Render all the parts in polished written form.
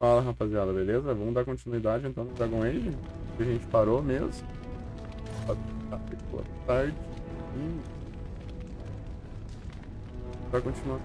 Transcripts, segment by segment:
Fala, rapaziada, beleza? Vamos dar continuidade então no Dragon Age, que a gente parou mesmo. Boa tarde. Vai continuar.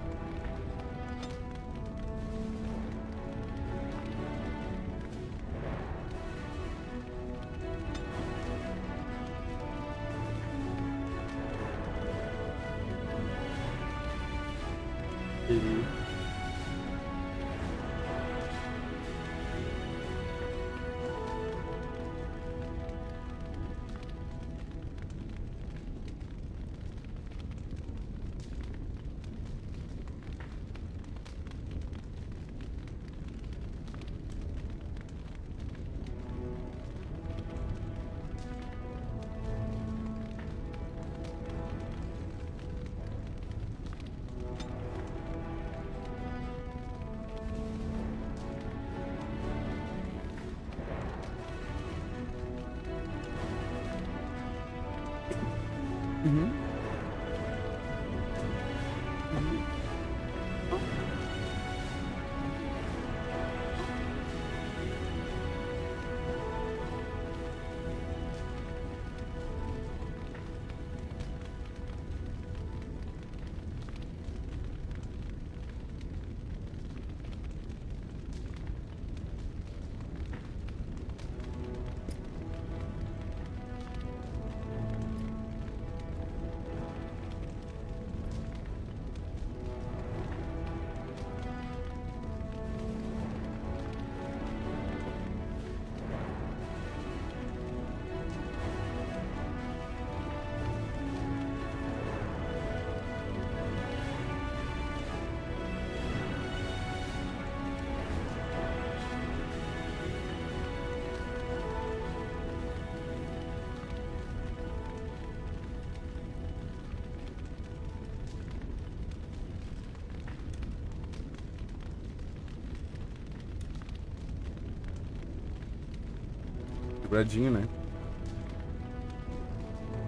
Quebradinho, né?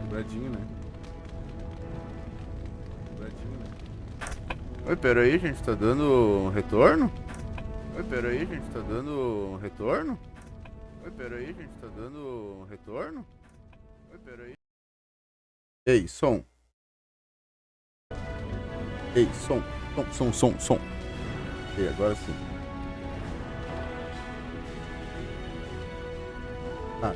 Quebradinho, né? Quebradinho, né? Oi, peraí, gente, tá dando retorno? Oi, peraí, gente, tá dando retorno? Oi, peraí, gente, tá dando retorno? Oi, peraí. Ei, som. Ei, som. Som. Ei, agora sim. Ah.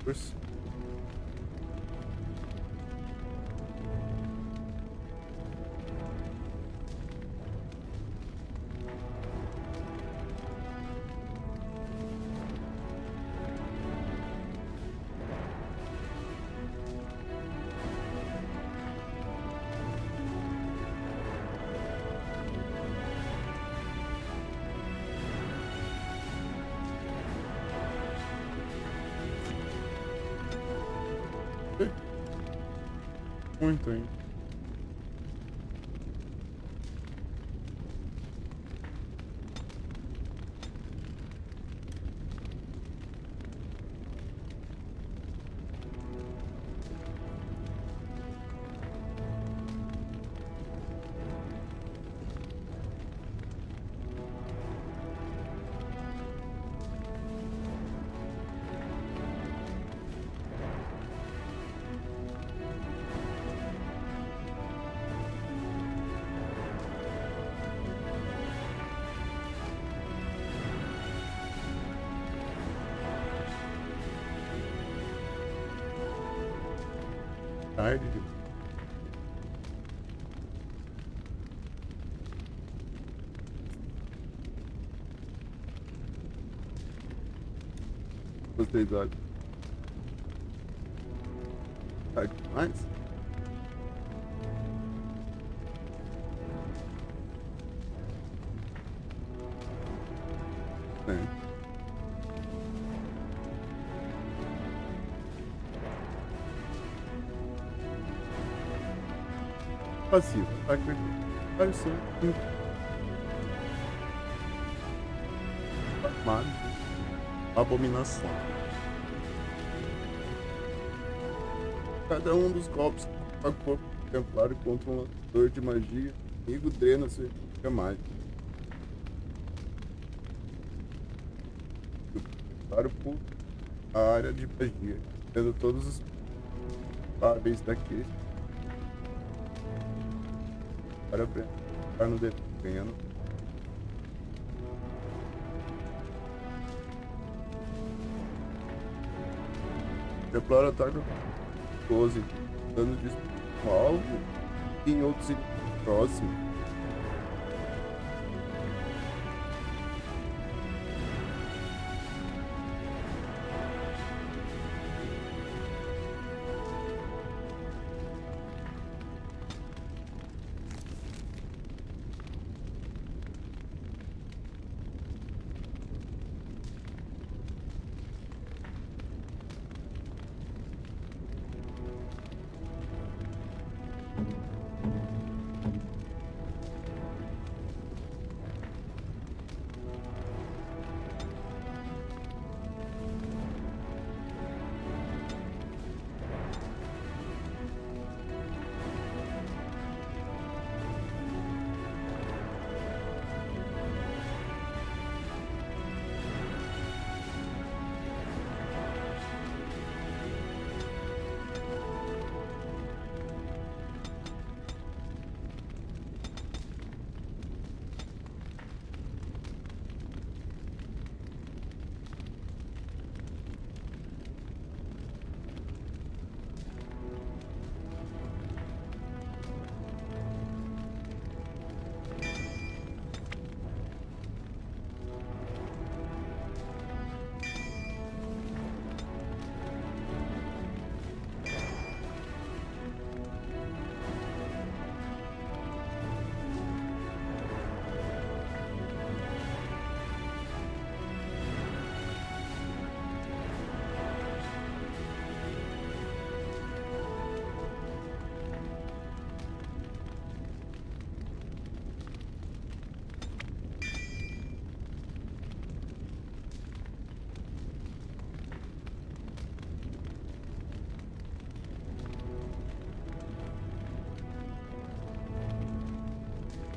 Força. Muito, hein? Tarde. Vocês olham. Tarde demais? É. Passivo. Pareceu. Armado. abominação. Cada um dos golpes que o corpo templário contra um lançador de magia, o inimigo drena sua energia mágica. O templário pula a área de magia, tendo todos os páreis daquele para estar no defendo. O templário ataca 12, dano de um alvo e em outros inimigos próximos.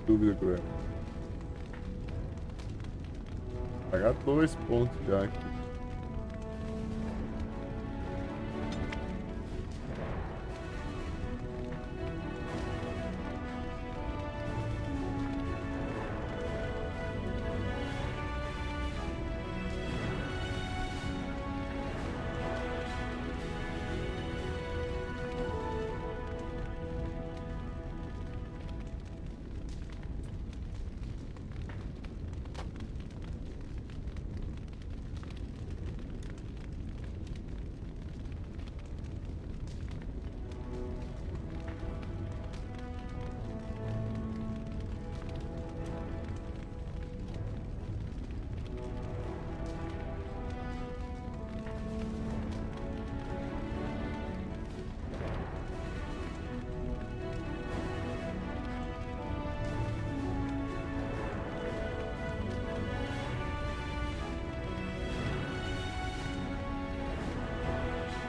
Dúvida cruel. Pagar 2 pontos já aqui.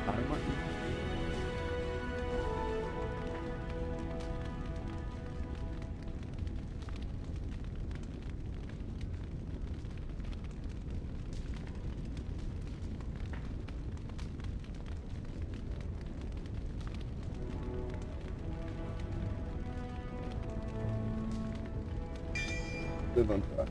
Arma. Levantar.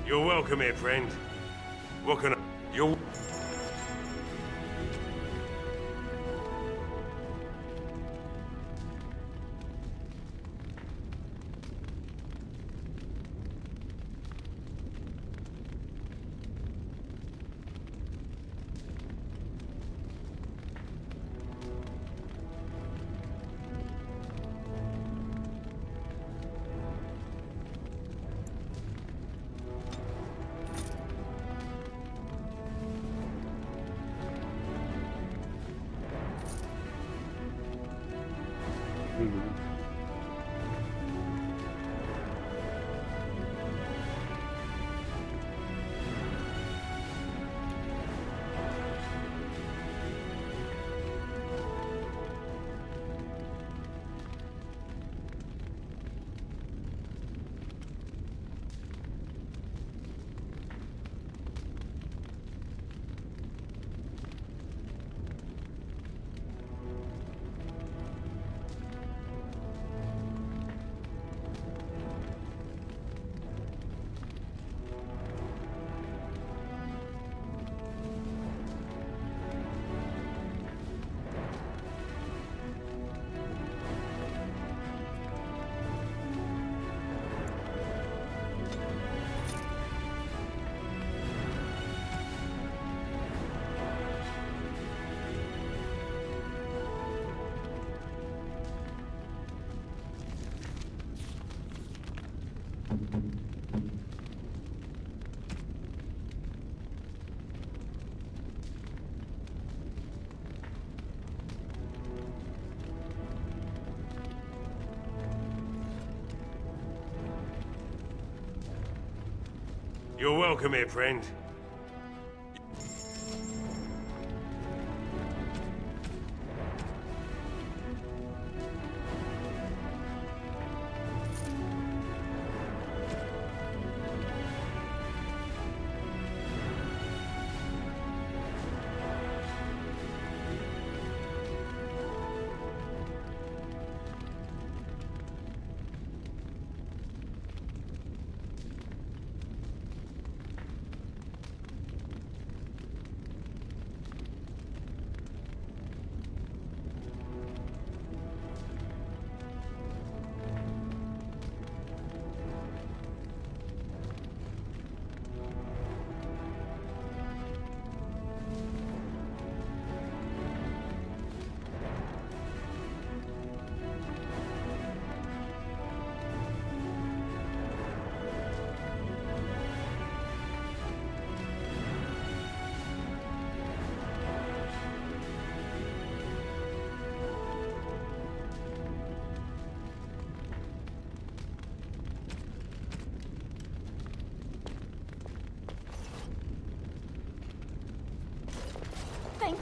You're welcome here, friend. What can I... You're... You're welcome here, friend.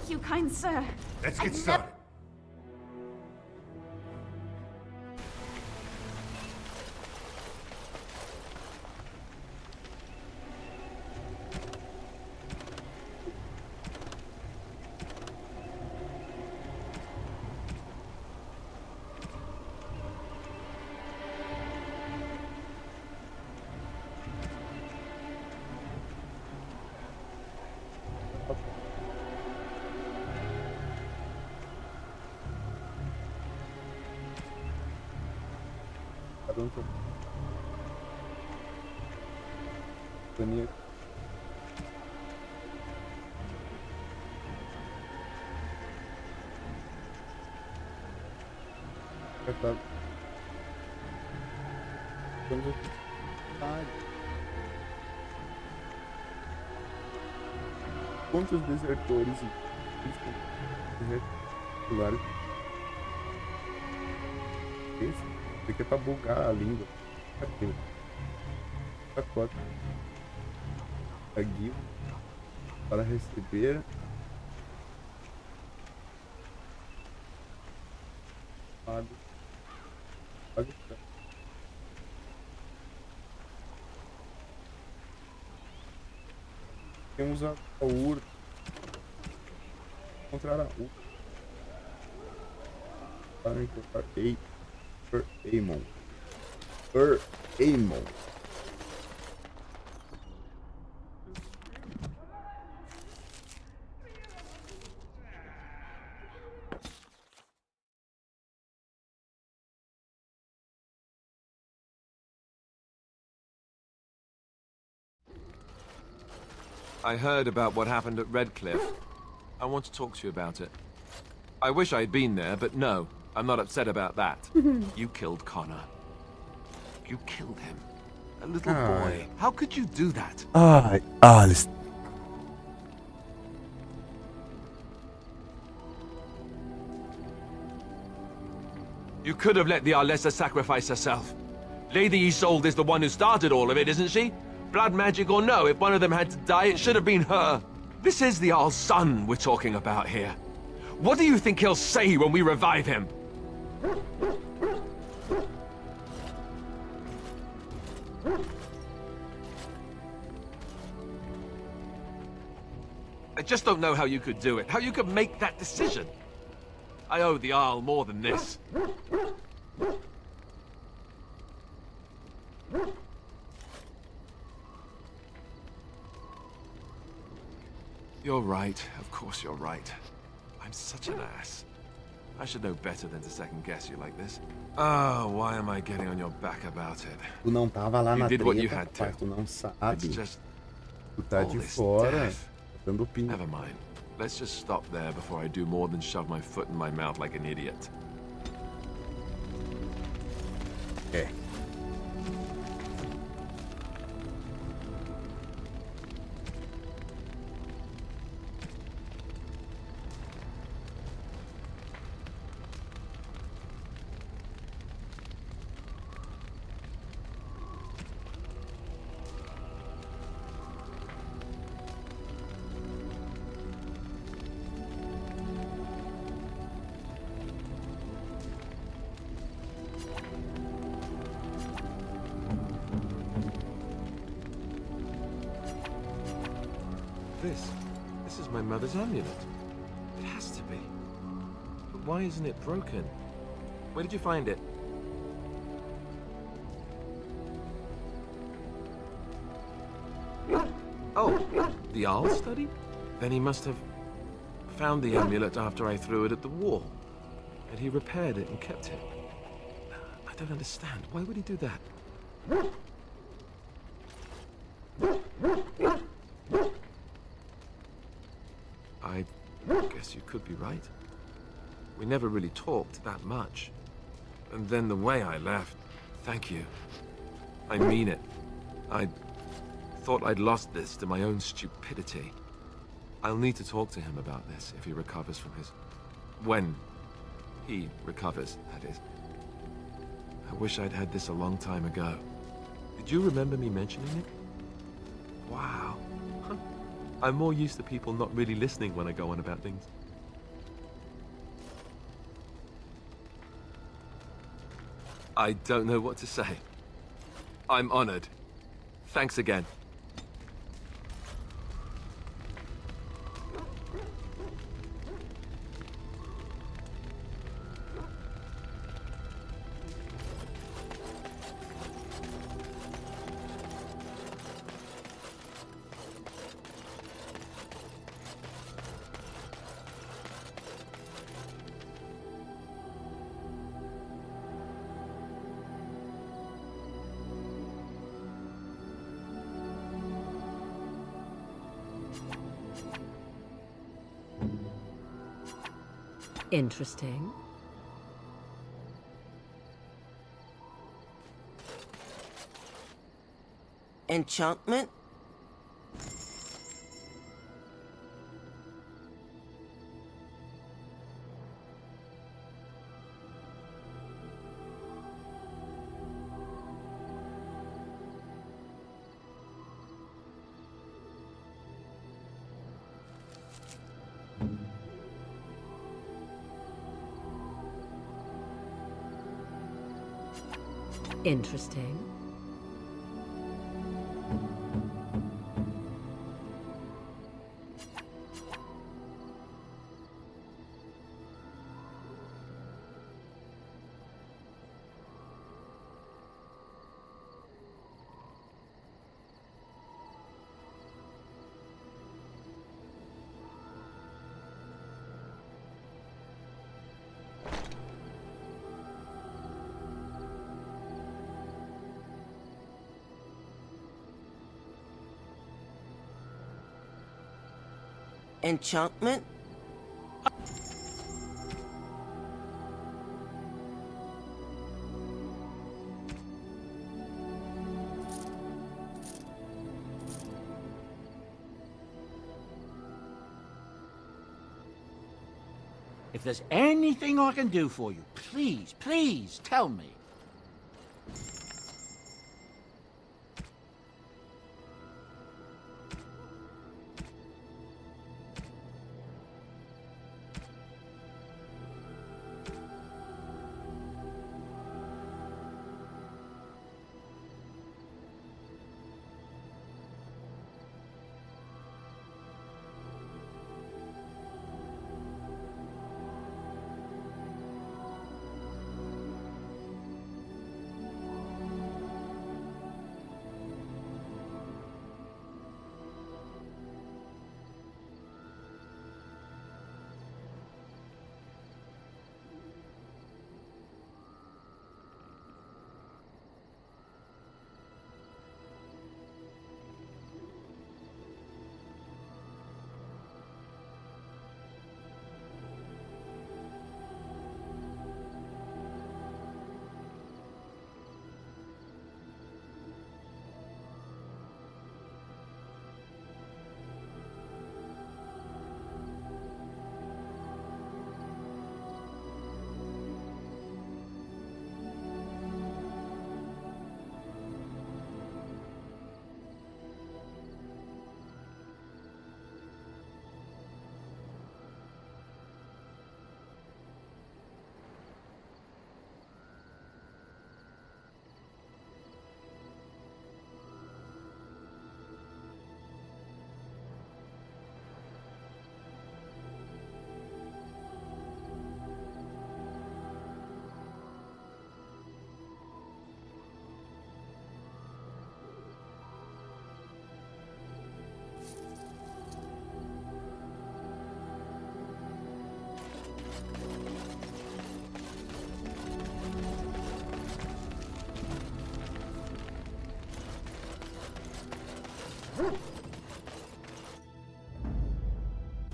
Thank you, kind sir. Let's I've get started. Bonito. Tá. Estamos aqui. Quantos desertores desertores? Isso aqui é pra bugar a língua. Cadê? Pacote. Aqui para receber pago. Temos a urna. Encontrar a urna para encontrar Amon. Amon. I heard about what happened at Redcliffe. I want to talk to you about it. I wish I'd been there, but no, I'm not upset about that. You killed Connor. You killed him. A little boy. How could you do that? Alice. You could have let the Arlessa sacrifice herself. Lady Isolde is the one who started all of it, isn't she? Blood magic or no, if one of them had to die, it should have been her. This is the Arl's son we're talking about here. What do you think he'll say when we revive him? I just don't know how you could do it, how you could make that decision. I owe the Arl more than this. You're right. Of course you're right. I'm such an ass. I should know better than to second guess you like this. Oh, why am I getting on your back about it? Tu não tava lá na did what you treta, had to. rapaz, tu não It's sabe. just Tu tá all de this fora, death. dando opinião. Never mind. Let's just stop there before I do more than shove my foot in my mouth like an idiot. É. This is my mother's amulet. It has to be. But why isn't it broken? Where did you find it? Oh, the Arl study? Then he must have found the amulet after I threw it at the wall. And he repaired it and kept it. I don't understand. Why would he do that? I guess you could be right. We never really talked that much. And then the way I left, thank you. I mean it. I thought I'd lost this to my own stupidity. I'll need to talk to him about this if he recovers from his... When he recovers, that is. I wish I'd had this a long time ago. Did you remember me mentioning it? Wow. I'm more used to people not really listening when I go on about things. I don't know what to say. I'm honored. Thanks again. Interesting. Enchantment? Interesting. Enchantment? If there's anything I can do for you, please, please tell me.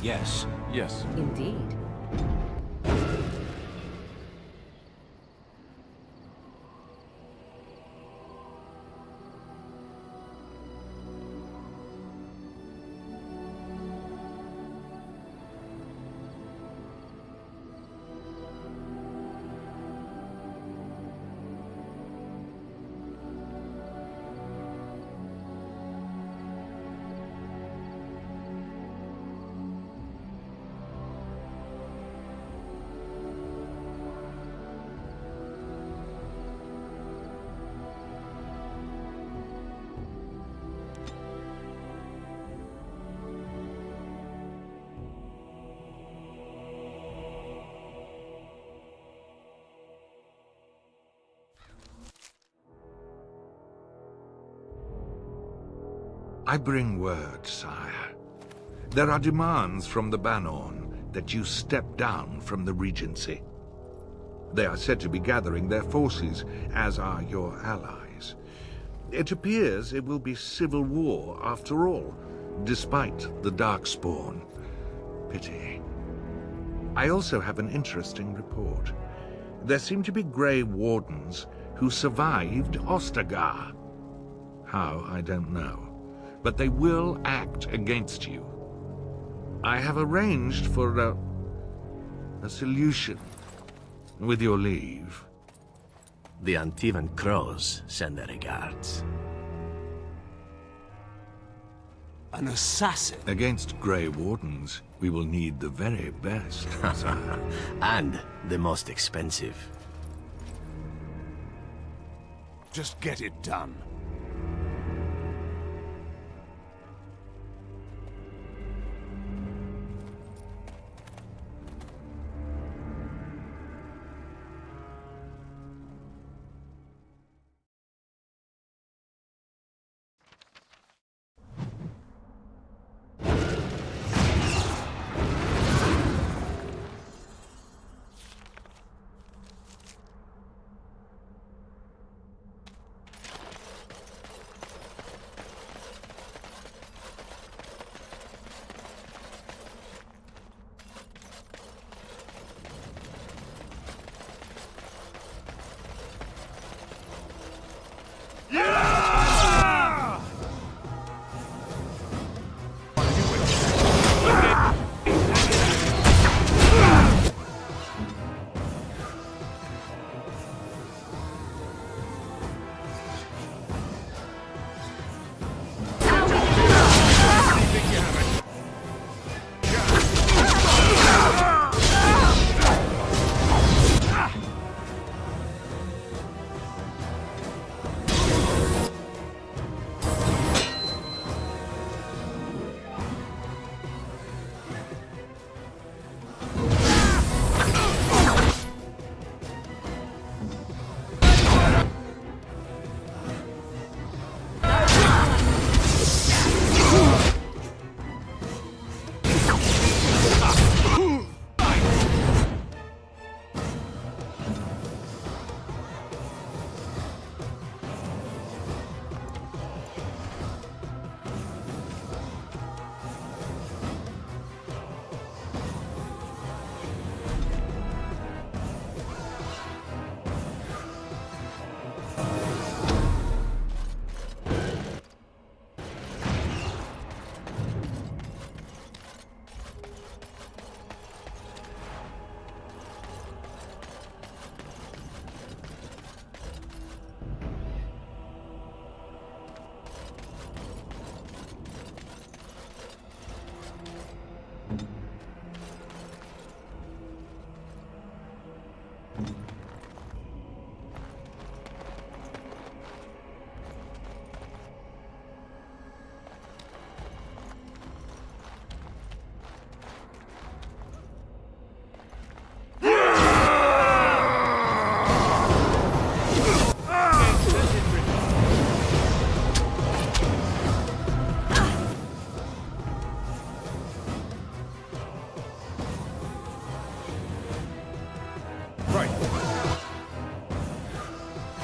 Yes. Yes. Indeed. I bring word, sire. There are demands from the Banorn that you step down from the Regency. They are said to be gathering their forces, as are your allies. It appears it will be civil war after all, despite the Darkspawn. Pity. I also have an interesting report. There seem to be Grey Wardens who survived Ostagar. How, I don't know. But they will act against you. I have arranged for a solution, with your leave. The Antivan Crows send their regards. An assassin? Against Grey Wardens, we will need the very best, sire. And the most expensive. Just get it done.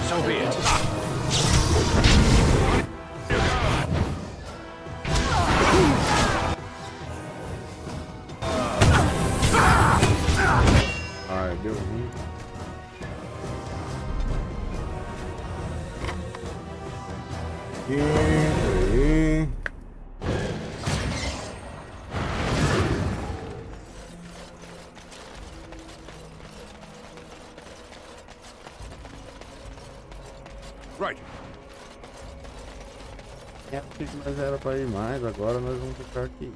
So be it. Ai, deu ruim. Aí. Right. É porque nós era pra ir mais, agora nós vamos ficar aqui.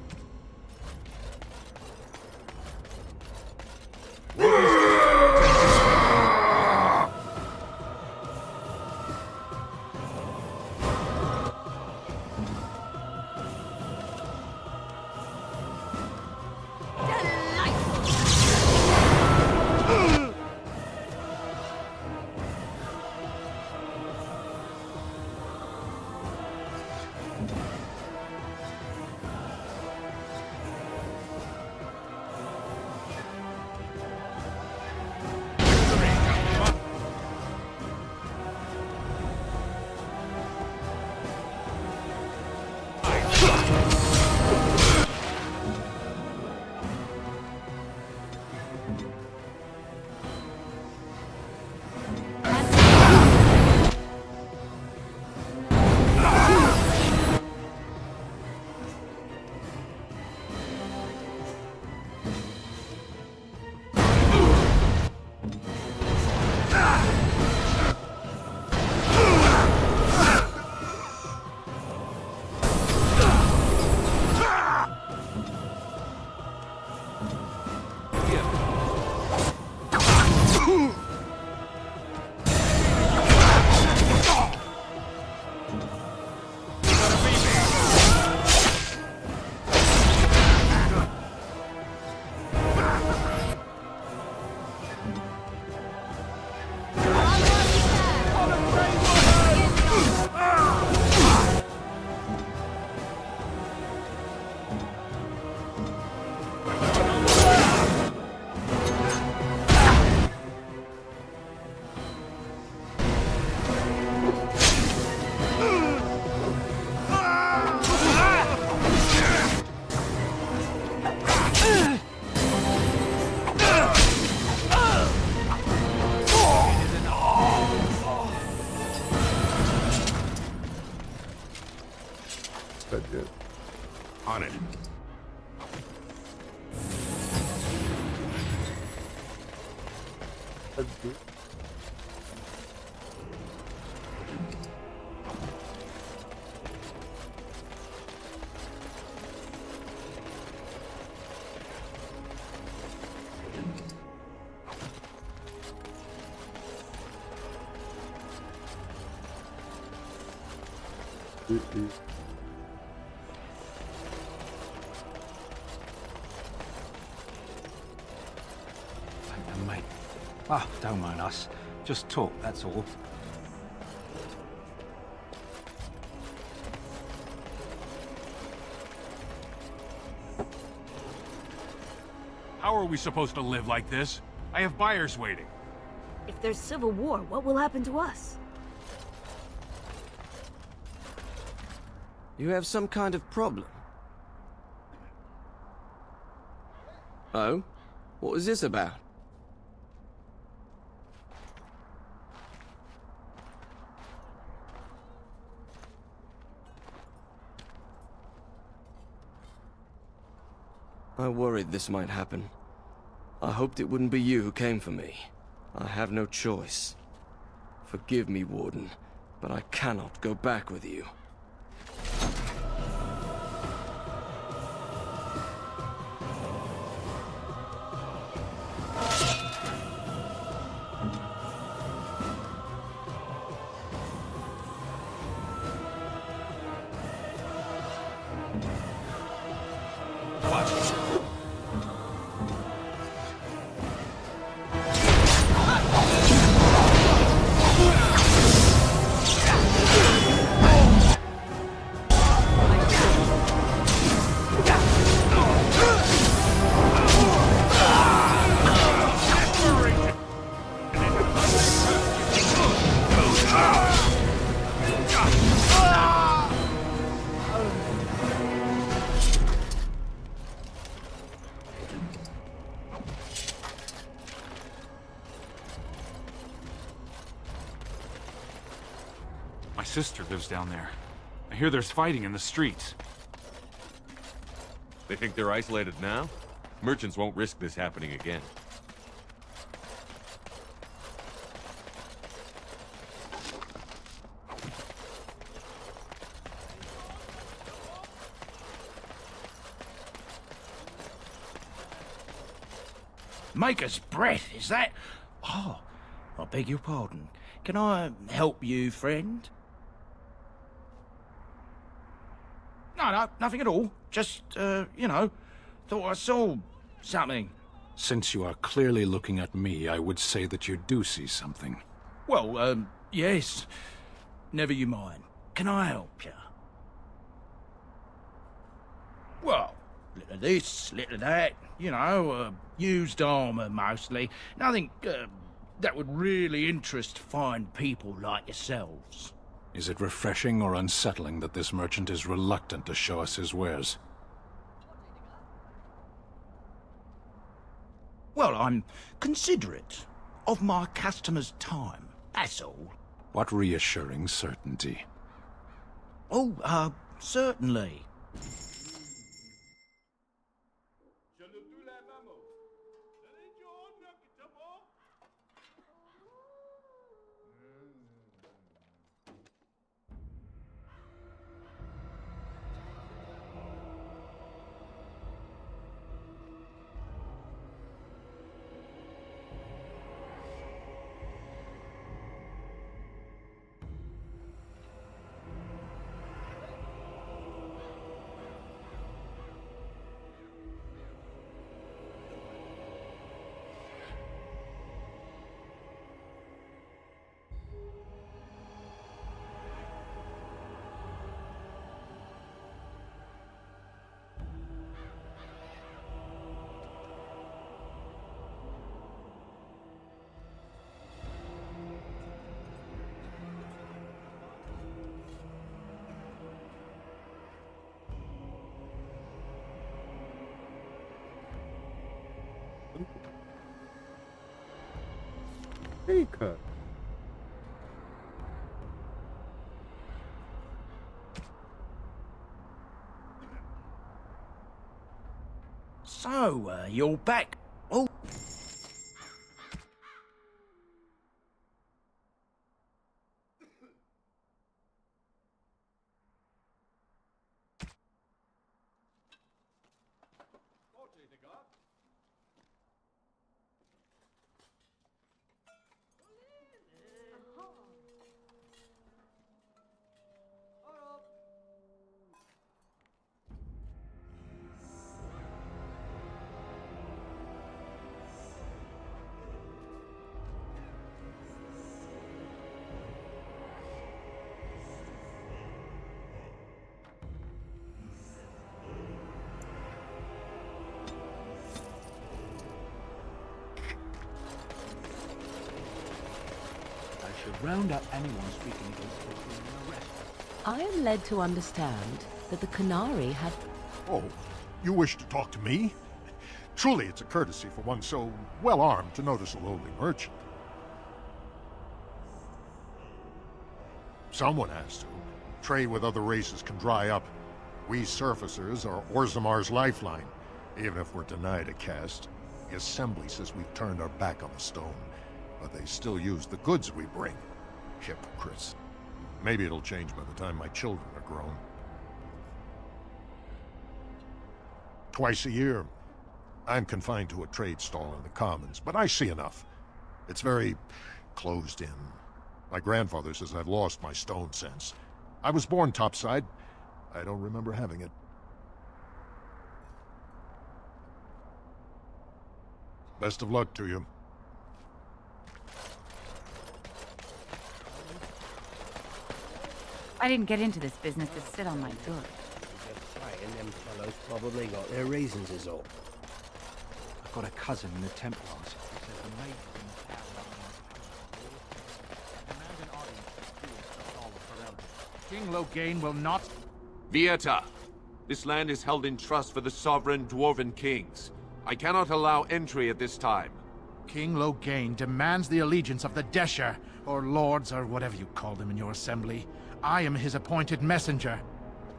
Cadê? On it. Cadê? Thank them, mate. Ah, don't mind us. Just talk, that's all. How are we supposed to live like this? I have buyers waiting. If there's civil war, what will happen to us? You have some kind of problem. Oh? What was this about? I worried this might happen. I hoped it wouldn't be you who came for me. I have no choice. Forgive me, Warden, but I cannot go back with you. My sister lives down there. I hear there's fighting in the streets. They think they're isolated now? Merchants won't risk this happening again. Maker's breath, is that? Oh, I beg your pardon. Can I help you, friend? No, nothing at all. Just, you know, thought I saw something. Since you are clearly looking at me, I would say that you do see something. Well, yes. Never you mind. Can I help you? Well, little of this, little of that. You know, used armour mostly. Nothing, that would really interest fine people like yourselves. Is it refreshing or unsettling that this merchant is reluctant to show us his wares? Well, I'm considerate of my customers' time, that's all. What reassuring certainty. Oh, certainly. Ei, cara. So, you're back. Oh. Round up anyone speaking against Lothen and arrest them. I am led to understand that the Canary have... Oh, you wish to talk to me? Truly, it's a courtesy for one so well-armed to notice a lowly merchant. Someone has to. Trade with other races can dry up. We surfacers are Orzamar's lifeline, even if we're denied a caste. The Assembly says we've turned our back on the stone, but they still use the goods we bring. Hypocrites. Maybe it'll change by the time my children are grown. Twice a year, I'm confined to a trade stall in the Commons, but I see enough. It's very closed in. My grandfather says I've lost my stone sense. I was born topside. I don't remember having it. Best of luck to you. I didn't get into this business to sit on my goods. Just saying, them fellows probably got their reasons is all. I've got a cousin in the Templars who says the maid in the town King Lothen will not... Vieta! This land is held in trust for the sovereign dwarven kings. I cannot allow entry at this time. King Lothen demands the allegiance of the Desher, or lords, or whatever you call them in your assembly. I am his appointed messenger.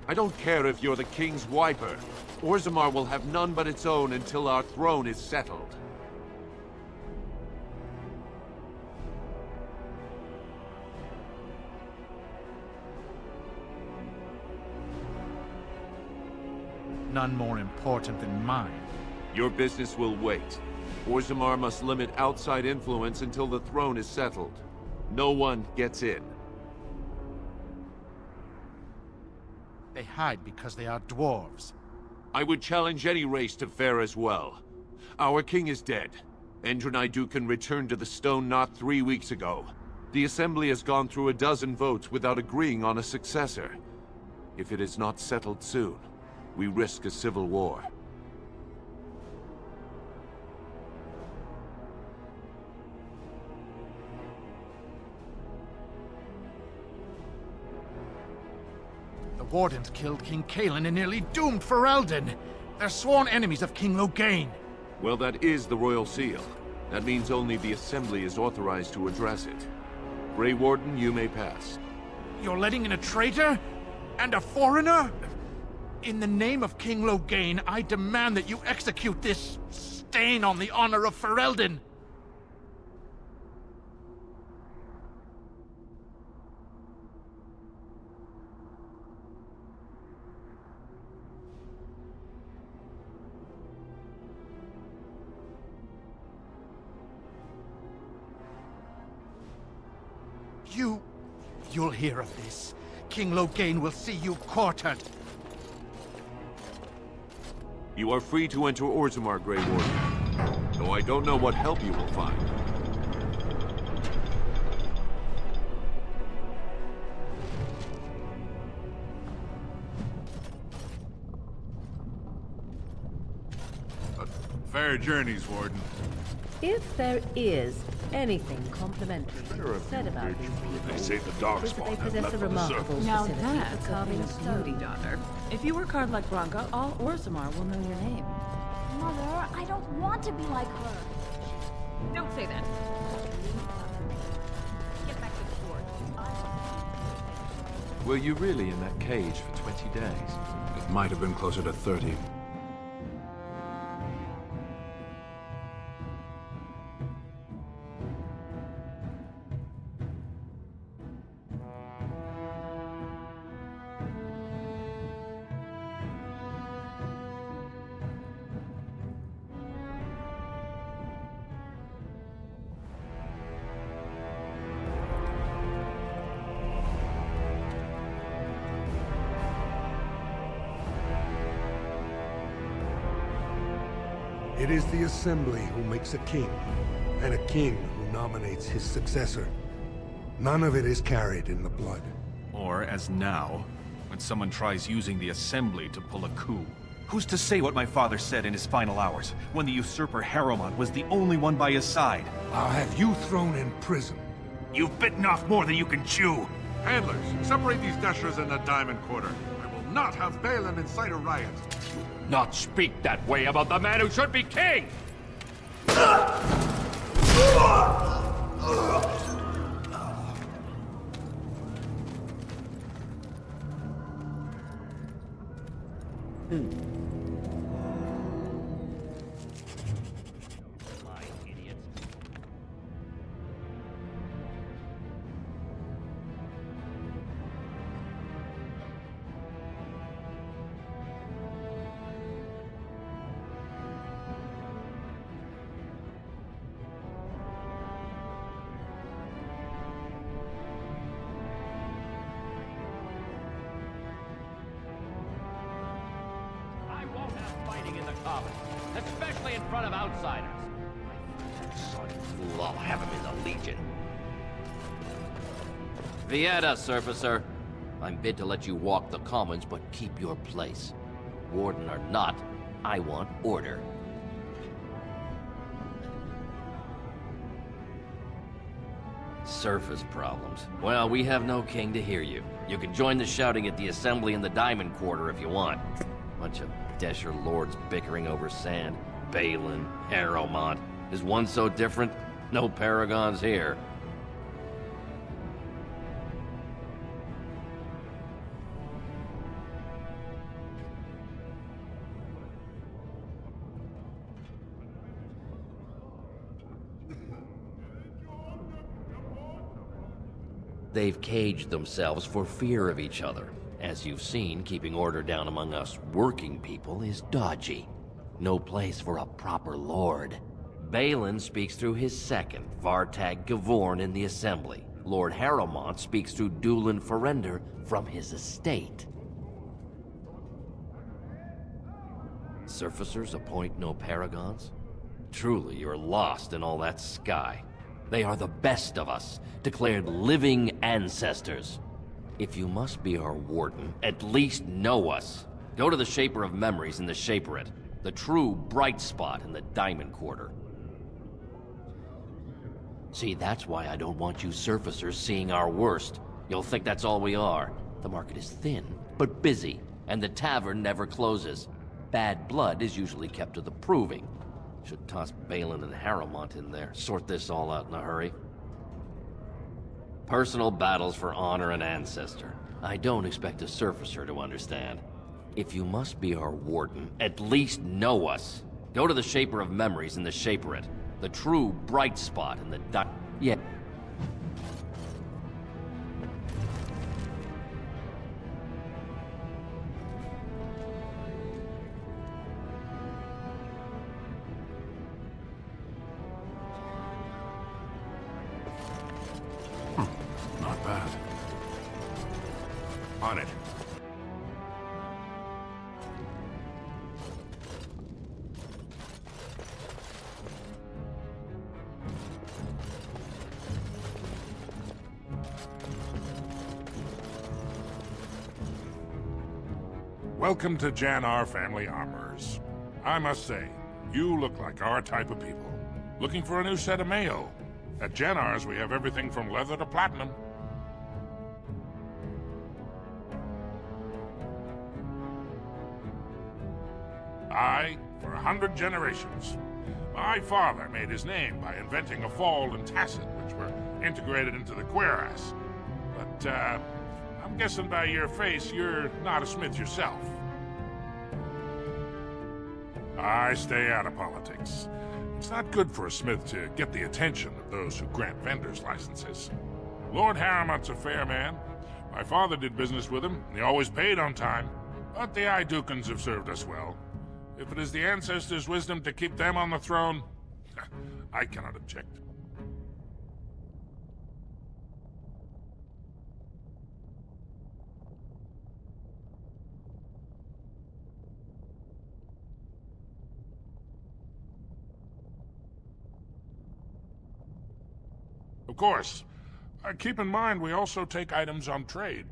I don't care if you're the king's wiper. Orzammar will have none but its own until our throne is settled. None more important than mine. Your business will wait. Orzammar must limit outside influence until the throne is settled. No one gets in. They hide because they are dwarves. I would challenge any race to fare as well. Our king is dead. Endrunai Dukan returned to the Stone Knot 3 weeks ago. The Assembly has gone through a dozen votes without agreeing on a successor. If it is not settled soon, we risk a civil war. The Wardens killed King Cailan and nearly doomed Ferelden. They're sworn enemies of King Lothen. Well, that is the Royal Seal. That means only the Assembly is authorized to address it. Grey Warden, you may pass. You're letting in a traitor? And a foreigner? In the name of King Lothen, I demand that you execute this stain on the honor of Ferelden. You'll hear of this. King Lothen will see you quartered. You are free to enter Orzammar, Grey Warden. Though I don't know what help you will find. Fair journeys, Warden. If there is anything complimentary said about these people, They say the darkspawn they have possess left a on the remarkable surface. Now facility that's for carving a beauty, daughter. If you work hard like Branka, all Orzammar will know your name. Mother, I don't want to be like her. Don't say that. Get back to the fort. Were you really in that cage for 20 days? It might have been closer to 30. It is the Assembly who makes a king, and a king who nominates his successor. None of it is carried in the blood. Or, as now, when someone tries using the Assembly to pull a coup. Who's to say what my father said in his final hours, when the usurper Harrowmont was the only one by his side? I'll have you thrown in prison. You've bitten off more than you can chew. Handlers, separate these dashers in the Diamond Quarter. I will not have Balin incite a riot. Not speak that way about the man who should be king! Fighting in the Commons, especially in front of outsiders. That son of a fool, I'll have him in the Legion. Vieta, Surfacer. I'm bid to let you walk the Commons, but keep your place. Warden or not, I want order. Surface problems. Well, we have no king to hear you. You can join the shouting at the Assembly in the Diamond Quarter if you want. Bunch of Desher lords bickering over sand. Balin, Harrowmont. Is one so different? No paragons here. They've caged themselves for fear of each other. As you've seen, keeping order down among us working people is dodgy. No place for a proper lord. Balin speaks through his second, Vartag Gavorn, in the Assembly. Lord Harrowmont speaks through Dulin Ferender from his estate. Surfacers appoint no paragons? Truly, you're lost in all that sky. They are the best of us, declared living ancestors. If you must be our warden, at least know us. Go to the Shaper of Memories in the Shaperate, the true bright spot in the Diamond Quarter. See, that's why I don't want you surfacers seeing our worst. You'll think that's all we are. The market is thin, but busy, and the tavern never closes. Bad blood is usually kept to the proving. Should toss Balin and Harrowmont in there, sort this all out in a hurry. Personal battles for honor and ancestor. I don't expect a surfacer to understand. If you must be our warden, at least know us. Go to the Shaper of Memories in the Shaperate, the true bright spot in the yeah. Not bad. On it. Welcome to Janar Family Armorers. I must say, you look like our type of people. Looking for a new set of mail? At Janar's, we have everything from leather to platinum. Aye, for 100 generations. My father made his name by inventing a fold and tasset, which were integrated into the cuirass. But, I'm guessing by your face, you're not a smith yourself. I stay out of politics. It's not good for a smith to get the attention of those who grant vendors licenses. Lord Harrowmont's a fair man. My father did business with him, and he always paid on time. But the Idukans have served us well. If it is the ancestors' wisdom to keep them on the throne, I cannot object. Of course. Keep in mind, we also take items on trade.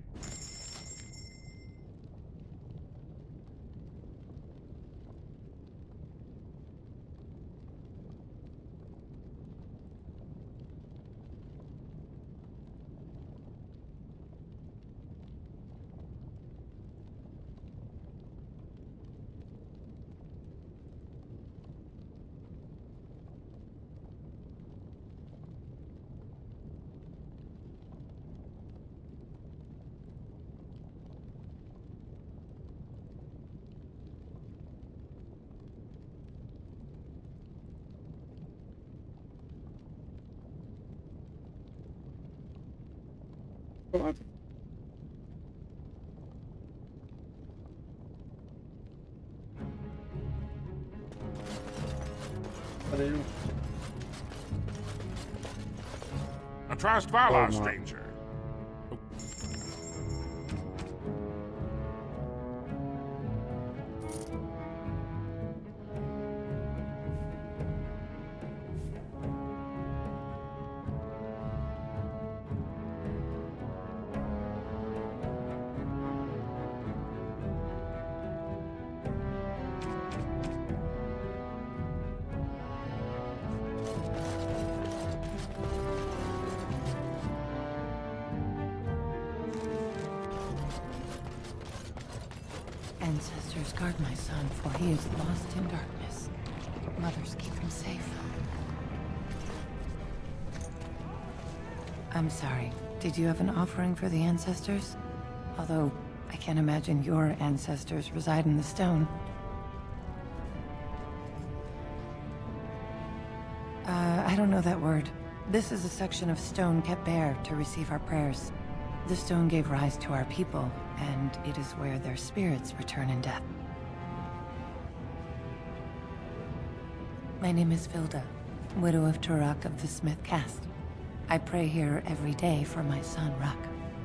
What? A trust Vala, stranger. Ancestors, guard my son, for he is lost in darkness. Mothers, keep him safe. I'm sorry. Did you have an offering for the ancestors? Although, I can't imagine your ancestors reside in the stone. I don't know that word. This is a section of stone kept bare to receive our prayers. The stone gave rise to our people, and it is where their spirits return in death. My name is Vilda, widow of Turak of the Smith caste. I pray here every day for my son, Rak.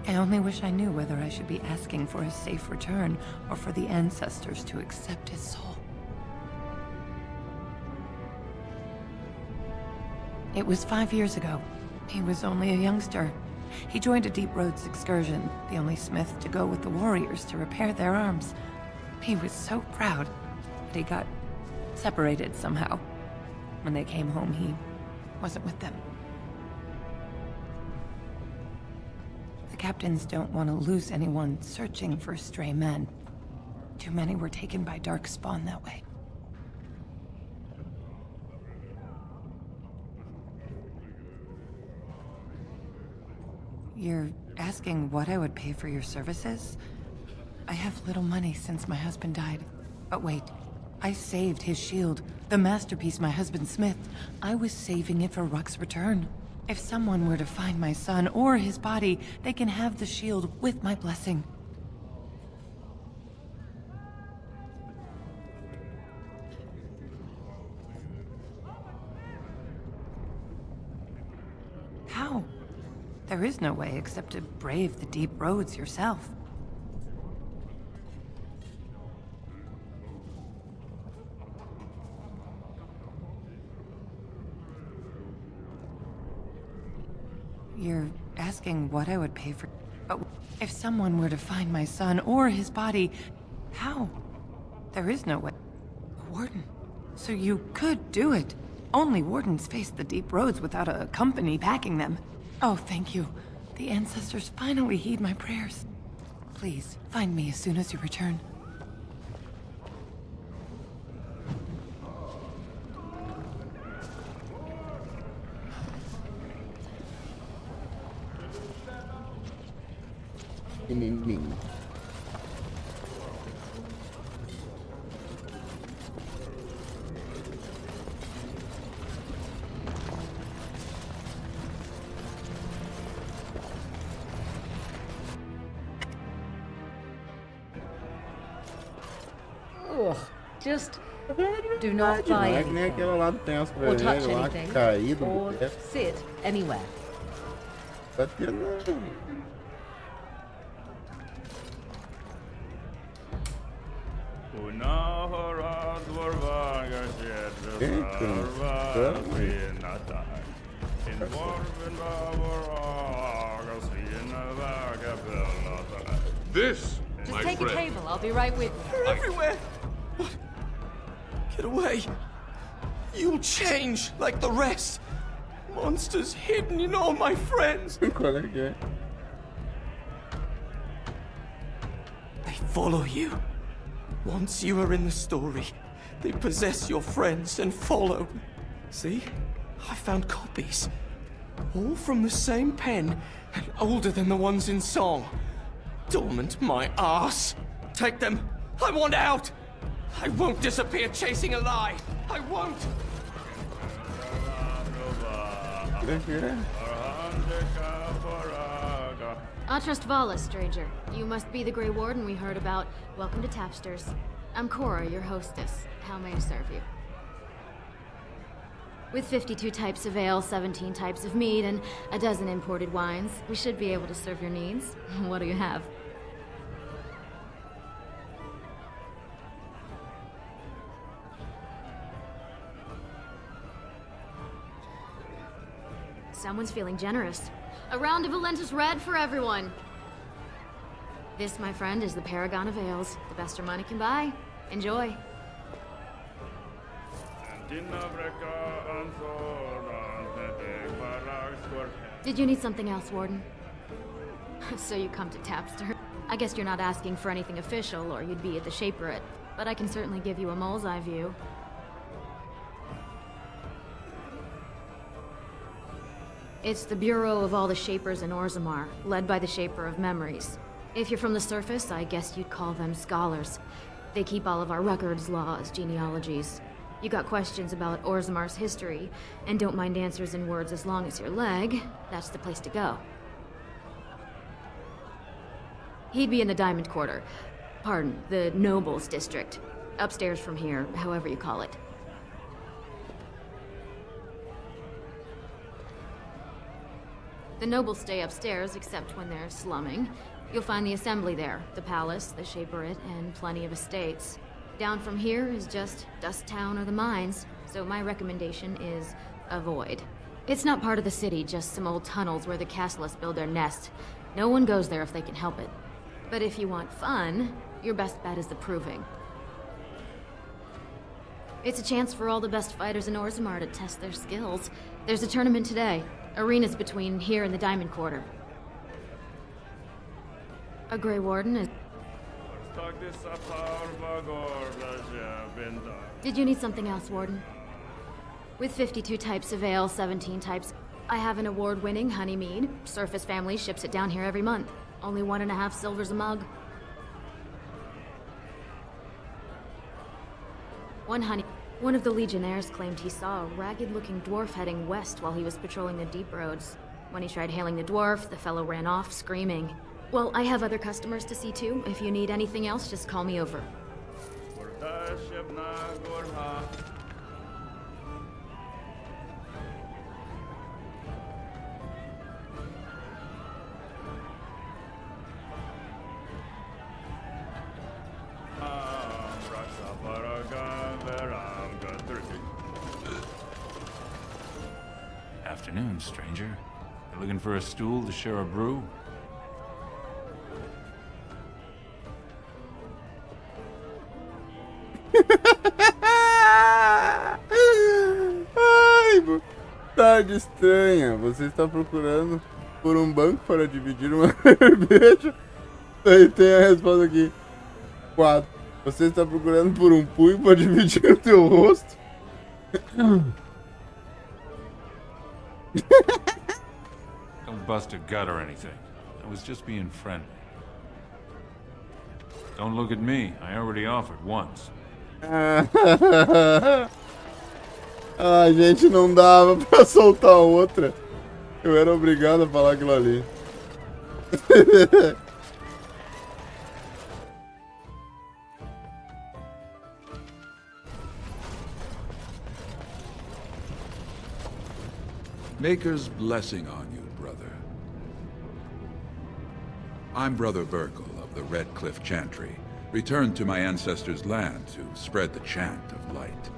I only wish I knew whether I should be asking for his safe return, or for the ancestors to accept his soul. It was 5 years ago. He was only a youngster. He joined a Deep Roads excursion, the only smith to go with the warriors to repair their arms. He was so proud, but he got separated somehow. When they came home, he wasn't with them. The captains don't want to lose anyone searching for stray men. Too many were taken by dark spawn that way. You're asking what I would pay for your services? I have little money since my husband died. But wait, I saved his shield, the masterpiece my husband smithed. I was saving it for Ruck's return. If someone were to find my son or his body, they can have the shield with my blessing. How? There is no way except to brave the deep roads yourself. You're asking what I would pay for... But if someone were to find my son or his body, how? There is no way. A warden. So you could do it. Only wardens face the deep roads without a company backing them. Oh, thank you. The ancestors finally heed my prayers. Please, find me as soon as you return. Just do not buy anything, or touch anything, or sit anywhere. This, Just my take a friend, table. I'll be right with you. They're everywhere. What? Get away. You'll change like the rest. Monsters hidden in all my friends. Qual é que é? They follow you. Once you are in the story, they possess your friends and follow. See? I found copies. All from the same pen and older than the ones in song. Dormant my ass. Take them. I want out. I won't disappear chasing a lie. I won't. Atrastvala, stranger. You must be the Grey Warden we heard about. Welcome to Tapster's. I'm Cora, your hostess. How may I serve you? With 52 types of ale, 17 types of mead, and a dozen imported wines, we should be able to serve your needs. What do you have? Someone's feeling generous. A round of Valentis Red for everyone. This, my friend, is the Paragon of Ales. The best your money can buy. Enjoy. Did you need something else, Warden? So you come to Tapster. I guess you're not asking for anything official, or you'd be at the Shaperate. But I can certainly give you a mole's eye view. It's the Bureau of all the Shapers in Orzammar, led by the Shaper of Memories. If you're from the surface, I guess you'd call them scholars. They keep all of our records, laws, genealogies. You got questions about Orzammar's history, and don't mind answers in words as long as your leg, that's the place to go. He'd be in the Diamond Quarter. Pardon, the Nobles District. Upstairs from here, however you call it. The nobles stay upstairs, except when they're slumming. You'll find the assembly there, the palace, the Shaperate, and plenty of estates. Down from here is just Dust Town or the mines, so my recommendation is avoid. It's not part of the city, just some old tunnels where the castlists build their nest. No one goes there if they can help it. But if you want fun, your best bet is the Proving. It's a chance for all the best fighters in Orzammar to test their skills. There's a tournament today. Arenas between here and the Diamond Quarter. A Grey Warden is... Did you need something else, Warden? With 52 types of ale, 17 types... I have an award-winning honey mead. Surface Family ships it down here every month. Only 1.5 silvers a mug. One of the Legionnaires claimed he saw a ragged-looking dwarf heading west while he was patrolling the deep roads. When he tried hailing the dwarf, the fellow ran off, screaming. Well, I have other customers to see too. If you need anything else, just call me over. Afternoon, stranger. You looking for a stool to share a brew? Ai, tarde estranha. Você está procurando por um banco para dividir uma cerveja? Aí tem a resposta aqui. 4. Você está procurando por um punho para dividir o teu rosto? Don't bust a gut or anything. I was just being friendly. Don't look at me. I already offered once. Ai, gente, não dava pra soltar outra. Eu era obrigado a falar aquilo ali. Maker's blessing on you, brother. I'm Brother Burkle of the Red Cliff Chantry, returned to my ancestors' land to spread the chant of light.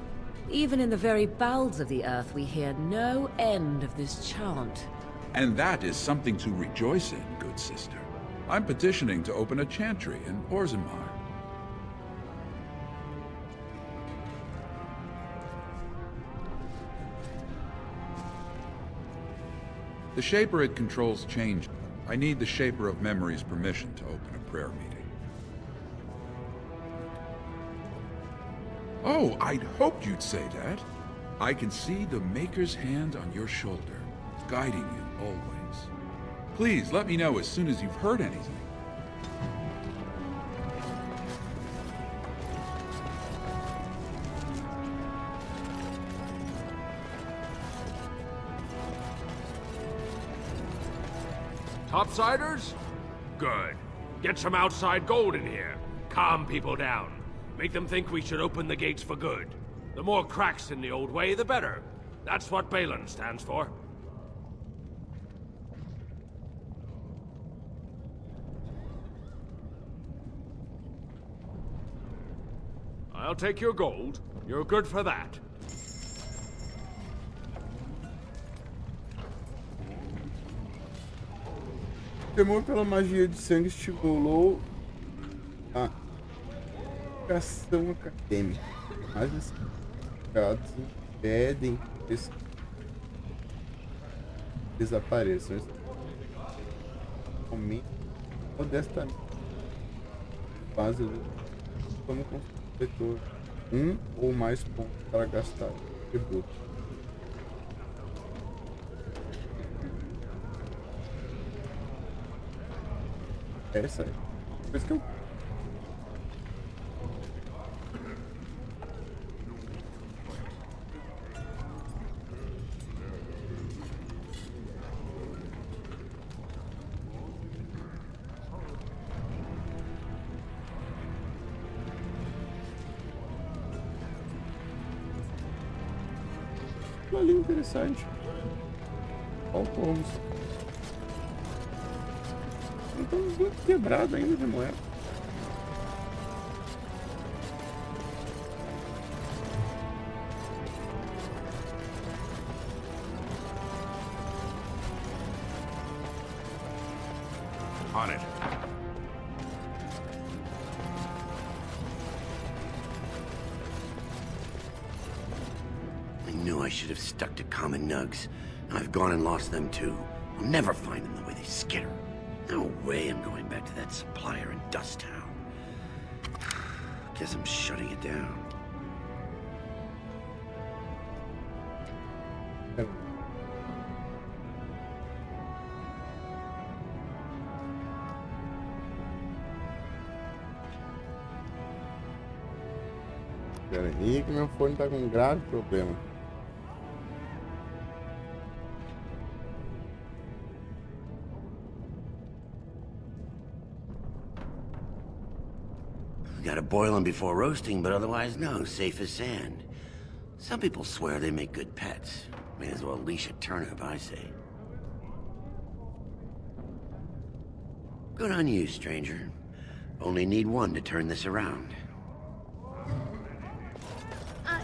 Even in the very bowels of the earth, we hear no end of this chant. And that is something to rejoice in, good sister. I'm petitioning to open a chantry in Orzammar. The Shaper it controls change. I need the Shaper of Memory's permission to open a prayer meeting. Oh, I'd hoped you'd say that. I can see the Maker's hand on your shoulder, guiding you always. Please let me know as soon as you've heard anything. Topsiders? Good. Get some outside gold in here. Calm people down. Make them think we should open the gates for good. The more cracks in the old way, the better. That's what Balin stands for. I'll take your gold. You're good for that. Temor pela magia de sangue estimulou a educação acadêmica, mas os significados impedem que desapareçam. Aumente modestamente base como construtor ou mais pontos para gastar tributo. É isso aí. Por isso que eu... Ali interessante. Olha o pomos. Então muito quebrado ainda de moeda. On it. I knew I should have stuck to common nugs. I've gone and lost them too. I'll never find them the way they skitter. No way I'm going back to that supplier in Dust Town. Guess I'm shutting it down. Pera aí que meu fone tá com um grave problema. Gotta boil them before roasting, but otherwise no, safe as sand. Some people swear they make good pets. May as well leash a turnip, I say. Good on you, stranger. Only need one to turn this around.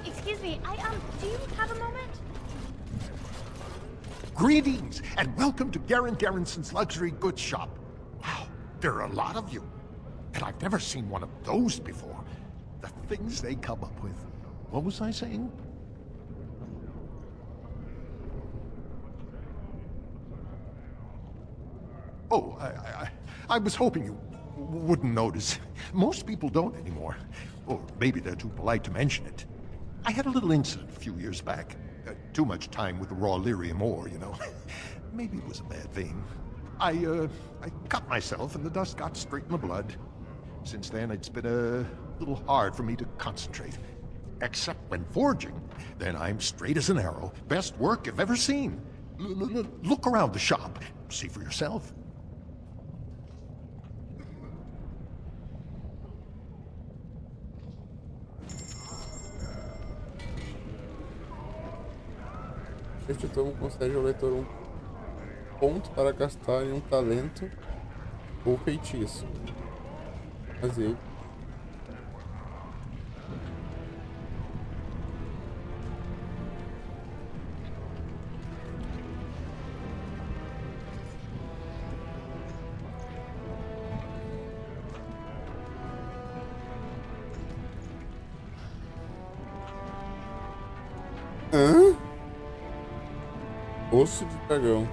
Excuse me, do you have a moment? Greetings, and welcome to Garen Garrison's luxury goods shop. Wow, there are a lot of you. And I've never seen one of those before. The things they come up with. What was I saying? Oh, I was hoping you wouldn't notice. Most people don't anymore. Or maybe they're too polite to mention it. I had a little incident a few years back. Too much time with the raw lyrium ore, you know. Maybe it was a bad thing. I cut myself and the dust got straight in the blood. Since then, it's been a little hard for me to concentrate. Except when forging. Then I'm straight as an arrow. Best work I've ever seen. Look around the shop. See for yourself. Este tomo concede ao leitor ponto para gastar em talento ou feitiço. Mas ele... Hã? Osso de dragão.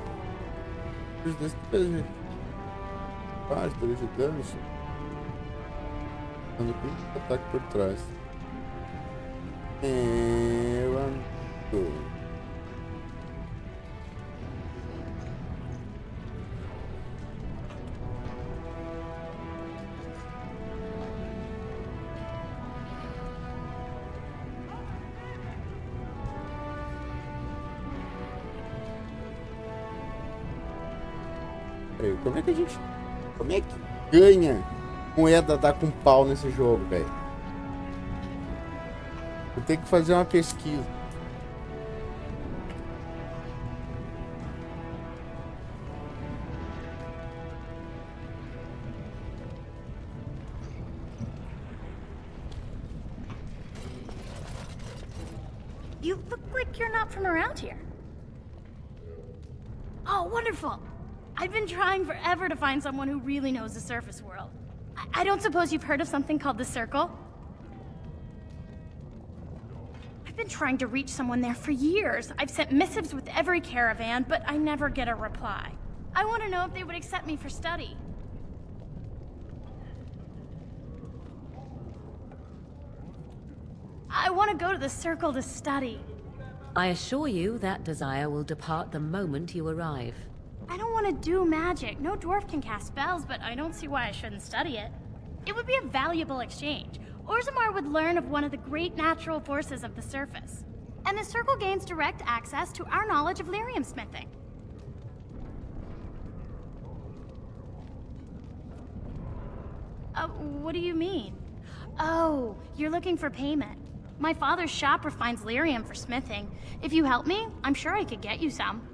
Desse peso. Faz 3 de dano. Dando um ataque por trás. Levantou. Como é que a gente... Como é que ganha moeda dar com pau nesse jogo, velho? Eu tenho que fazer uma pesquisa. You look like you're not from around here. Oh, wonderful! I've been trying forever to find someone who really knows the surface world. I don't suppose you've heard of something called the Circle? I've been trying to reach someone there for years. I've sent missives with every caravan, but I never get a reply. I want to know if they would accept me for study. I want to go to the Circle to study. I assure you that desire will depart the moment you arrive. I don't want to do magic. No dwarf can cast spells, but I don't see why I shouldn't study it. It would be a valuable exchange. Orzammar would learn of one of the great natural forces of the surface. And the Circle gains direct access to our knowledge of lyrium smithing. What do you mean? Oh, you're looking for payment. My father's shop refines lyrium for smithing. If you help me, I'm sure I could get you some.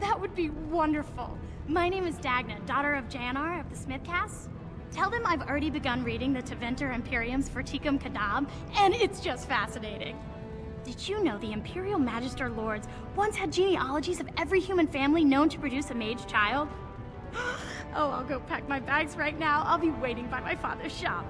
That would be wonderful. My name is Dagna, daughter of Janar of the Smithcast. Tell them I've already begun reading the Tevinter Imperium's Verticum Kadab, and it's just fascinating. Did you know the Imperial Magister Lords once had genealogies of every human family known to produce a mage child? Oh, I'll go pack my bags right now. I'll be waiting by my father's shop.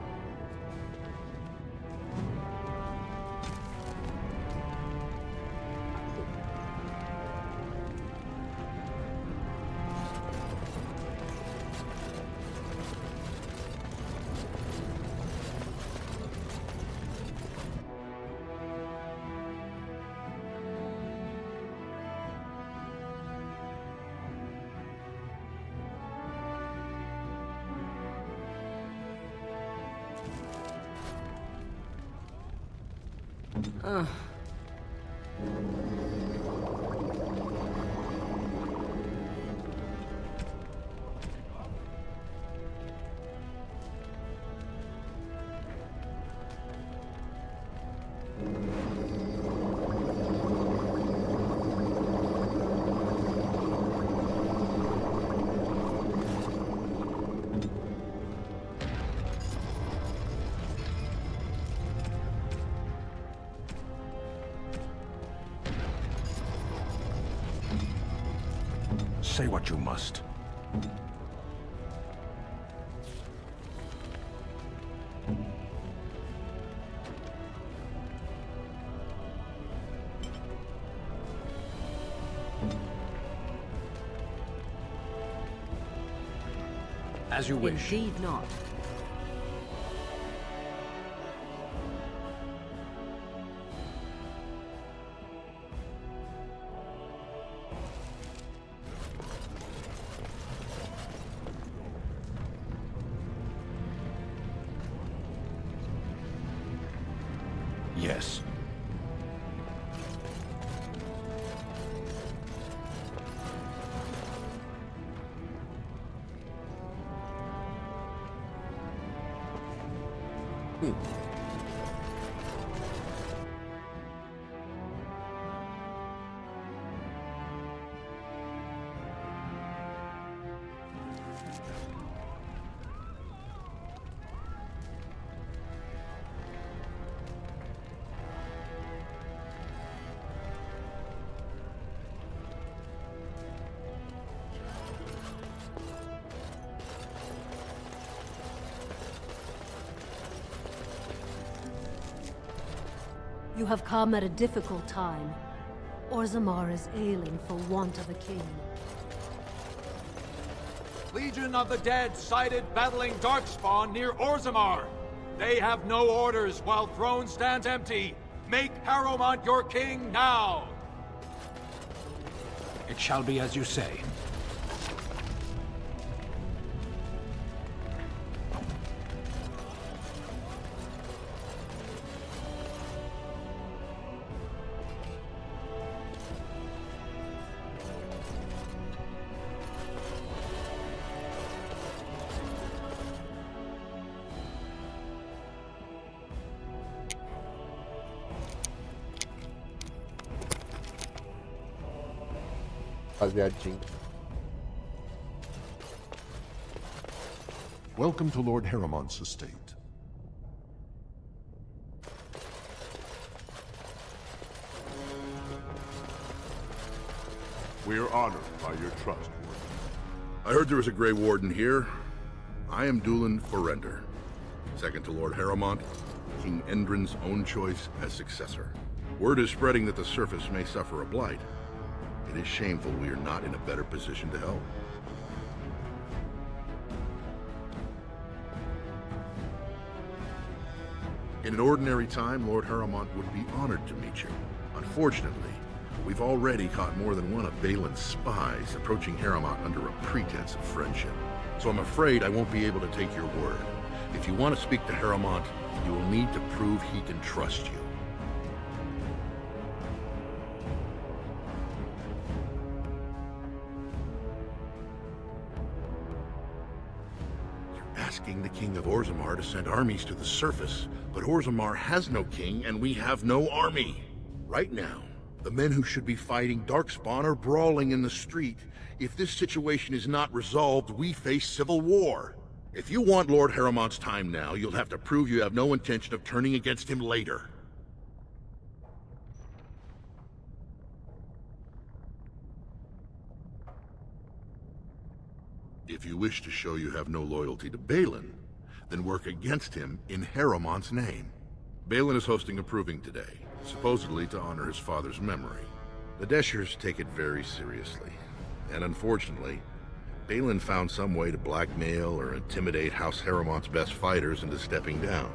Say what you must. As you wish. Indeed not. Yes. You have come at a difficult time. Orzammar is ailing for want of a king. Legion of the Dead sighted battling Darkspawn near Orzammar. They have no orders while throne stands empty. Make Harrowmont your king now! It shall be as you say. Rapaziadinho. Welcome to Lord Harrowmont's estate. We are honored by your trust, Warden. I heard there was a Grey Warden here. I am Dulin Forrender, second to Lord Harrowmont, King Endrin's own choice as successor. Word is spreading that the surface may suffer a blight. It is shameful we are not in a better position to help. In an ordinary time, Lord Harrowmont would be honored to meet you. Unfortunately, we've already caught more than one of Balin's spies approaching Harrowmont under a pretense of friendship. So I'm afraid I won't be able to take your word. If you want to speak to Harrowmont, you will need to prove he can trust you. Asking the King of Orzammar to send armies to the surface, but Orzammar has no king and we have no army. Right now, the men who should be fighting Darkspawn are brawling in the street. If this situation is not resolved, we face civil war. If you want Lord Harrowmont's time now, you'll have to prove you have no intention of turning against him later. If you wish to show you have no loyalty to Balin, then work against him in Harrowmont's name. Balin is hosting a proving today, supposedly to honor his father's memory. The Deshers take it very seriously, and unfortunately, Balin found some way to blackmail or intimidate House Harrowmont's best fighters into stepping down.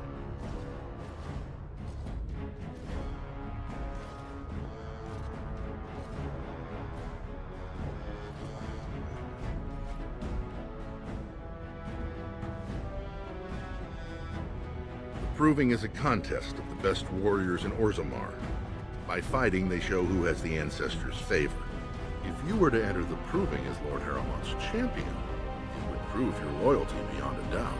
Proving is a contest of the best warriors in Orzammar. By fighting, they show who has the ancestors' favor. If you were to enter the proving as Lord Harrowmont's champion, it would prove your loyalty beyond a doubt.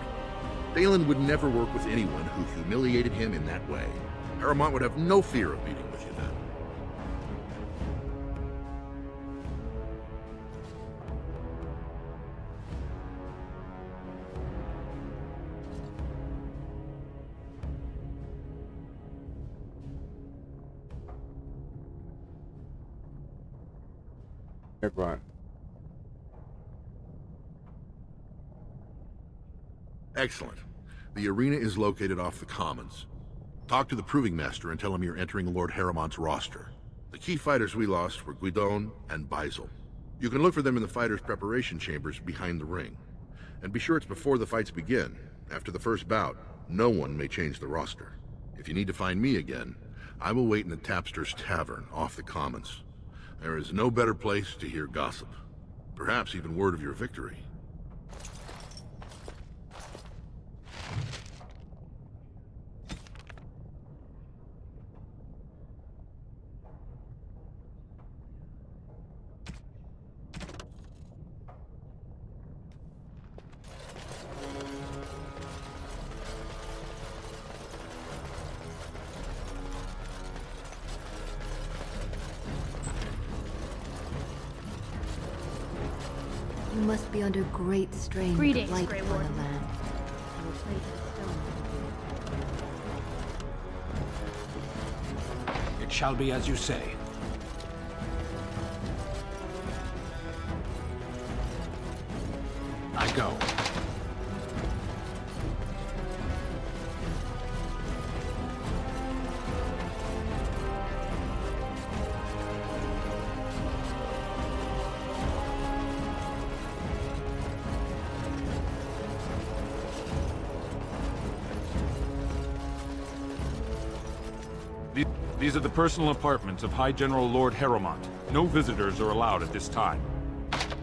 Balin would never work with anyone who humiliated him in that way. Harrowmont would have no fear of meeting with you then. Everyone. Excellent. The arena is located off the Commons. Talk to the Proving Master and tell him you're entering Lord Harrowmont's roster. The key fighters we lost were Guidon and Baisel. You can look for them in the fighters' preparation chambers behind the ring. And be sure it's before the fights begin. After the first bout, no one may change the roster. If you need to find me again, I will wait in the Tapster's Tavern off the Commons. There is no better place to hear gossip. Perhaps even word of your victory. You must be under great strain. Greetings, with the Grey light upon Warden. the land. I will place a stone. It shall be as you say. I go. These are the personal apartments of High General Lord Harrowmont. No visitors are allowed at this time.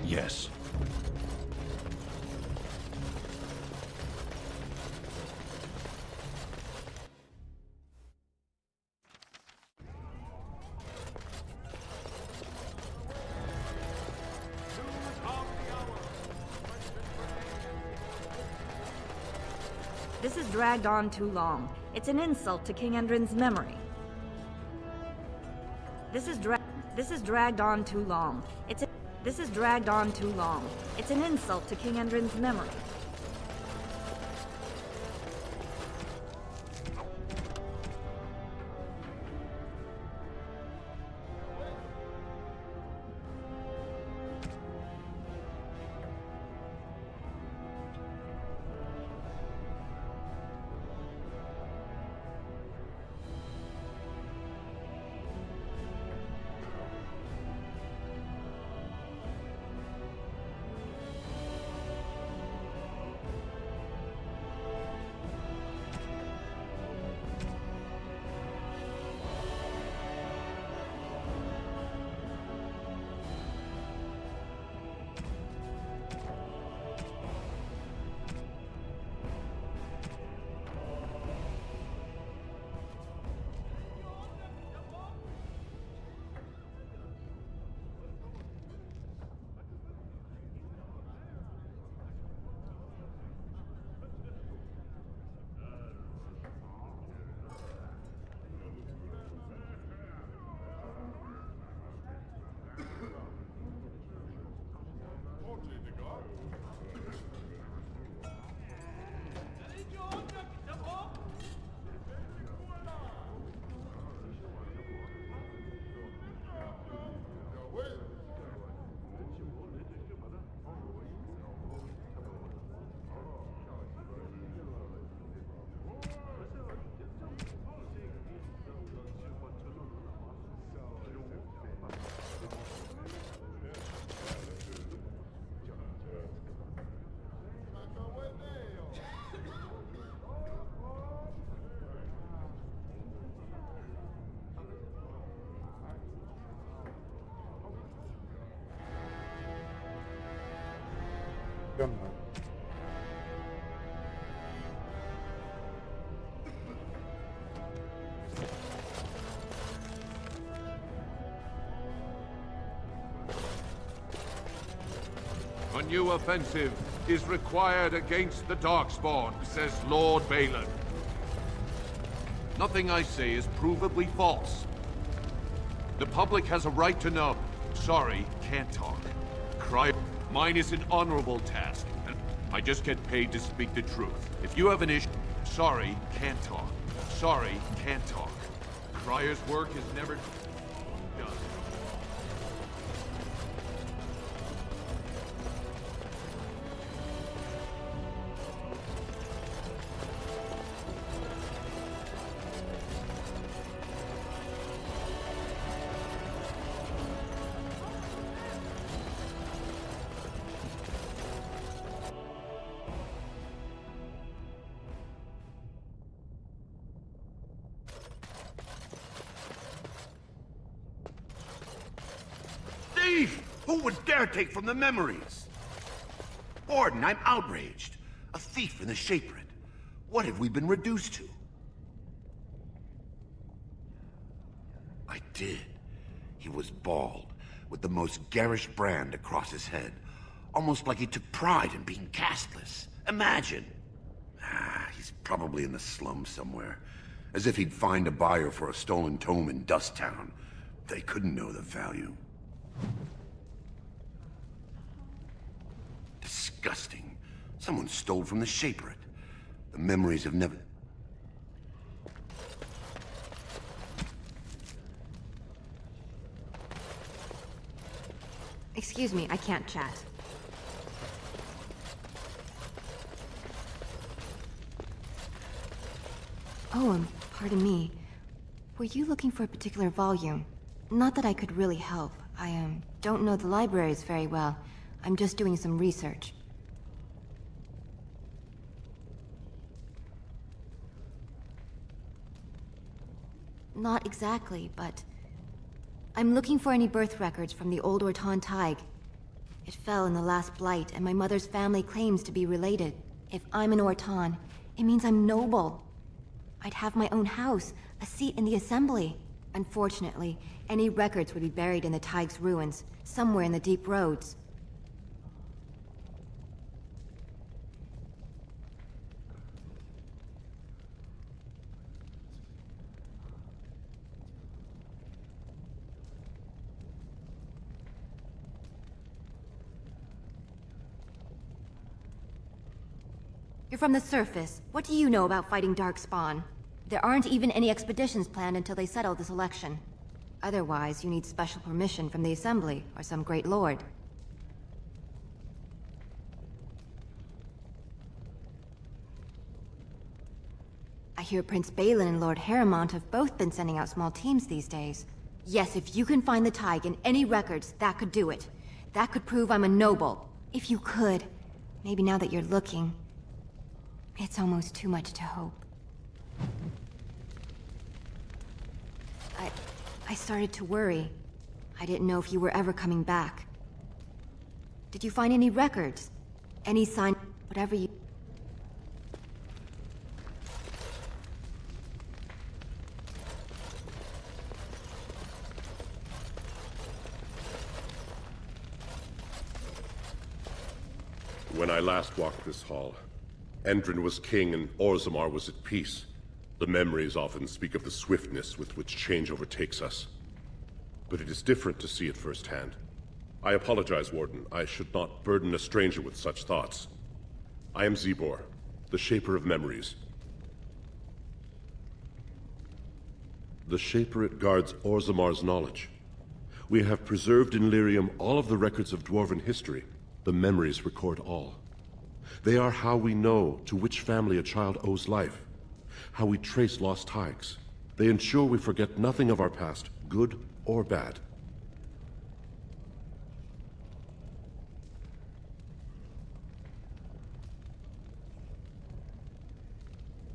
Yes. This has dragged on too long. It's an insult to King Endrin's memory. This has dragged on too long. This has dragged on too long. It's an insult to King Endrin's memory. Come on. A new offensive is required against the Darkspawn, says Lord Balin. Nothing I say is provably false. The public has a right to know. Sorry, can't talk. Cry. Mine is an honorable task, and I just get paid to speak the truth. If you have an issue, sorry, can't talk. Sorry, can't talk. Crier's work is never done. Thief! Who would dare take from the memories? Warden, I'm outraged. A thief in the Shapered. What have we been reduced to? I did. He was bald, with the most garish brand across his head. Almost like he took pride in being castless. Imagine! He's probably in the slums somewhere. As if he'd find a buyer for a stolen tome in Dust Town. They couldn't know the value. Disgusting. Someone stole from the Shapered. The memories have never... Excuse me, I can't chat. Oh, pardon me. Were you looking for a particular volume? Not that I could really help. I, don't know the libraries very well. I'm just doing some research. not exactly, but... I'm looking for any birth records from the old Orton Tig. It fell in the last blight, and my mother's family claims to be related. If I'm an Orton, it means I'm noble. I'd have my own house, a seat in the Assembly. Unfortunately, any records would be buried in the Tig's ruins, somewhere in the deep roads. You're from the surface. What do you know about fighting Darkspawn? There aren't even any expeditions planned until they settle this election. Otherwise, you need special permission from the Assembly, or some great lord. I hear Prince Balin and Lord Harrowmont have both been sending out small teams these days. Yes, if you can find the Tig in any records, that could do it. That could prove I'm a noble. If you could. Maybe now that you're looking. It's almost too much to hope. I started to worry. I didn't know if you were ever coming back. Did you find any records? Any sign? Whatever you... When I last walked this hall, Endrin was king and Orzammar was at peace. The memories often speak of the swiftness with which change overtakes us. But it is different to see it firsthand. I apologize, Warden. I should not burden a stranger with such thoughts. I am Zebor, the Shaper of Memories. The Shaperate guards Orzammar's knowledge. We have preserved in Lyrium all of the records of Dwarven history. The memories record all. They are how we know to which family a child owes life, how we trace lost Tigs. They ensure we forget nothing of our past, good or bad.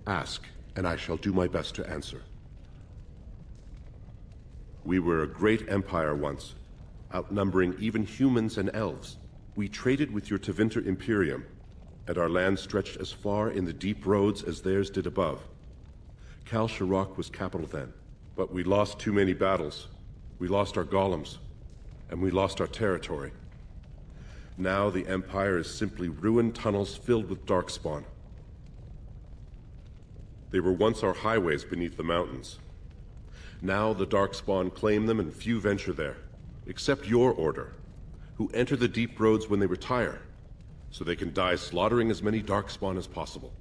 Ask, and I shall do my best to answer. We were a great empire once, outnumbering even humans and elves. We traded with your Tevinter Imperium, and our land stretched as far in the deep roads as theirs did above. Kal Sharok was capital then, but we lost too many battles. We lost our golems, and we lost our territory. Now the Empire is simply ruined tunnels filled with Darkspawn. They were once our highways beneath the mountains. Now the Darkspawn claim them and few venture there, except your order, who enter the deep roads when they retire, so they can die slaughtering as many Darkspawn as possible.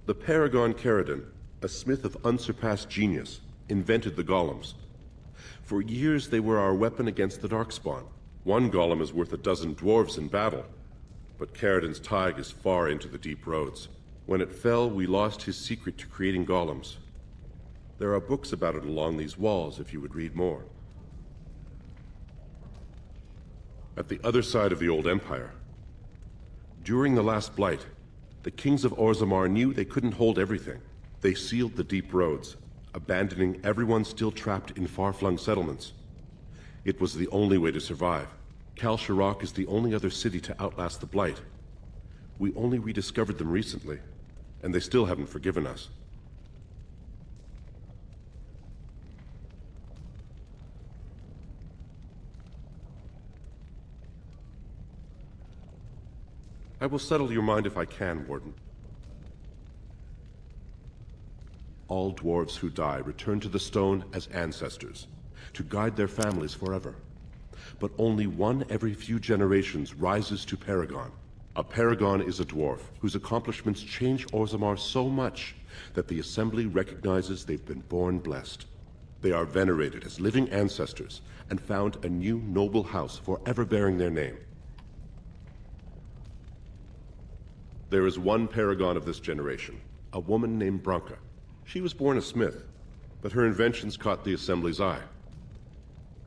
The Paragon Caridin, a smith of unsurpassed genius, invented the golems. For years they were our weapon against the Darkspawn. One golem is worth a dozen dwarves in battle, but Caridin's Tig is far into the deep roads. When it fell, we lost his secret to creating golems. There are books about it along these walls if you would read more. At the other side of the old empire, during the last blight, the kings of Orzammar knew they couldn't hold everything. They sealed the deep roads, abandoning everyone still trapped in far-flung settlements. It was the only way to survive. Kal Sharok is the only other city to outlast the blight. We only rediscovered them recently, and they still haven't forgiven us. I will settle your mind if I can, Warden. All dwarves who die return to the stone as ancestors, to guide their families forever. But only one every few generations rises to Paragon. A Paragon is a dwarf whose accomplishments change Orzammar so much that the Assembly recognizes they've been born blessed. They are venerated as living ancestors and found a new noble house forever bearing their name. There is one Paragon of this generation, a woman named Branka. She was born a smith, but her inventions caught the Assembly's eye.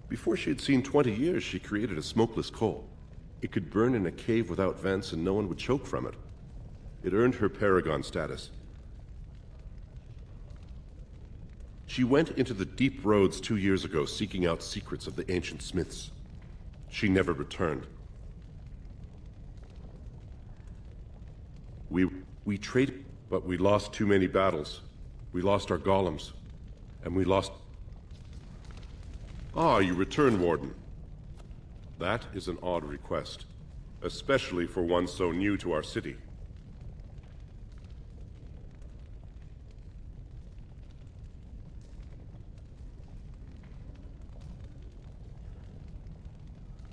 Before she had seen 20 years, she created a smokeless coal. It could burn in a cave without vents and no one would choke from it. It earned her Paragon status. She went into the deep roads 2 years ago seeking out secrets of the ancient smiths. She never returned. We traded, but we lost too many battles. We lost our golems, and we lost... Ah, you return, Warden. That is an odd request, especially for one so new to our city.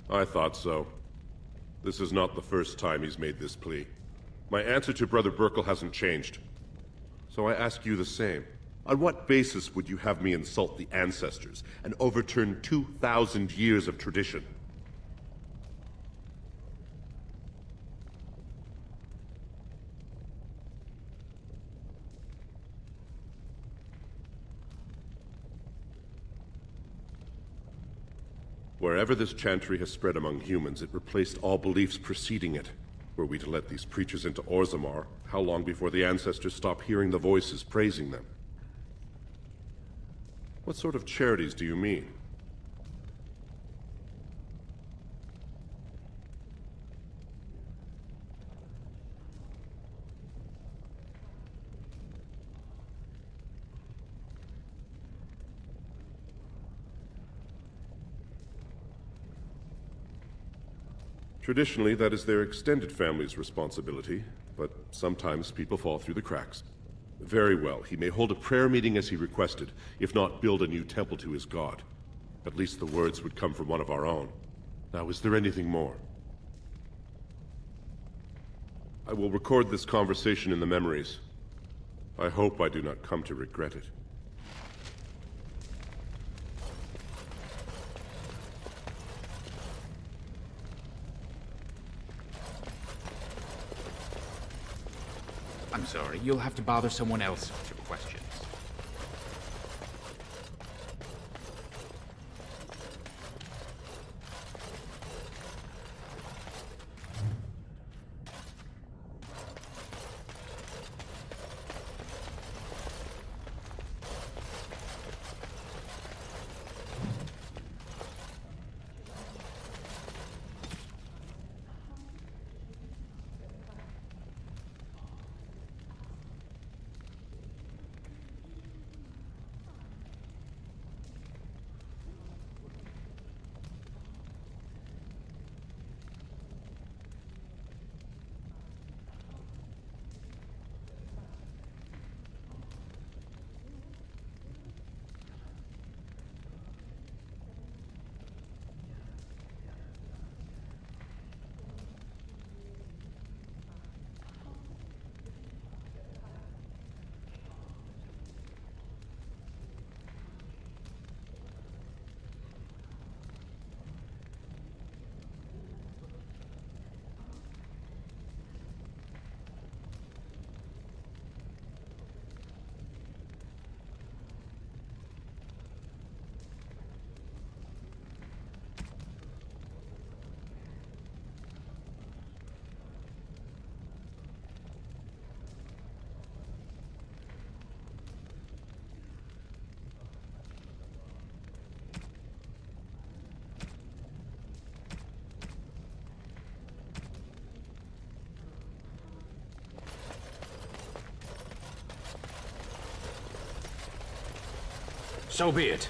I thought so. This is not the first time he's made this plea. My answer to Brother Burkle hasn't changed. So I ask you the same. On what basis would you have me insult the ancestors and overturn 2,000 years of tradition? Wherever this chantry has spread among humans, it replaced all beliefs preceding it. Were we to let these preachers into Orzammar, how long before the ancestors stop hearing the voices praising them? What sort of charities do you mean? Traditionally, that is their extended family's responsibility, but sometimes people fall through the cracks. Very well, he may hold a prayer meeting as he requested, if not build a new temple to his god. At least the words would come from one of our own. Now, is there anything more? I will record this conversation in the memories. I hope I do not come to regret it. I'm sorry, you'll have to bother someone else with your questions. So be it.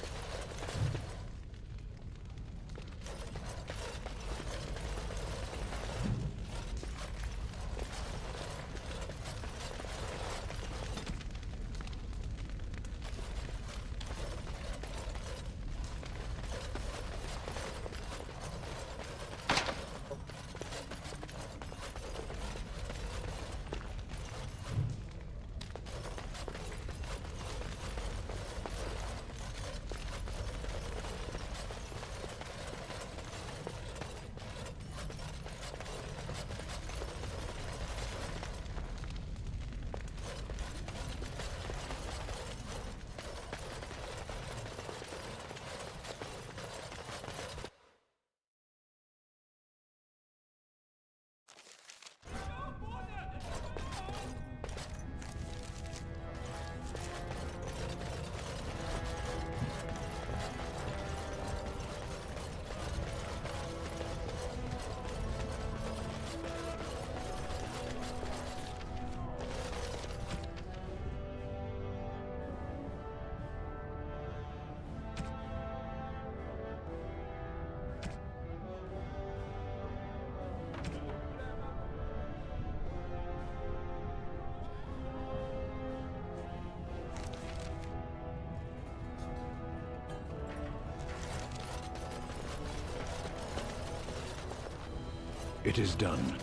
It is done.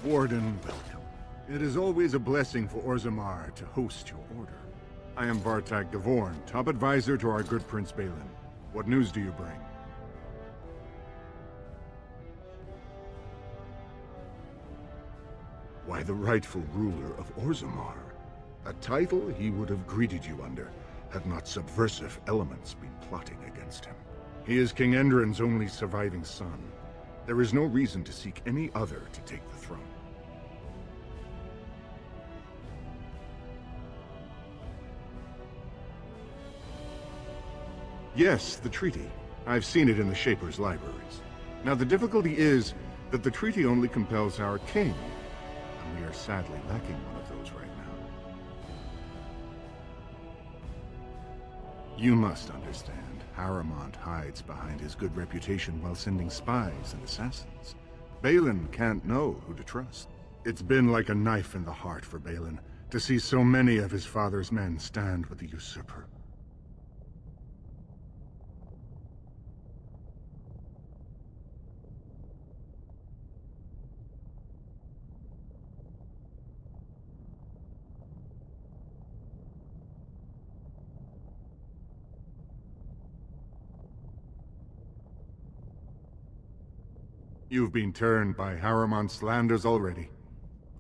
Warden, welcome. It is always a blessing for Orzammar to host your order. I am Vartak Gavorn, top advisor to our good Prince Balin. What news do you bring? Why, the rightful ruler of Orzammar. A title he would have greeted you under, had not subversive elements been plotting against him. He is King Endrin's only surviving son. There is no reason to seek any other to take the throne. Yes, the treaty. I've seen it in the Shaper's libraries. Now the difficulty is that the treaty only compels our king, and we are sadly lacking one of those right now. You must understand, Harrowmont hides behind his good reputation while sending spies and assassins. Balin can't know who to trust. It's been like a knife in the heart for Balin to see so many of his father's men stand with the usurper. You've been turned by Harrowmont's slanders already.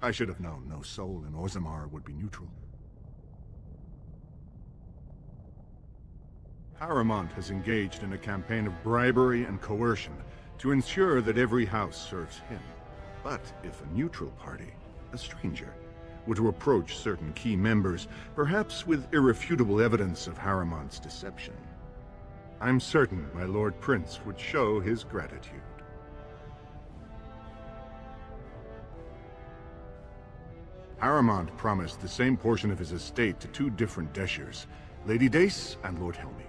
I should have known no soul in Orzammar would be neutral. Harrowmont has engaged in a campaign of bribery and coercion to ensure that every house serves him. But if a neutral party, a stranger, were to approach certain key members, perhaps with irrefutable evidence of Harrowmont's deception, I'm certain my Lord Prince would show his gratitude. Harrowmont promised the same portion of his estate to two different Deshers, Lady Dace and Lord Helmy.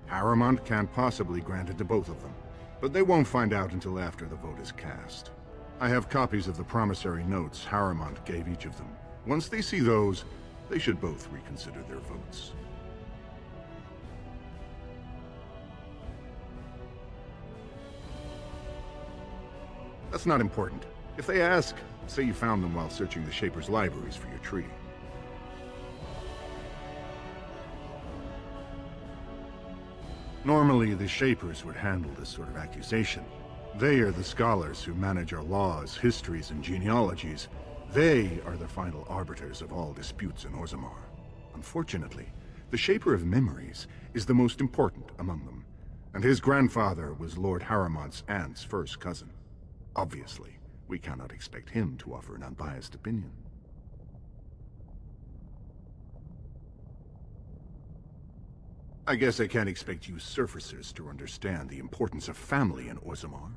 Harrowmont can't possibly grant it to both of them, but they won't find out until after the vote is cast. I have copies of the promissory notes Harrowmont gave each of them. Once they see those, they should both reconsider their votes. That's not important. If they ask, say you found them while searching the Shaper's libraries for your treaty. Normally, the Shapers would handle this sort of accusation. They are the scholars who manage our laws, histories, and genealogies. They are the final arbiters of all disputes in Orzammar. Unfortunately, the Shaper of Memories is the most important among them, and his grandfather was Lord Harrowmont's aunt's first cousin. Obviously, we cannot expect him to offer an unbiased opinion. I guess I can't expect you surfacers to understand the importance of family in Orzammar.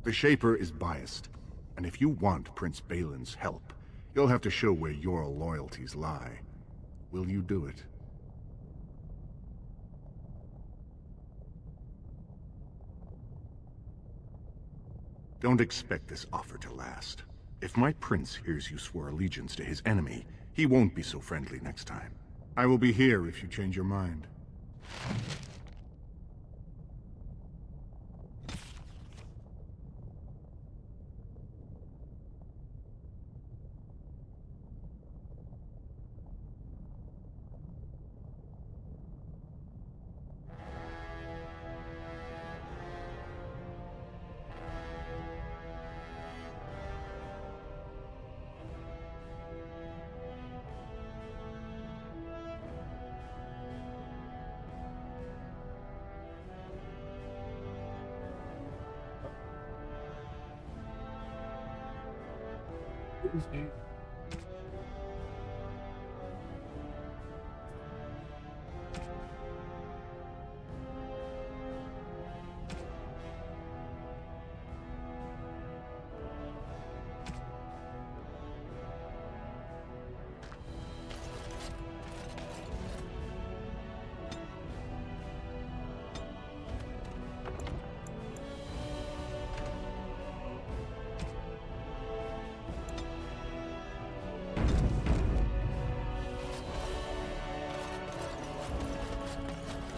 The Shaper is biased, and if you want Prince Balin's help, you'll have to show where your loyalties lie. Will you do it? Don't expect this offer to last. If my prince hears you swore allegiance to his enemy, he won't be so friendly next time. I will be here if you change your mind.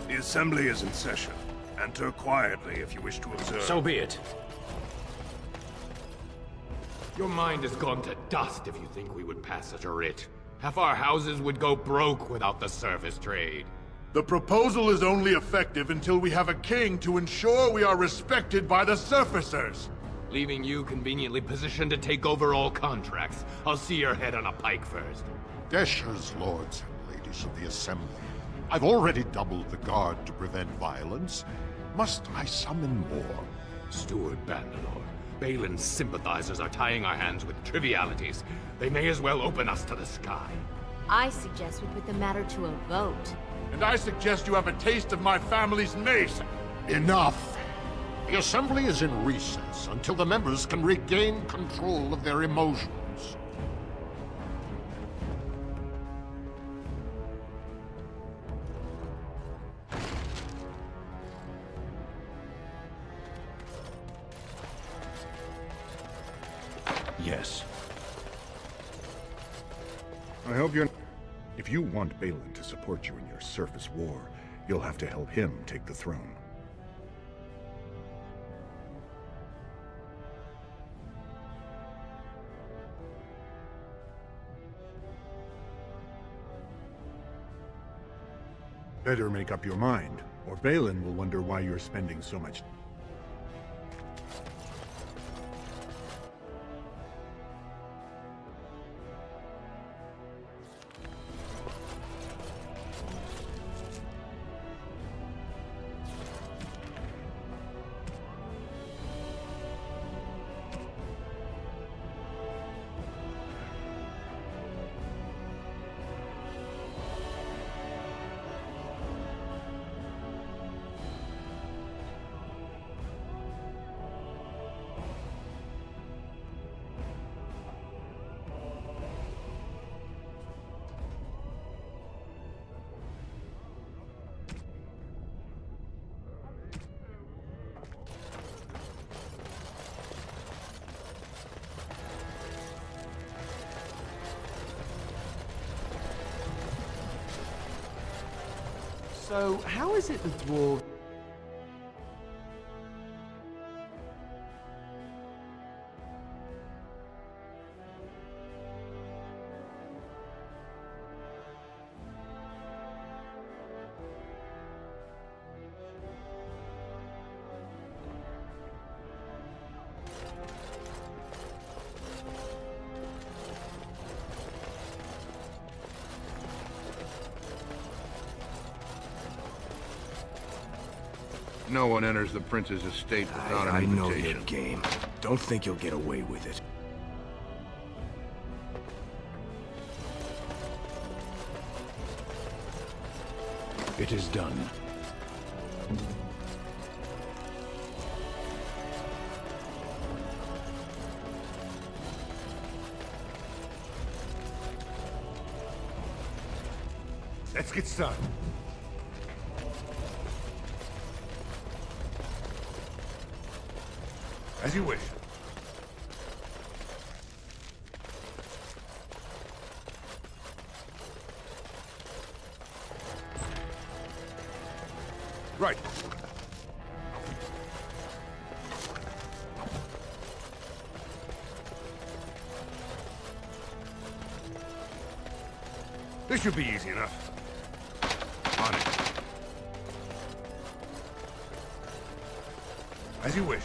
The assembly is in session. Enter quietly if you wish to observe. So be it. Your mind has gone to dust if you think we would pass such a writ. Half our houses would go broke without the service trade. The proposal is only effective until we have a king to ensure we are respected by the surfacers. Leaving you conveniently positioned to take over all contracts. I'll see your head on a pike first. Deshers, lords and ladies of the assembly. I've already doubled the guard to prevent violence. Must I summon more? Steward Bandalore, Balin's sympathizers are tying our hands with trivialities. They may as well open us to the sky. I suggest we put the matter to a vote. And I suggest you have a taste of my family's mace. Enough! The assembly is in recess until the members can regain control of their emotions. Yes. I hope you're... If you want Balin to support you in your surface war, you'll have to help him take the throne. Better make up your mind, or Balin will wonder why you're spending so much... So, how is it the dwarves... No one enters the prince's estate without I an know invitation. your game. Don't think you'll get away with it. It is done. Let's get started. As you wish. Right. This should be easy enough. On it. As you wish.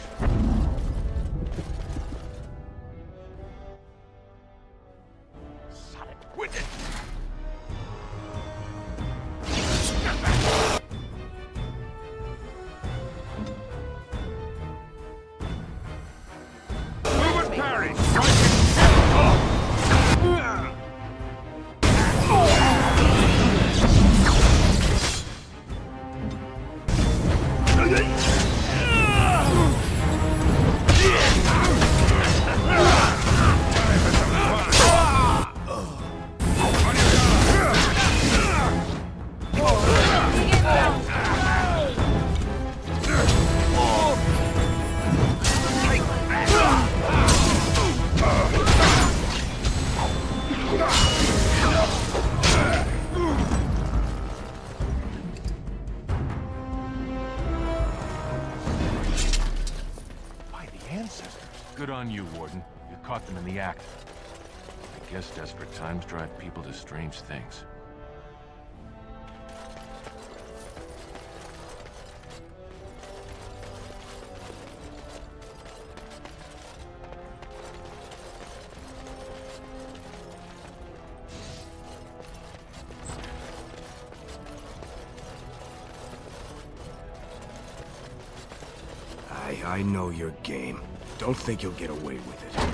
Move and parry! Strike it! happened in the act. I guess desperate times drive people to strange things. I know your game. Don't think you'll get away with it.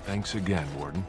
Thanks again, Warden.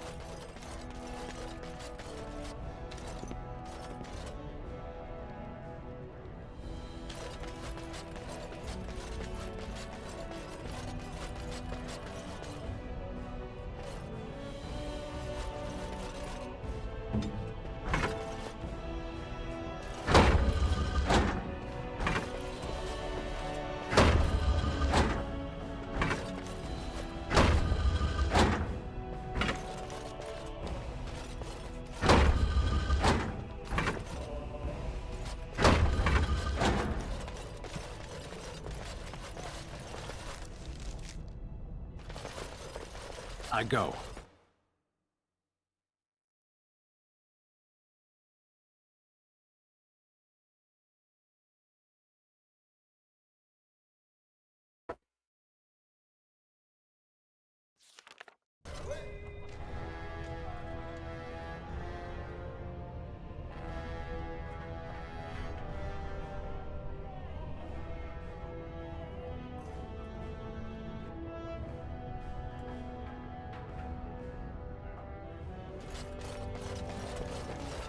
I go.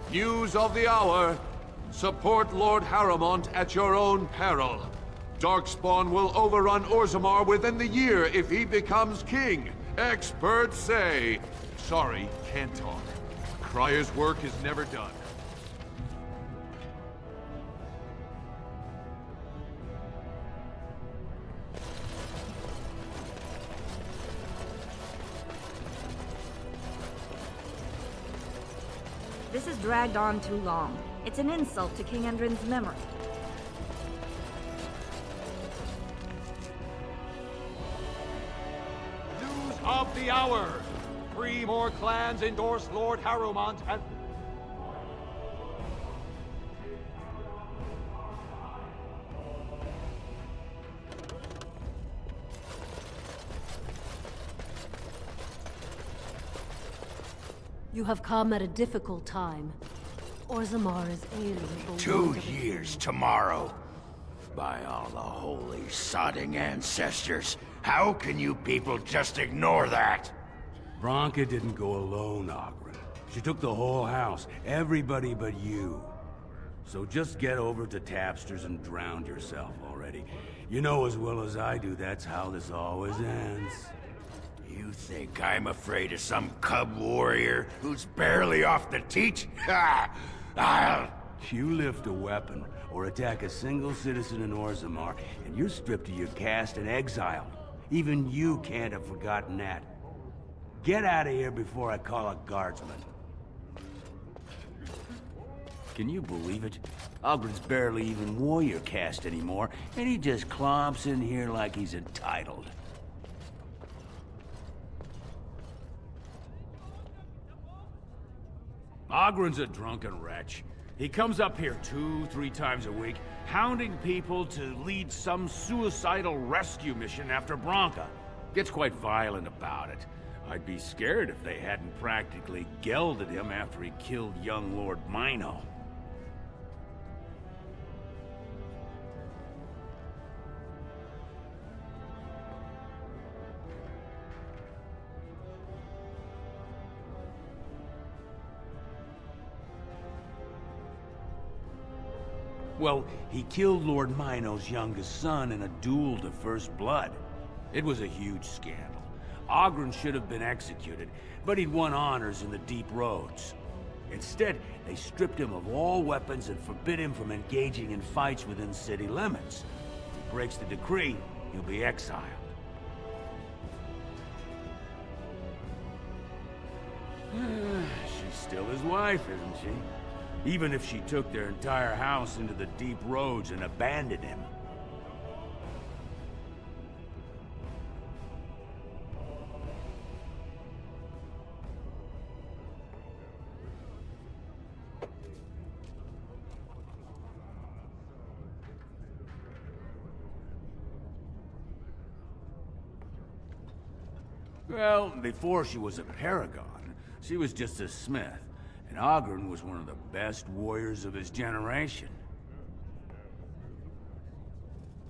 News of the hour. Support Lord Harrowmont at your own peril. Darkspawn will overrun Orzammar within the year if he becomes king. Experts say. Sorry, can't talk. Crier's work is never done. This has dragged on too long. It's an insult to King Endrin's memory. News of the hour! 3 more clans endorse Lord Harrowmont as... You have come at a difficult time. Orzammar is ailing. 2 years tomorrow. By all the holy sodding ancestors, how can you people just ignore that? Branka didn't go alone, Ogren. She took the whole house, everybody but you. So just get over to Tapster's and drown yourself already. You know as well as I do that's how this always ends. You think I'm afraid of some cub warrior who's barely off the teat? Ha! I'll... You lift a weapon or attack a single citizen in Orzammar, and you're stripped of your caste and exiled. Even you can't have forgotten that. Get out of here before I call a guardsman. Can you believe it? Ogren's barely even warrior caste anymore, and he just clomps in here like he's entitled. Ogren's a drunken wretch. He comes up here 2-3 times a week, hounding people to lead some suicidal rescue mission after Branka. Gets quite violent about it. I'd be scared if they hadn't practically gelded him after he killed young Lord Mino. Well, he killed Lord Mino's youngest son in a duel to first blood. It was a huge scandal. Ogren should have been executed, but he'd won honors in the Deep Roads. Instead, they stripped him of all weapons and forbid him from engaging in fights within city limits. If he breaks the decree, he'll be exiled. She's still his wife, isn't she? Even if she took their entire house into the Deep Roads and abandoned him. Well, before she was a paragon, she was just a smith. And Ogren was one of the best warriors of his generation.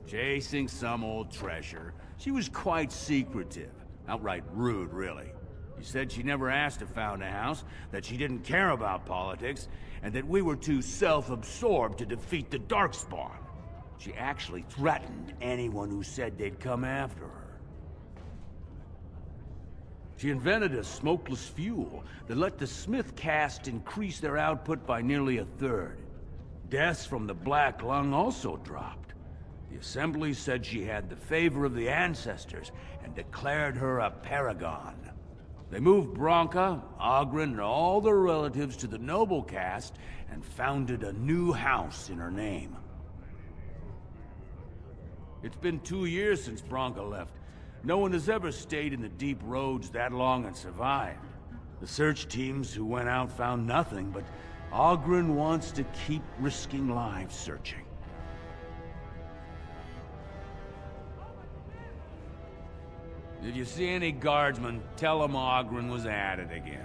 Chasing some old treasure, she was quite secretive. Outright rude, really. She said she never asked to found a house, that she didn't care about politics, and that we were too self-absorbed to defeat the Darkspawn. She actually threatened anyone who said they'd come after her. She invented a smokeless fuel that let the Smith caste increase their output by nearly 1/3. Deaths from the Black Lung also dropped. The Assembly said she had the favor of the ancestors and declared her a paragon. They moved Branka, Ogren, and all their relatives to the noble caste and founded a new house in her name. It's been 2 years since Branka left. No one has ever stayed in the Deep Roads that long and survived. The search teams who went out found nothing, but Ogren wants to keep risking lives searching. If you see any guardsmen, tell them Ogren was at it again.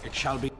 It shall be.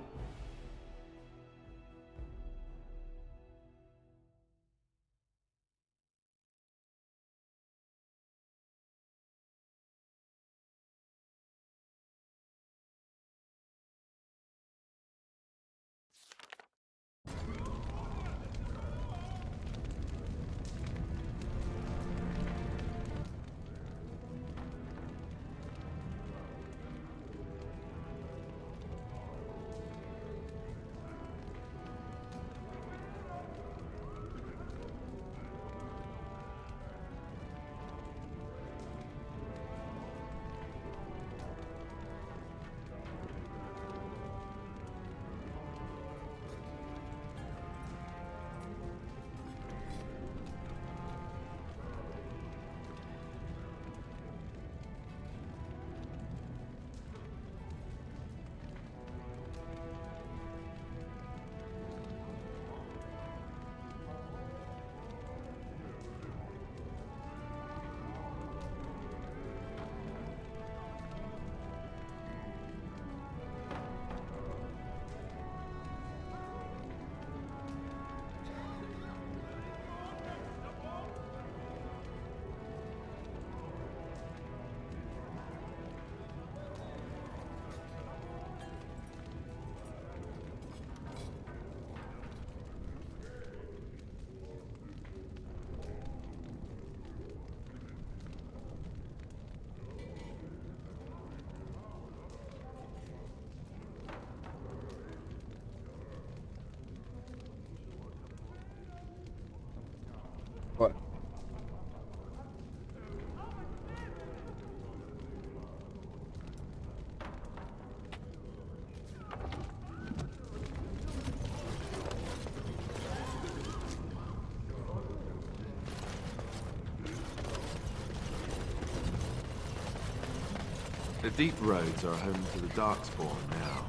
deep roads are home to the Darkspawn now.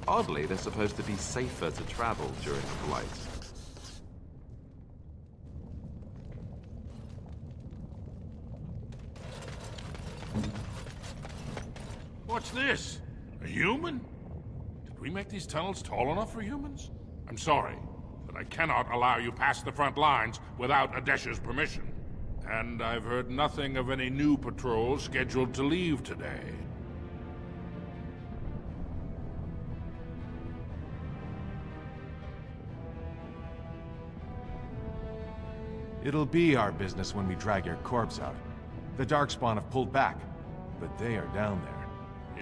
Oddly, they're supposed to be safer to travel during the Blight. What's this? A human? Did we make these tunnels tall enough for humans? I'm sorry, but I cannot allow you past the front lines without Adesh's permission. And I've heard nothing of any new patrols scheduled to leave today. It'll be our business when we drag your corpse out. The Darkspawn have pulled back, but they are down there.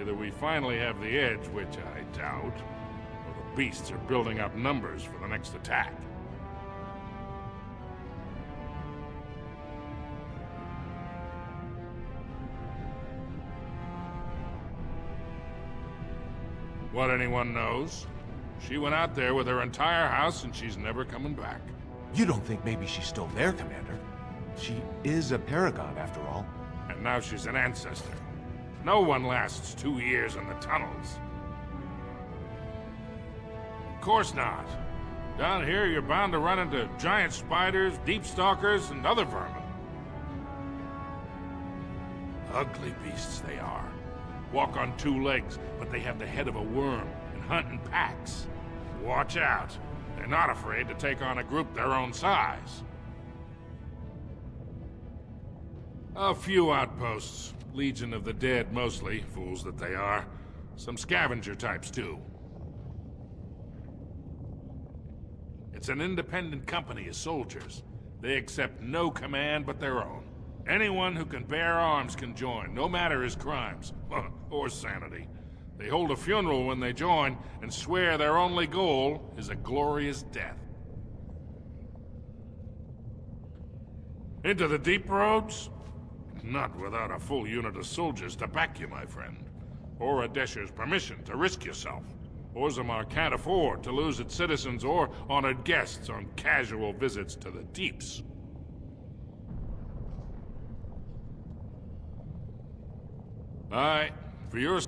Either we finally have the edge, which I doubt, or the beasts are building up numbers for the next attack. What anyone knows? She went out there with her entire house and she's never coming back. You don't think maybe she's still there, Commander? She is a paragon, after all. And now she's an ancestor. No one lasts 2 years in the tunnels. Of course not. Down here, you're bound to run into giant spiders, deep stalkers, and other vermin. Ugly beasts they are. Walk on 2 legs, but they have the head of a worm and hunt in packs. Watch out. They're not afraid to take on a group their own size. A few outposts. Legion of the Dead, mostly. Fools that they are. Some scavenger types, too. It's an independent company of soldiers. They accept no command but their own. Anyone who can bear arms can join, no matter his crimes. Or sanity. They hold a funeral when they join, and swear their only goal is a glorious death. Into the deep roads? Not without a full unit of soldiers to back you, my friend. Or Adesh's permission to risk yourself. Orzammar can't afford to lose its citizens or honored guests on casual visits to the deeps. Aye, for your...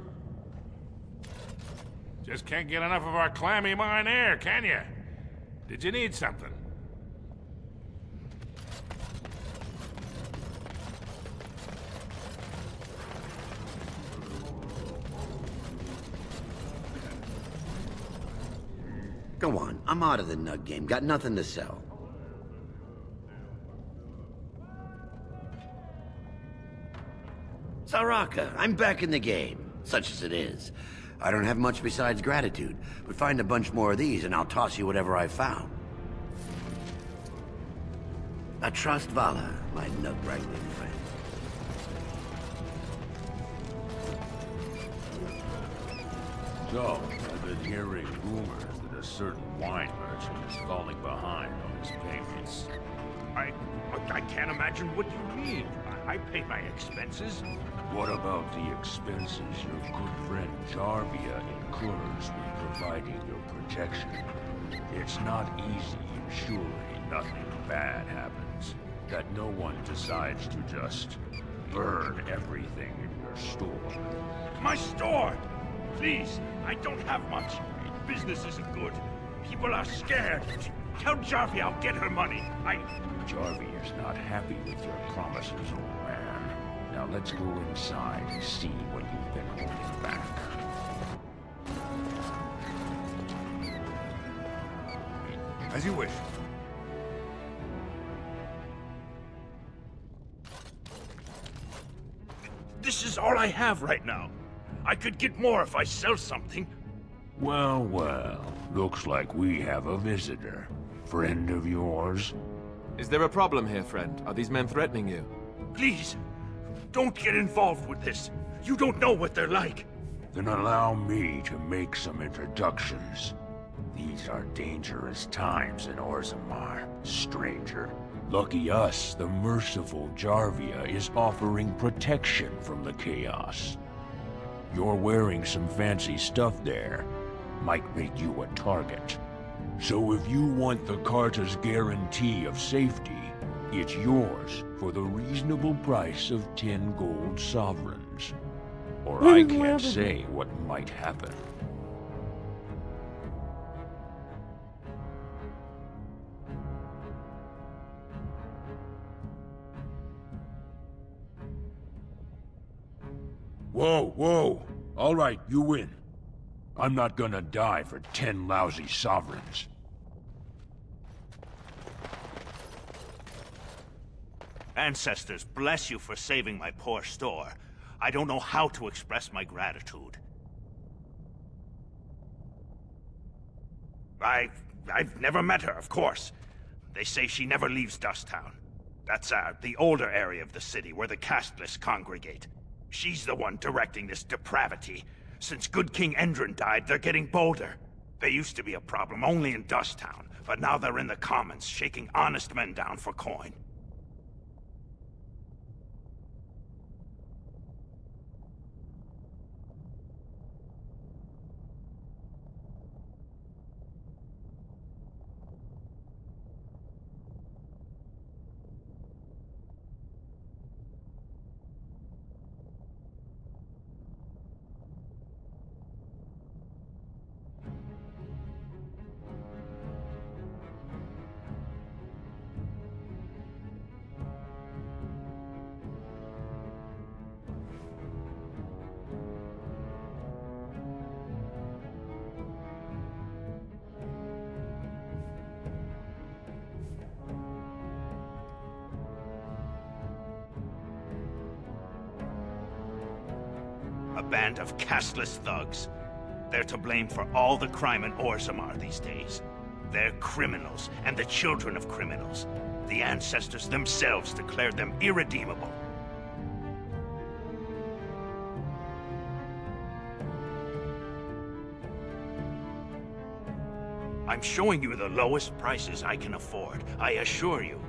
Just can't get enough of our clammy mine air, can you? Did you need something? Go on, I'm out of the nug game. Got nothing to sell. Saraka, I'm back in the game, such as it is. I don't have much besides gratitude, but find a bunch more of these and I'll toss you whatever I found. I trust Vala, my nug-wrangling friend. So, I've been hearing rumors that a certain wine merchant is falling behind on his payments. I can't imagine what you mean. I pay my expenses. What about the expenses your good friend Jarvia incurs when providing your protection? It's not easy, and surely nothing bad happens. That no one decides to just burn everything in your store. My store! Please, I don't have much. Business isn't good. People are scared. Tell Jarvia I'll get her money. Jarvia's not happy with your promises, old man. Now let's go inside and see what you've been holding back. As you wish. This is all I have right now. I could get more if I sell something. Well, well. Looks like we have a visitor. Friend of yours? Is there a problem here, friend? Are these men threatening you? Please, don't get involved with this. You don't know what they're like. Then allow me to make some introductions. These are dangerous times in Orzammar, stranger. Lucky us, the merciful Jarvia is offering protection from the chaos. You're wearing some fancy stuff there. Might make you a target. So if you want the Carta's guarantee of safety, It's yours for the reasonable price of 10 gold sovereigns. Or I can't say what might happen. Whoa, whoa. All right, you win. I'm not gonna die for 10 lousy sovereigns. Ancestors, bless you for saving my poor store. I don't know how to express my gratitude. I've never met her, of course. They say she never leaves Dusttown. That's, the older area of the city where the casteless congregate. She's the one directing this depravity. Since good King Endron died, they're getting bolder. They used to be a problem only in Dusttown, but now they're in the commons, shaking honest men down for coin. A band of casteless thugs. They're to blame for all the crime in Orzammar these days. They're criminals, and the children of criminals. The ancestors themselves declared them irredeemable. I'm showing you the lowest prices I can afford, I assure you.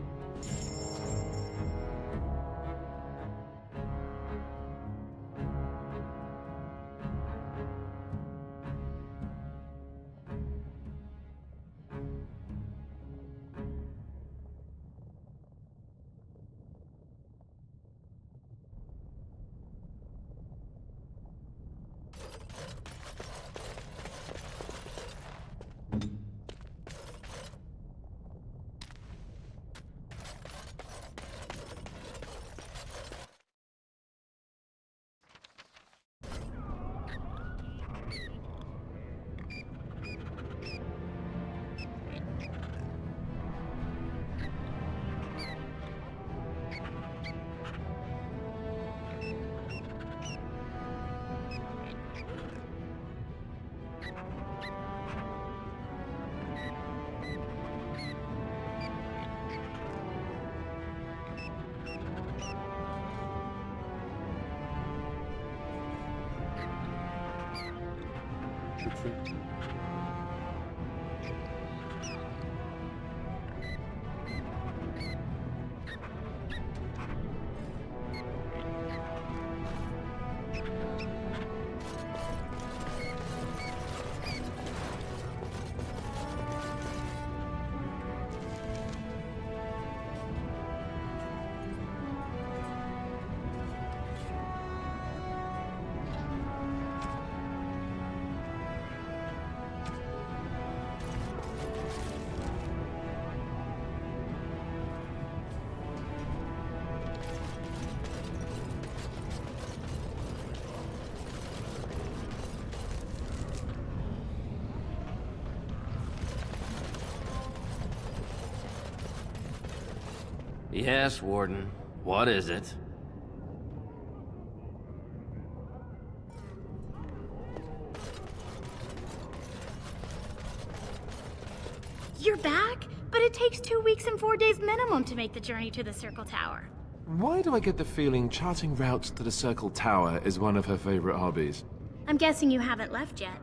Yes, Warden. What is it? You're back? But it takes 2 weeks and 4 days minimum to make the journey to the Circle Tower. Why do I get the feeling charting routes to the Circle Tower is one of her favorite hobbies? I'm guessing you haven't left yet.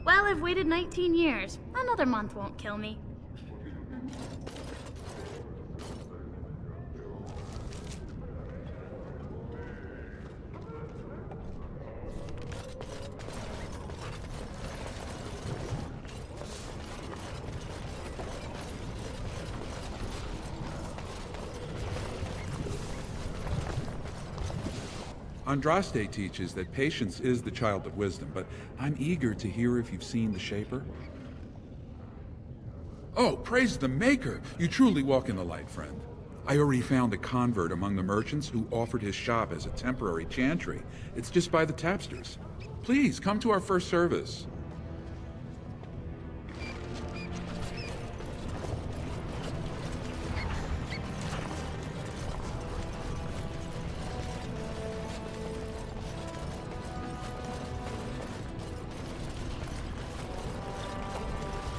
Well, I've waited 19 years. Another month won't kill me. Andraste teaches that patience is the child of wisdom, but I'm eager to hear if you've seen the Shaper. Oh, praise the Maker! You truly walk in the light, friend. I already found a convert among the merchants who offered his shop as a temporary chantry. It's just by the tapsters. Please, come to our first service.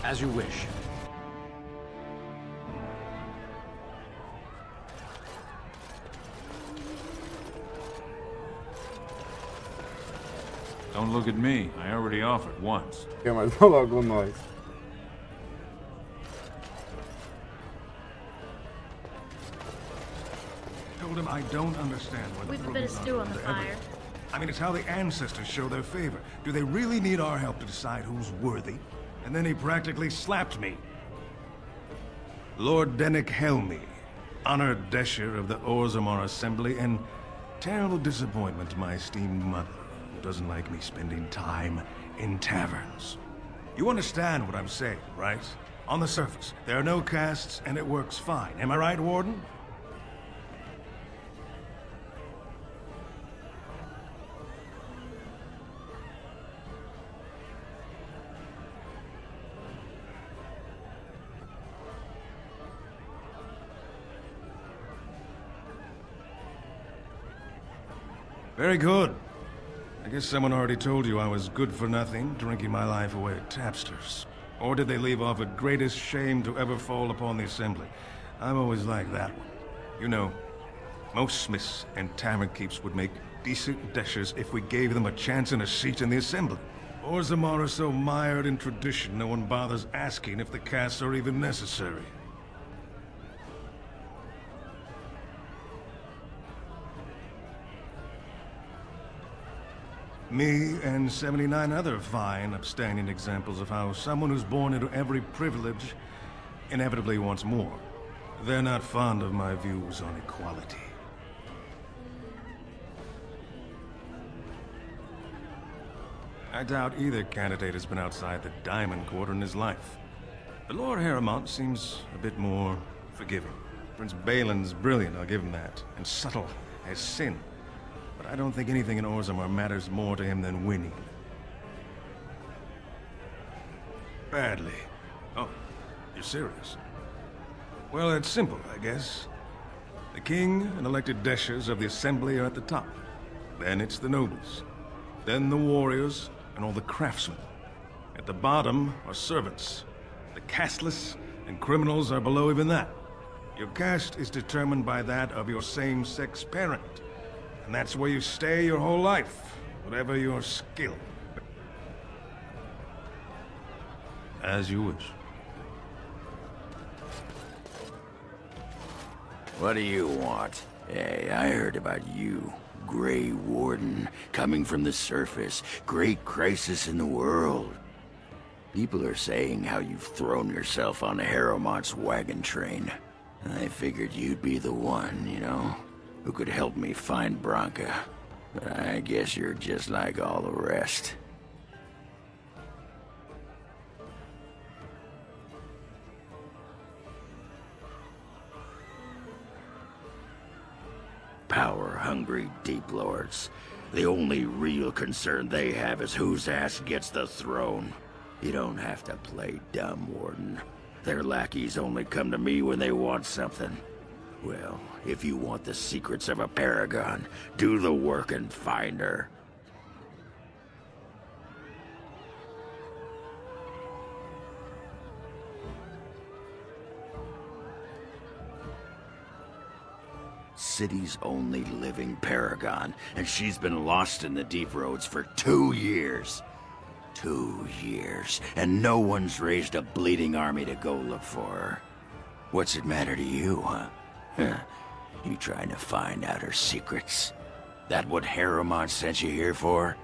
As you wish. Don't look at me. I already offered once. É, mas olha logo nós. Told him I don't understand what We've the a bit of Brugans stew are on the to everyone. fire. I mean, it's how the ancestors show their favor. Do they really need our help to decide who's worthy? And then he practically slapped me. Lord Dennick Helmy, honored Desher of the Orzammar Assembly, and terrible disappointment to my esteemed mother, who doesn't like me spending time in taverns. You understand what I'm saying, right? On the surface, there are no castes, and it works fine. Am I right, Warden? Very good. I guess someone already told you I was good for nothing, drinking my life away at tapsters. Or did they leave off at greatest shame to ever fall upon the Assembly? I've always liked that one. You know, most smiths and tavern keeps would make decent deshers if we gave them a chance and a seat in the Assembly. Orzammar are so mired in tradition, no one bothers asking if the castes are even necessary. Me and 79 other fine, upstanding examples of how someone who's born into every privilege inevitably wants more. They're not fond of my views on equality. I doubt either candidate has been outside the Diamond Court in his life. But Lord Harrowmont seems a bit more forgiving. Prince Balin's brilliant, I'll give him that, and subtle as sin. But I don't think anything in Orzammar matters more to him than winning. Badly. Oh, you're serious? Well, it's simple, I guess. The king and elected deshers of the Assembly are at the top. Then it's the nobles. Then the warriors and all the craftsmen. At the bottom are servants. The casteless and criminals are below even that. Your caste is determined by that of your same-sex parent. And that's where you stay your whole life, whatever your skill. As you wish. What do you want? Hey, I heard about you. Grey Warden, coming from the surface. Great crisis in the world. People are saying how you've thrown yourself on Harrowmont's wagon train. I figured you'd be the one, you know, who could help me find Branka. But I guess you're just like all the rest. Power-hungry Deep Lords. The only real concern they have is whose ass gets the throne. You don't have to play dumb, Warden. Their lackeys only come to me when they want something. Well, if you want the secrets of a paragon, do the work and find her. City's only living paragon, and she's been lost in the deep roads for 2 years. 2 years, and no one's raised a bleeding army to go look for her. What's it matter to you, huh? You trying to find out her secrets? That what Harrowmont sent you here for?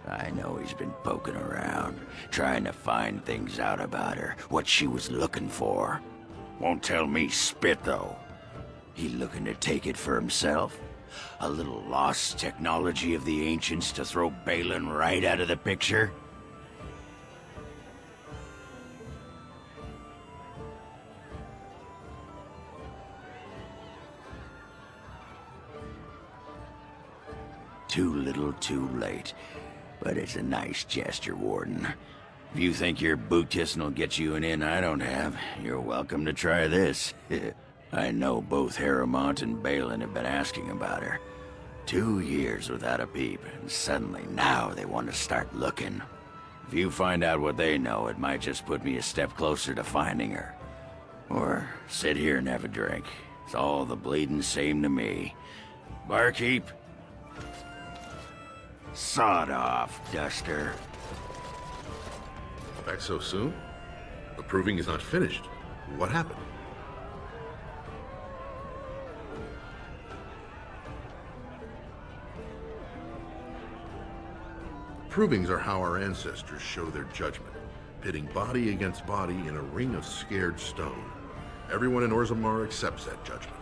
I know he's been poking around, trying to find things out about her, what she was looking for. Won't tell me spit, though. He looking to take it for himself? A little lost technology of the ancients to throw Balin right out of the picture? Too little, too late. But it's a nice gesture, Warden. If you think your boot kissing will get you an in I don't have, you're welcome to try this. I know both Harrowmont and Balin have been asking about her. 2 years without a peep, and suddenly now they want to start looking. If you find out what they know, it might just put me a step closer to finding her. Or sit here and have a drink. It's all the bleeding same to me. Barkeep? Sod off, Duster. Back so soon? The proving is not finished. What happened? Provings are how our ancestors show their judgment, pitting body against body in a ring of scared stone. Everyone in Orzammar accepts that judgment.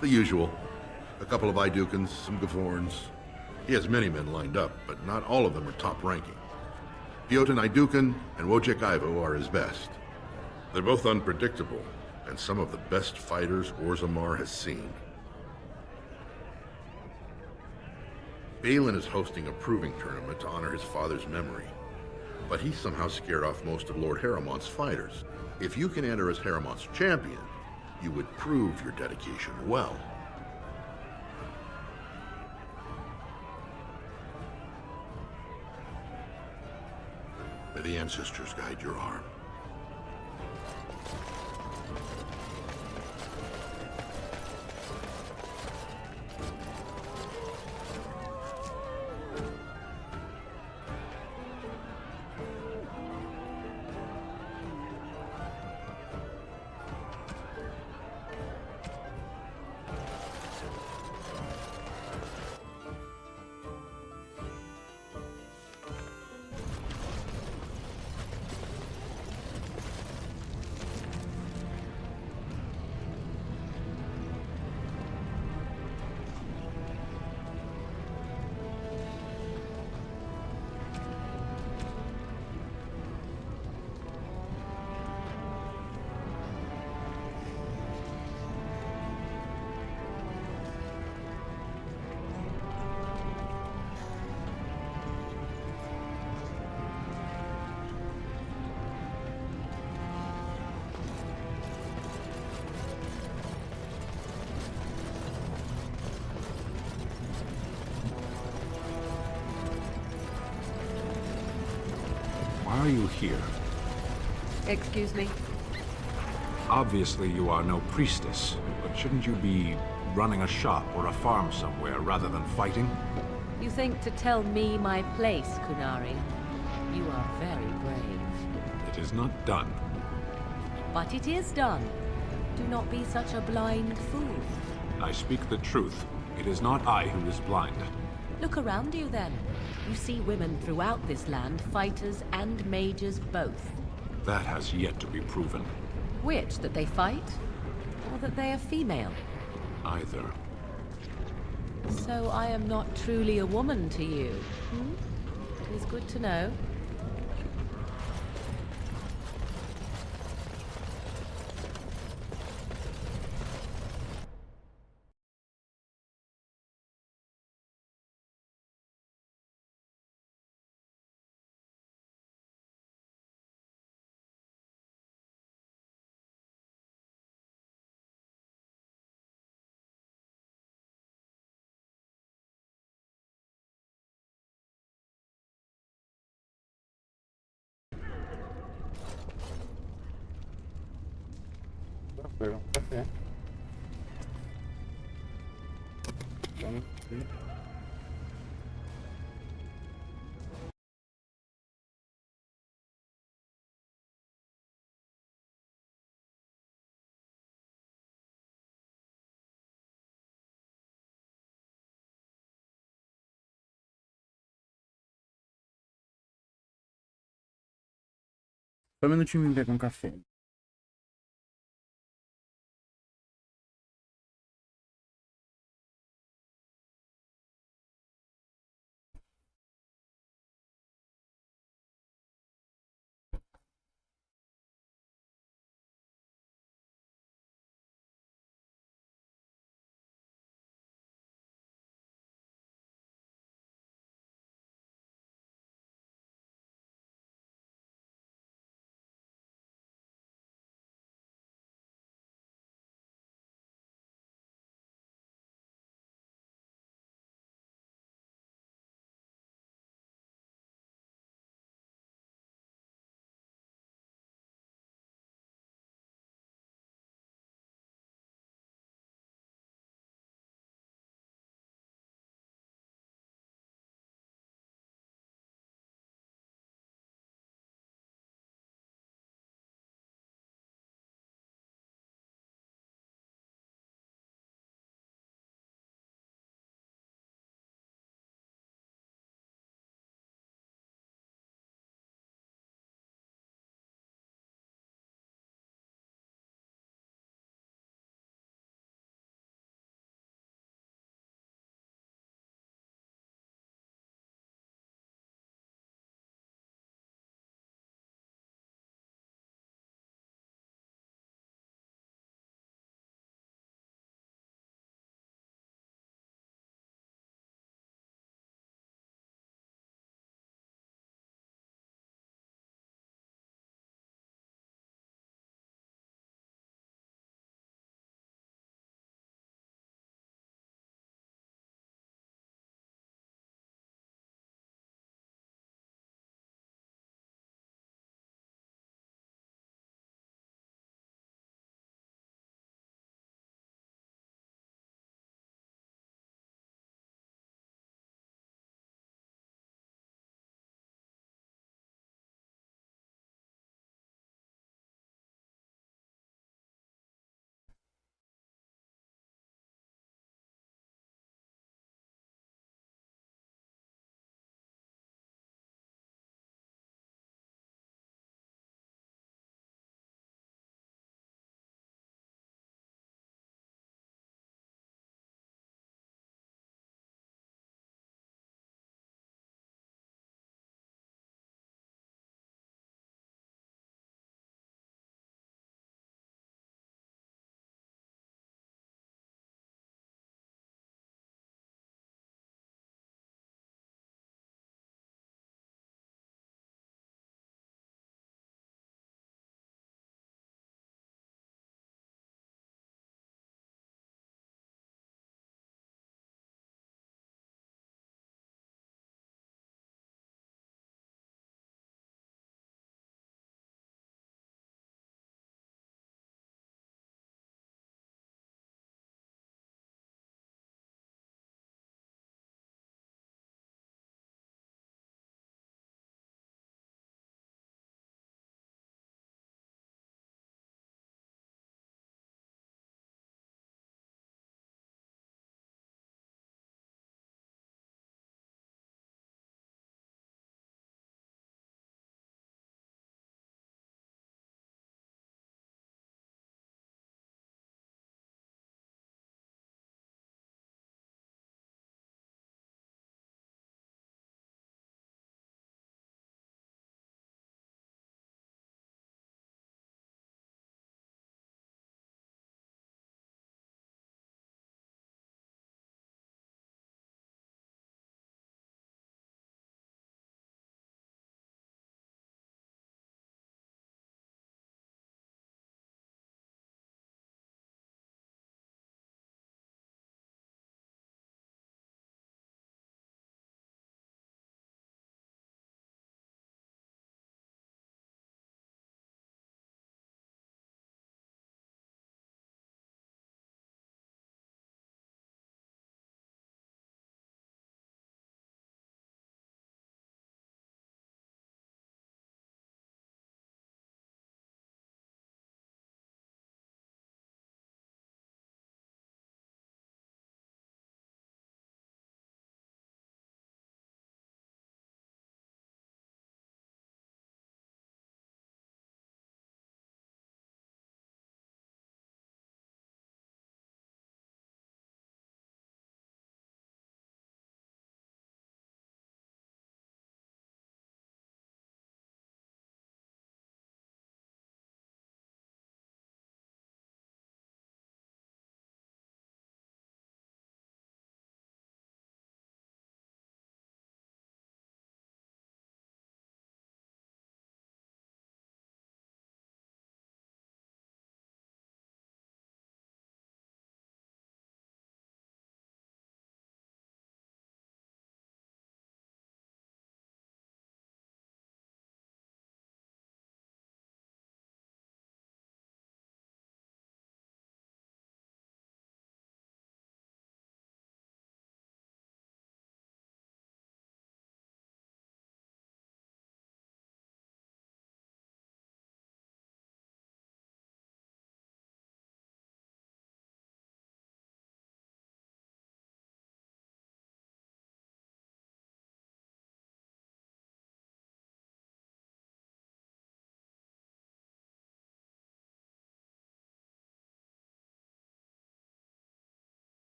The usual. A couple of Idukans, some Gavorns. He has many men lined up, but not all of them are top-ranking. Jotun Idukan and Wojciech Ivo are his best. They're both unpredictable, and some of the best fighters Orzammar has seen. Balin is hosting a proving tournament to honor his father's memory, but he somehow scared off most of Lord Harrowmont's fighters. If you can enter as Harrowmont's champion, you would prove your dedication well. May the ancestors guide your arm. Why are you here? Excuse me? Obviously you are no priestess, but shouldn't you be running a shop or a farm somewhere rather than fighting? You think to tell me my place, Kunari? You are very brave. It is not done. But it is done. Do not be such a blind fool. I speak the truth. It is not I who is blind. Look around you then. You see women throughout this land, fighters and mages both. That has yet to be proven. Which, that they fight? Or that they are female? Either. So I am not truly a woman to you, hmm? It is good to know. Pero un café. Vamos, sí. Só um minutinho me pega um café.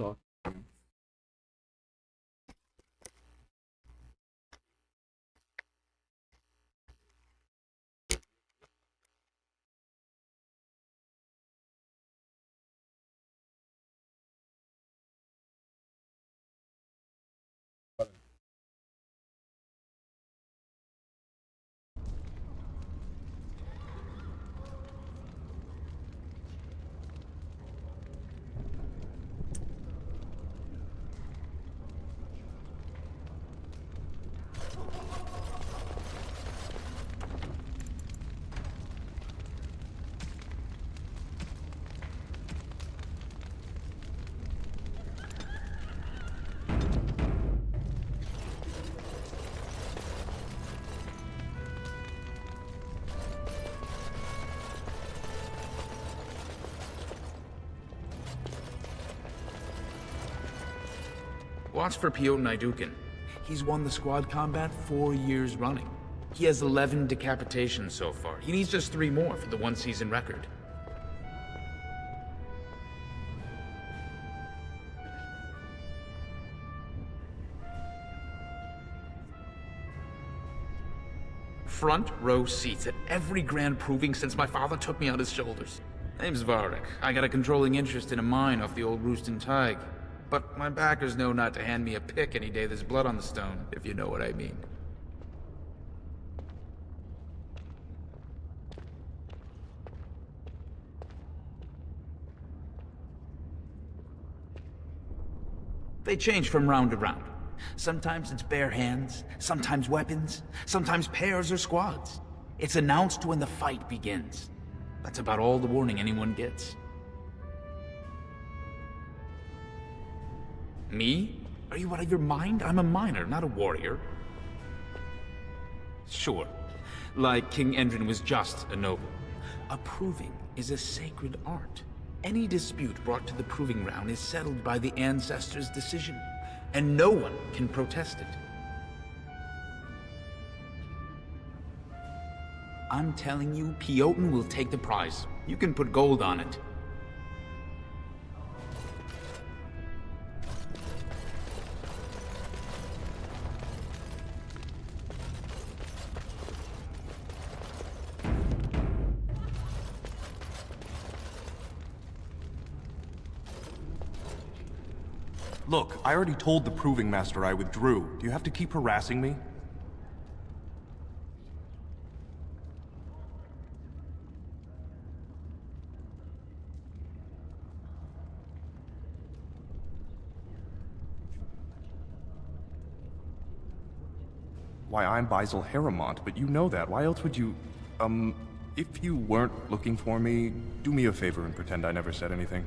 talk. Watch for Piotr Naidukin. He's won the squad combat 4 years running. He has 11 decapitations so far. He needs just 3 more for the one-season record. Front row seats at every grand proving since my father took me on his shoulders. Name's Varek. I got a controlling interest in a mine off the old Roost and Tig. But my backers know not to hand me a pick any day there's blood on the stone, if you know what I mean. They change from round to round. Sometimes it's bare hands, sometimes weapons, sometimes pairs or squads. It's announced when the fight begins. That's about all the warning anyone gets. Me? Are you out of your mind? I'm a miner, not a warrior. Sure. Like King Endrin was just a noble. A proving is a sacred art. Any dispute brought to the proving ground is settled by the ancestors' decision, and no one can protest it. I'm telling you, Piotr will take the prize. You can put gold on it. Look, I already told the Proving Master I withdrew. Do you have to keep harassing me? Why, I'm Basil Harrowmont, but you know that. Why else would you... if you weren't looking for me, do me a favor and pretend I never said anything.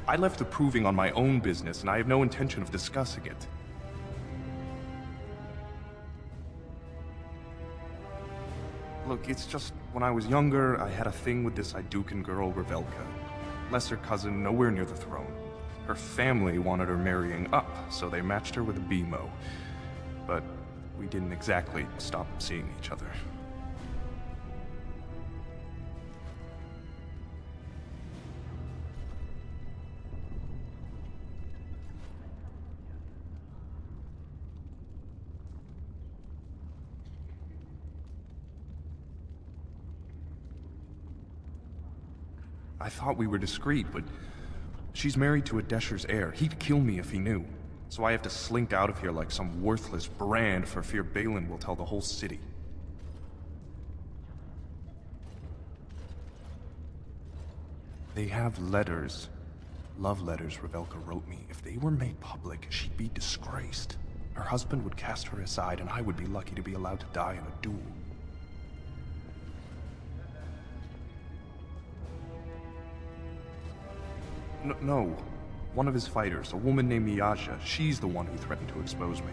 I left the Proving on my own business, and I have no intention of discussing it. Look, it's just, when I was younger, I had a thing with this Idukan girl, Revelka. Lesser cousin, nowhere near the throne. Her family wanted her marrying up, so they matched her with a BMO. But we didn't exactly stop seeing each other. I thought we were discreet, but she's married to a Desher's heir. He'd kill me if he knew. So I have to slink out of here like some worthless brand for fear Balin will tell the whole city. They have letters. Love letters Revelka wrote me. If they were made public, she'd be disgraced. Her husband would cast her aside, and I would be lucky to be allowed to die in a duel. No. One of his fighters, a woman named Miyasha, she's the one who threatened to expose me.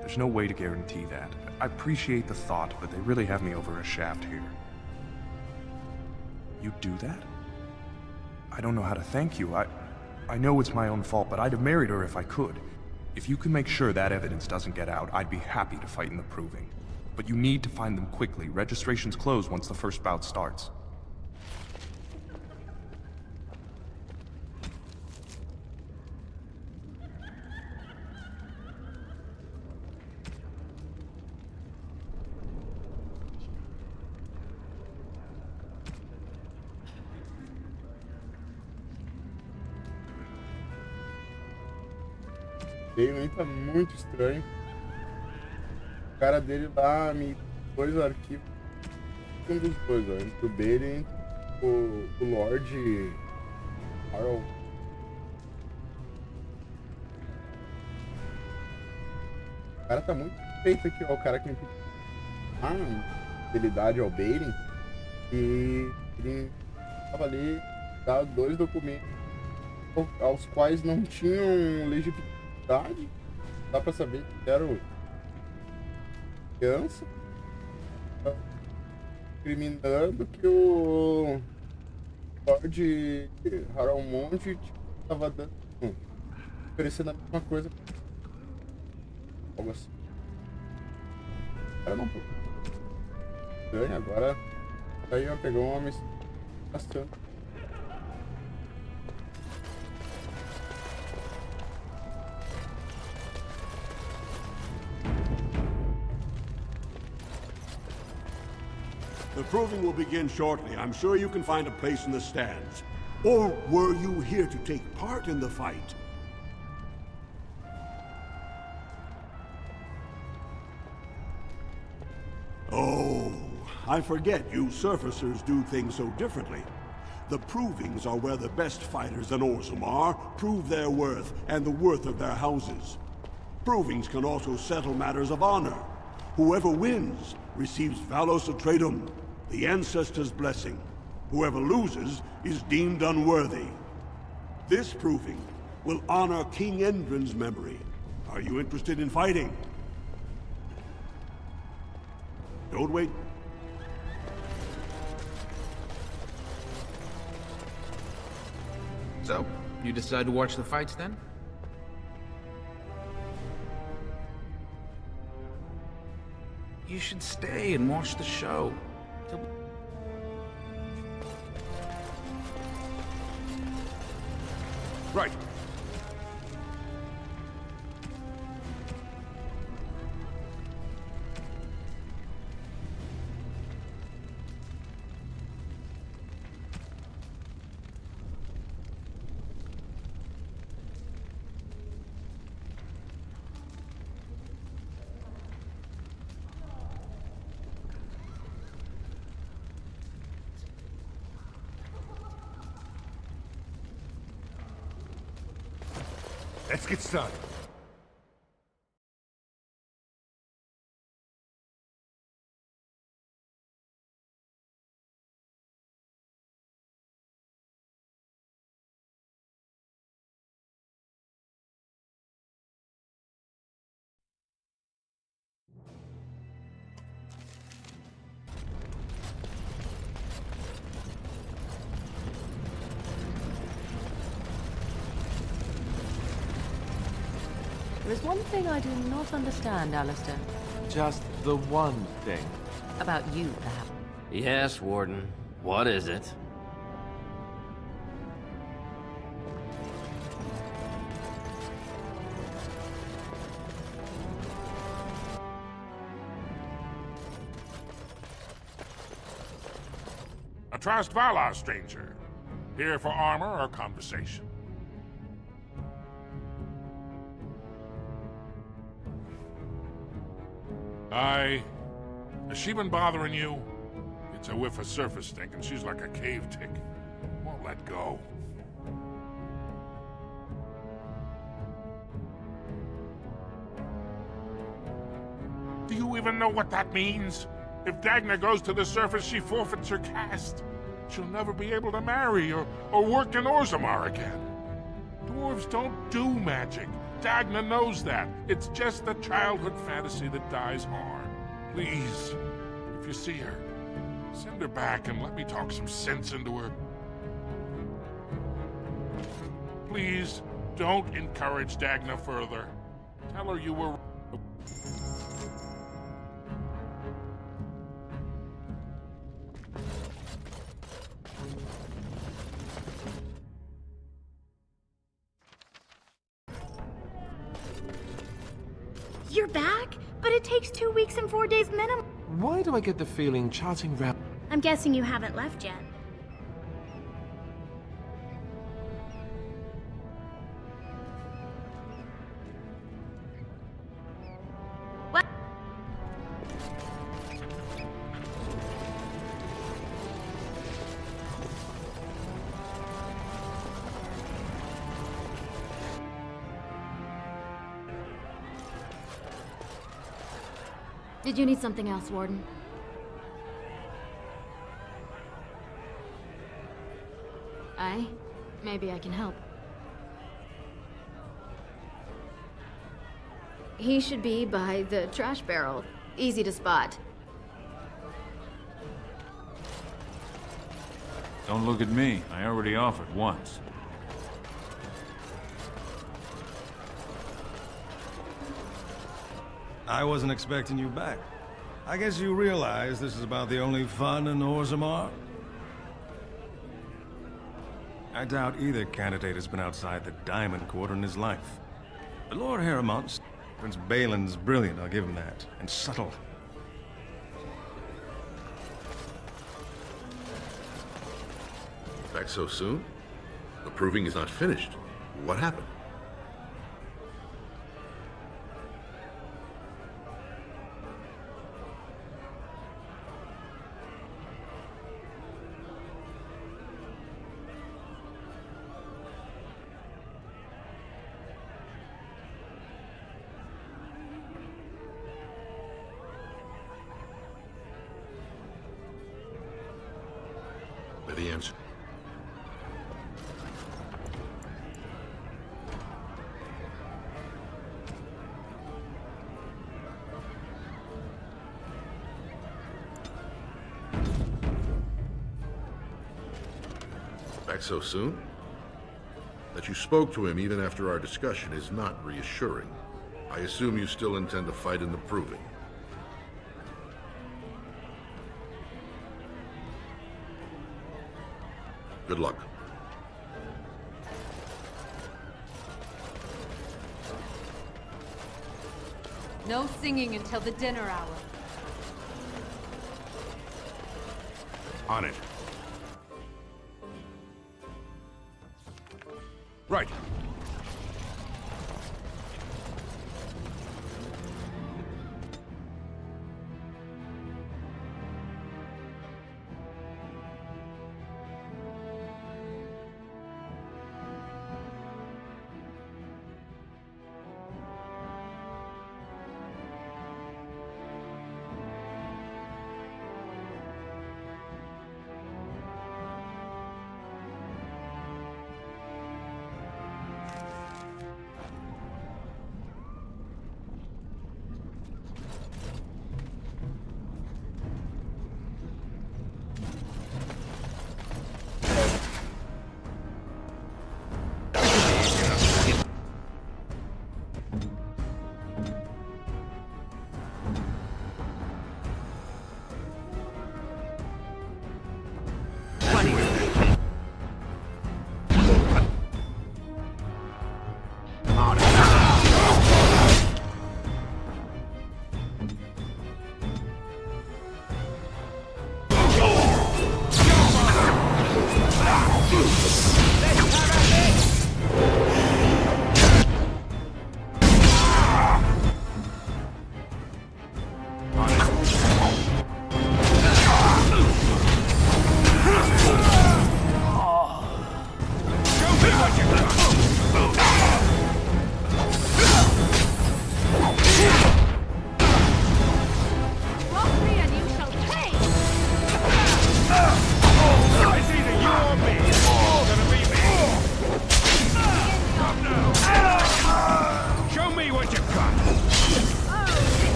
There's no way to guarantee that. I appreciate the thought, but they really have me over a shaft here. You do that? I don't know how to thank you. I know it's my own fault, but I'd have married her if I could. If you can make sure that evidence doesn't get out, I'd be happy to fight in the proving. But you need to find them quickly. Registrations close once the first bout starts. Ele tá muito estranho. O cara dele lá me pôs o arquivo. Um dos dois, ó. Entre o dele e o Lord Harold. O cara tá muito feito aqui, ó. O cara que me habilidade ao Baiting. E ele tava ali, dá 2 documentos aos quais não tinham legitimidade. Dá pra saber que era o criança criminando que o Lord Harold tava dando, oferecendo a mesma coisa, algo assim. O cara não ganha agora. Aí eu pegou uma missão bastante. The proving will begin shortly. I'm sure you can find a place in the stands. Or were you here to take part in the fight? Oh, I forget you surfacers do things so differently. The provings are where the best fighters in Orzammar prove their worth and the worth of their houses. Provings can also settle matters of honor. Whoever wins receives Valos Atreidum, the ancestors' blessing. Whoever loses is deemed unworthy. This proving will honor King Endrin's memory. Are you interested in fighting? Don't wait. So, you decide to watch the fights then? You should stay and watch the show. Right. Let's get started. There is one thing I do not understand, Alistair. Just the one thing. About you, perhaps. Yes, Warden. What is it? A Trust Valar, stranger. Here for armor or conversation? Has she been bothering you? It's a whiff of surface stink, and she's like a cave tick. Won't let go. Do you even know what that means? If Dagna goes to the surface, she forfeits her caste. She'll never be able to marry or work in Orzammar again. Dwarves don't do magic. Dagna knows that. It's just the childhood fantasy that dies hard. Please, if you see her, send her back and let me talk some sense into her. Please, don't encourage Dagna further. Tell her you were... You're back? But it takes 2 weeks and 4 days minimum. Why do I get the feeling charting route... I'm guessing you haven't left yet. What? Did you need something else, Warden? Maybe I can help. He should be by the trash barrel. Easy to spot. Don't look at me. I already offered once. I wasn't expecting you back. I guess you realize this is about the only fun in Orzammar? I doubt either candidate has been outside the Diamond Court in his life. But Lord Harrowmont, Prince Balin's brilliant, I'll give him that, and subtle. Back so soon? The proving is not finished. What happened? The answer. Back so soon? That you spoke to him even after our discussion is not reassuring. I assume you still intend to fight in the proving. Good luck. No singing until the dinner hour. On it. Right.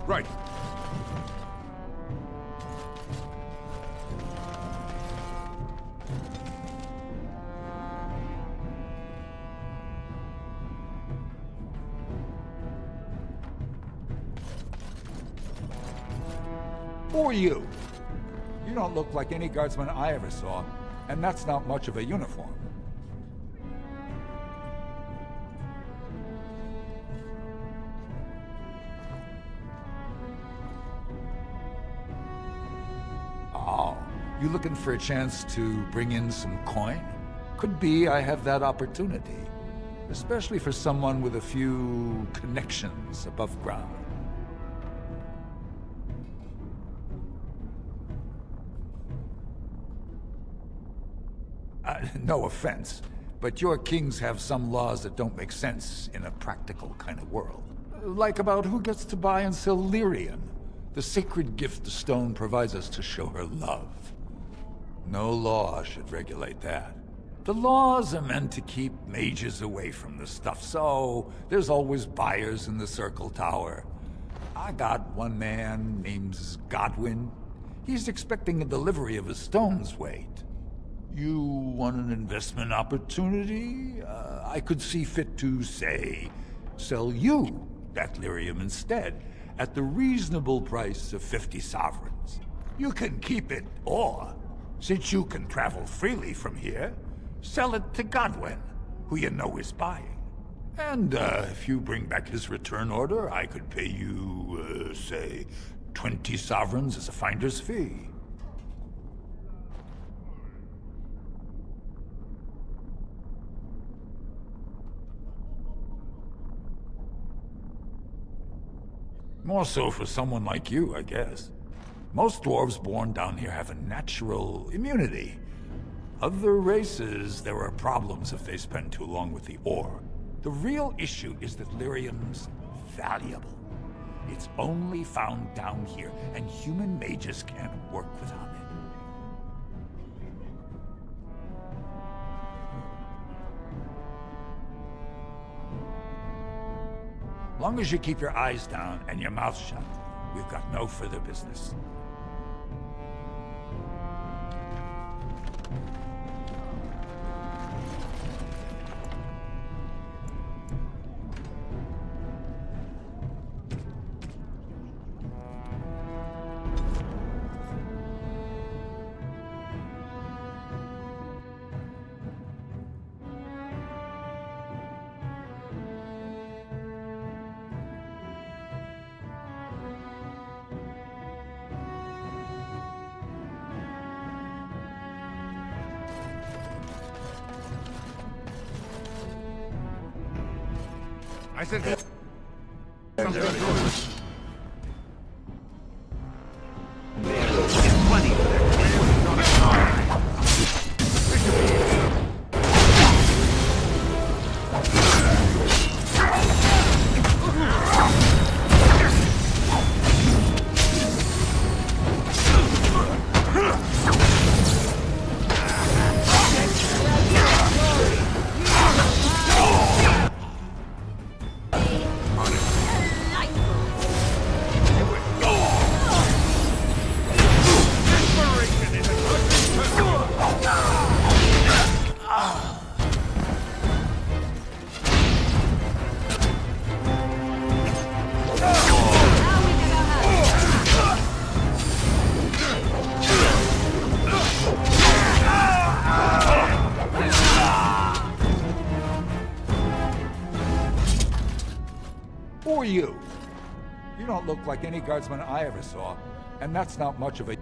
Right. Who are you? You don't look like any guardsman I ever saw, and that's not much of a uniform. Oh, you looking for a chance to bring in some coin? Could be I have that opportunity, especially for someone with a few connections above ground. No offense, but your kings have some laws that don't make sense in a practical kind of world. Like about who gets to buy and sell lyrium, the sacred gift the stone provides us to show her love. No law should regulate that. The laws are meant to keep mages away from the stuff, so there's always buyers in the Circle Tower. I got one man named Godwin. He's expecting a delivery of a stone's weight. You want an investment opportunity? I could see fit to, say, sell you that lyrium instead, at the reasonable price of 50 sovereigns. You can keep it, or, since you can travel freely from here, sell it to Godwin, who you know is buying. And if you bring back his return order, I could pay you, say, 20 sovereigns as a finder's fee. More so for someone like you, I guess. Most dwarves born down here have a natural immunity. Other races, there are problems if they spend too long with the ore. The real issue is that lyrium's valuable. It's only found down here, and human mages can't work without it. Long as you keep your eyes down and your mouth shut, we've got no further business. I said something. Who are you? You don't look like any guardsman I ever saw, and that's not much of a...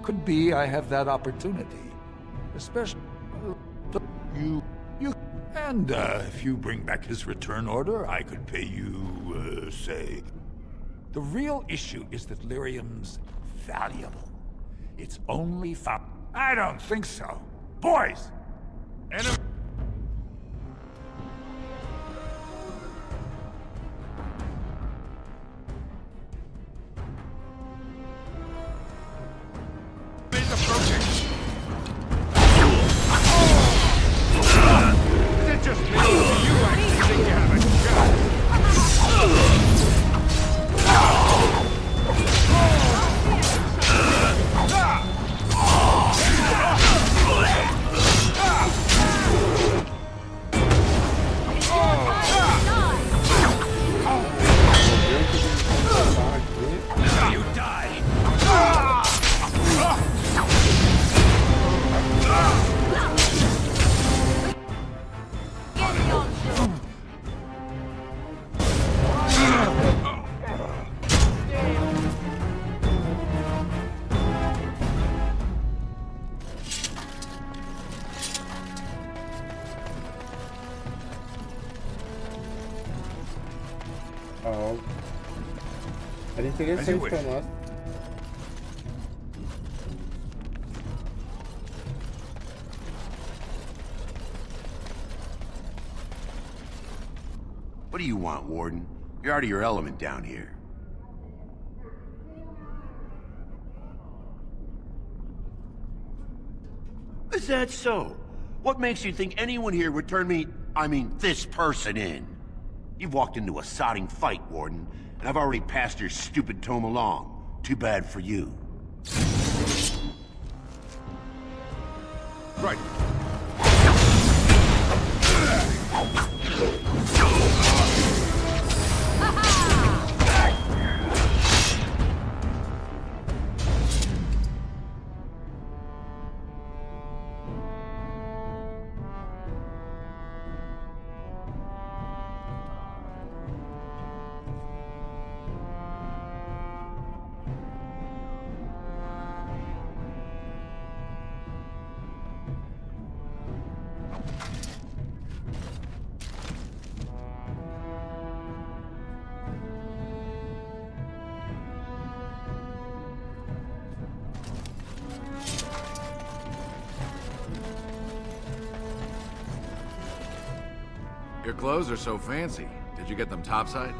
Could be I have that opportunity. Especially... you... And, if you bring back his return order, I could pay you, say... The real issue is that lyrium's valuable. It's only found... I don't think so. Boys! Enemy... Ó. Era interessante pra nós. What do you want, Warden? You're out of your element down here. Is that so? What makes you think anyone here would turn me, this person in? You've walked into a sodding fight, Warden, and I've already passed your stupid tome along. Too bad for you. Right. Your clothes are so fancy. Did you get them topside?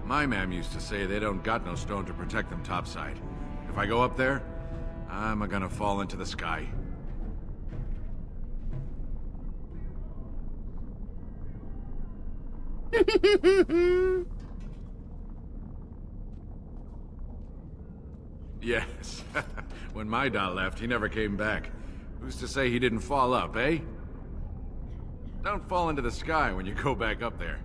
My mam used to say they don't got no stone to protect them topside. If I go up there, I'm gonna fall into the sky. Yes. When my dad left, he never came back. Who's to say he didn't fall up, eh? Don't fall into the sky when you go back up there.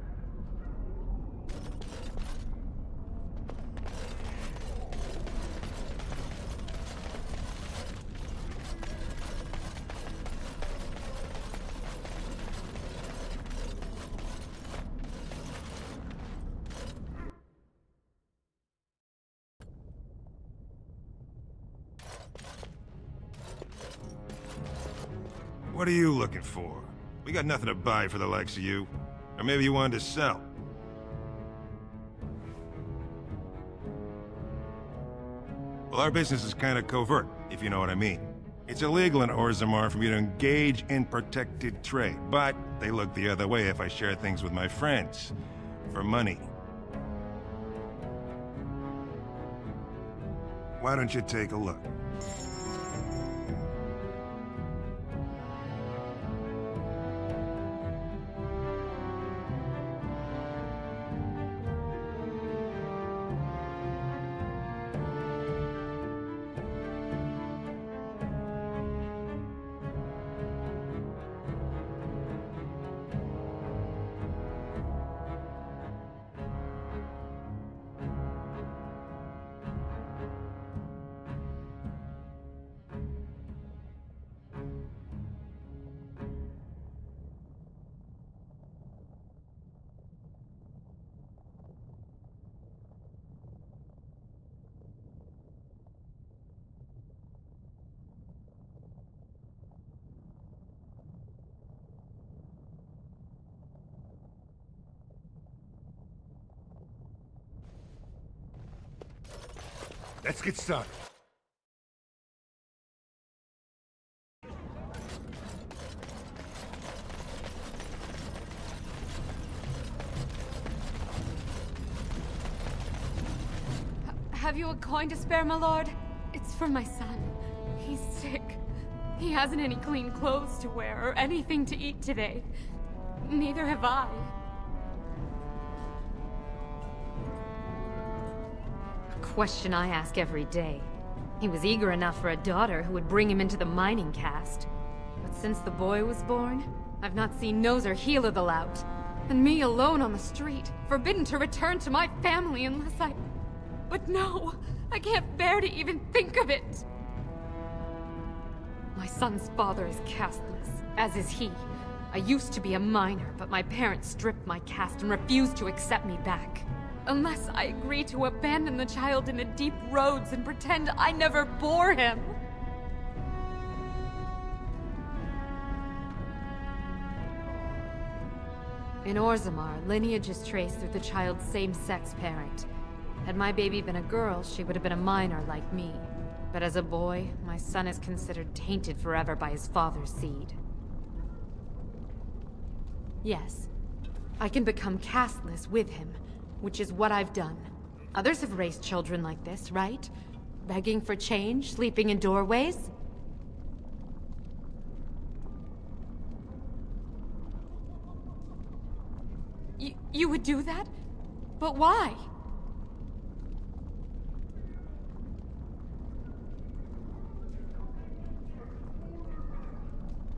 What are you looking for? We got nothing to buy for the likes of you. Or maybe you wanted to sell. Well, our business is kind of covert, if you know what I mean. It's illegal in Orzammar for me to engage in protected trade, but they look the other way if I share things with my friends. For money. Why don't you take a look? Let's get started. Have you a coin to spare, my lord? It's for my son. He's sick. He hasn't any clean clothes to wear or anything to eat today. Neither have I. Question I ask every day. He was eager enough for a daughter who would bring him into the mining caste. But since the boy was born, I've not seen nose or heel of the lout. And me alone on the street, forbidden to return to my family unless I... But no! I can't bear to even think of it! My son's father is casteless, as is he. I used to be a miner, but my parents stripped my caste and refused to accept me back. Unless I agree to abandon the child in the deep roads and pretend I never bore him. In Orzammar, lineage is traced through the child's same-sex parent. Had my baby been a girl, she would have been a minor like me. But as a boy, my son is considered tainted forever by his father's seed. Yes, I can become casteless with him, which is what I've done. Others have raised children like this, right? Begging for change, sleeping in doorways? You would do that? But why?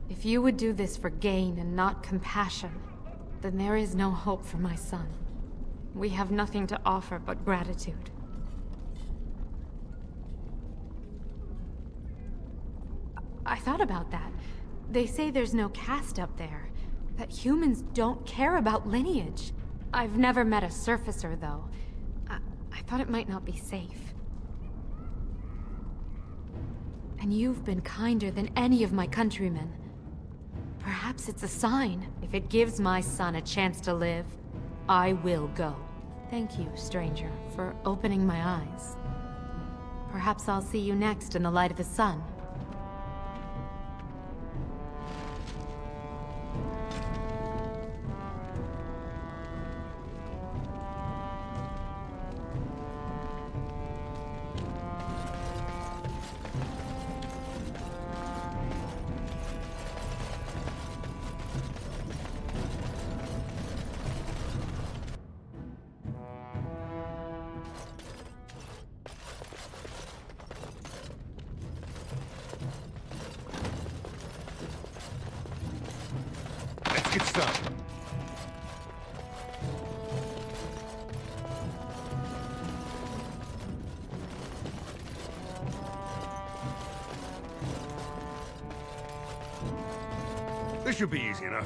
If you would do this for gain and not compassion, then there is no hope for my son. We have nothing to offer but gratitude. I thought about that. They say there's no caste up there, that humans don't care about lineage. I've never met a surfacer, though. I thought it might not be safe. And you've been kinder than any of my countrymen. Perhaps it's a sign. If it gives my son a chance to live, I will go. Thank you, stranger, for opening my eyes. Perhaps I'll see you next in the light of the sun. Let's get started. This should be easy enough.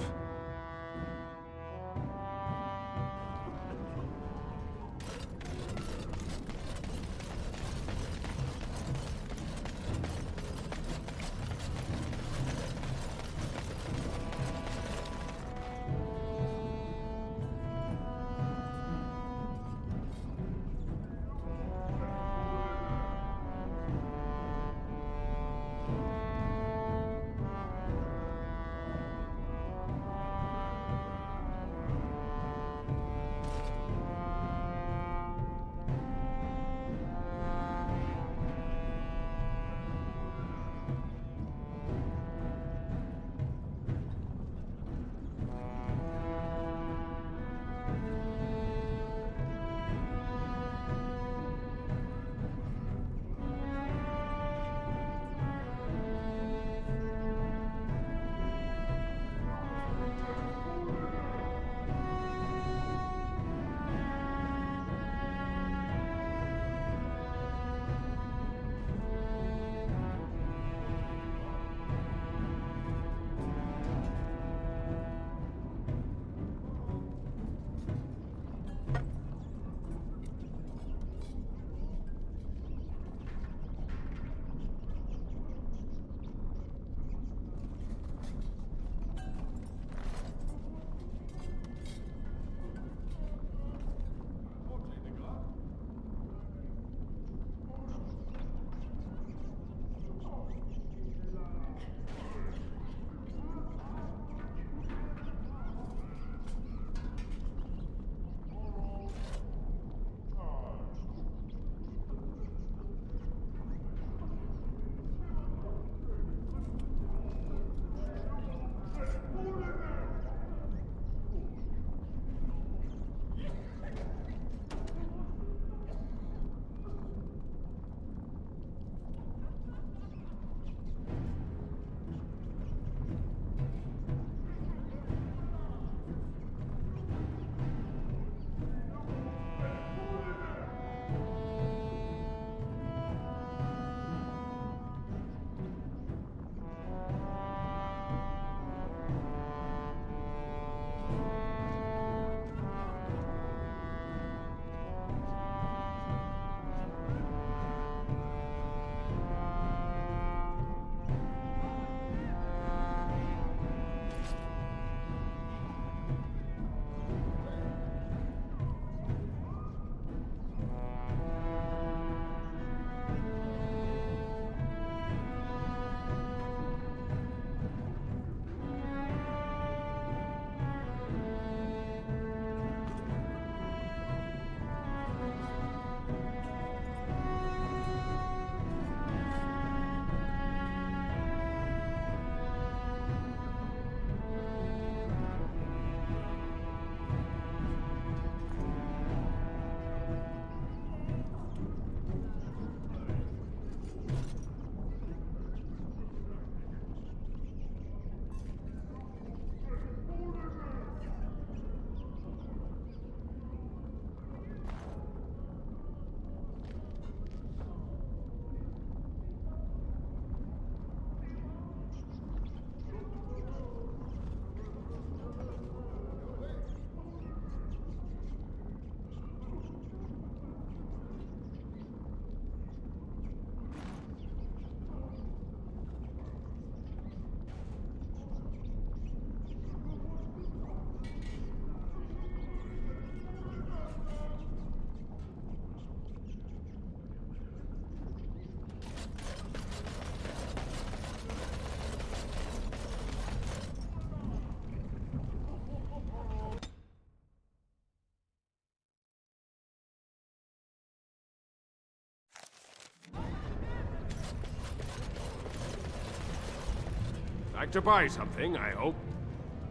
Like to buy something, I hope.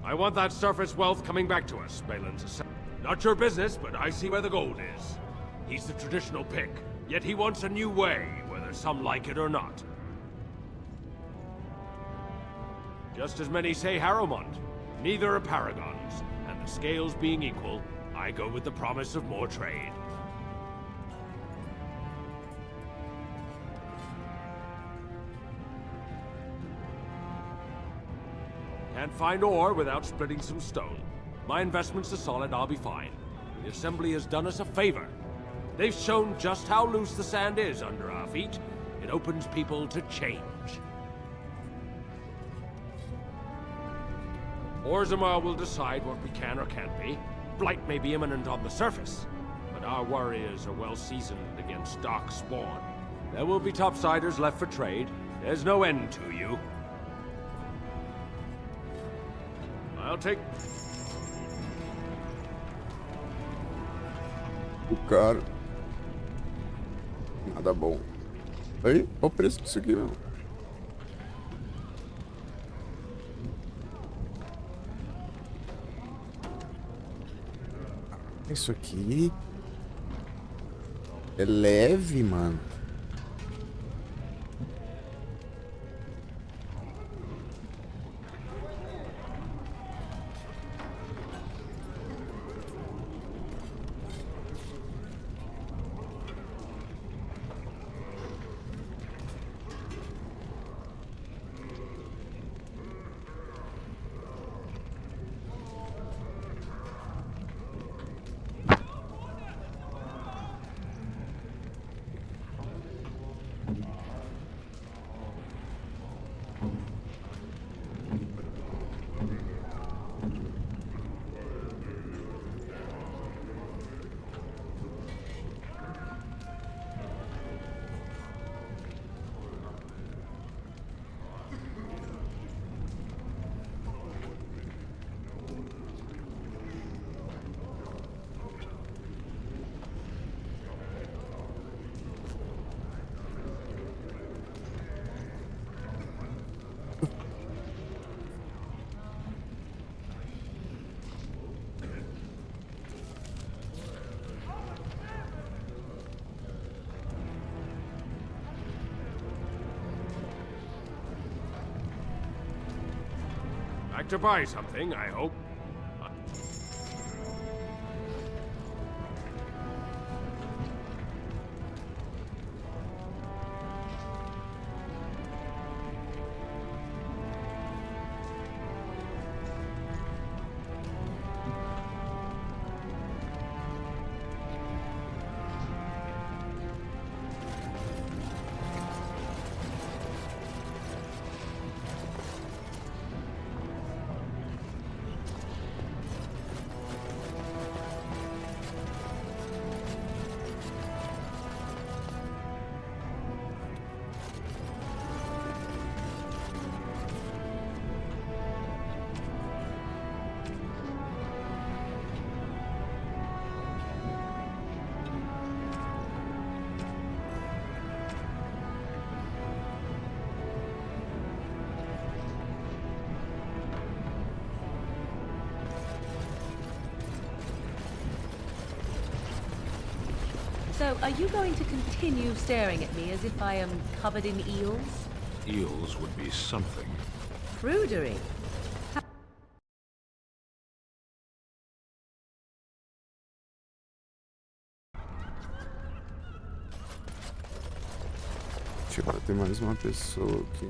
I want that surface wealth coming back to us, Balin's. Not your business, but I see where the gold is. He's the traditional pick, yet he wants a new way, whether some like it or not. Just as many say Harrowmont. Neither are paragons, and the scales being equal, I go with the promise of more trade. Can't find ore without splitting some stone. My investments are solid, I'll be fine. The Assembly has done us a favor. They've shown just how loose the sand is under our feet. It opens people to change. Orzammar will decide what we can or can't be. Blight may be imminent on the surface, but our warriors are well seasoned against dark spawn. There will be topsiders left for trade. There's no end to you. I'll take... O cara... Nada bom. Aí, olha o preço disso aqui, meu. Isso aqui... É leve, mano. Like to buy something, I hope. So, are you going to continue staring at me as if I am covered in eels? Eels would be something. Prudery. Deixa eu ter mais uma pessoa aqui.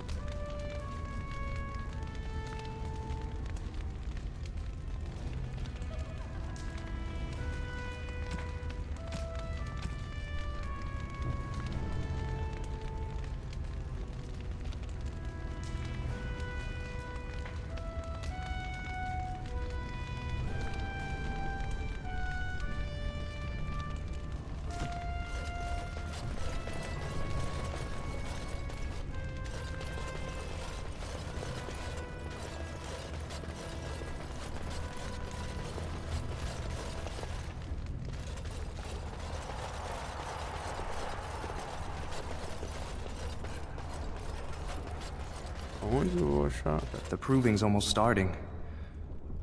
Onde eu vou achar? The proving's almost starting.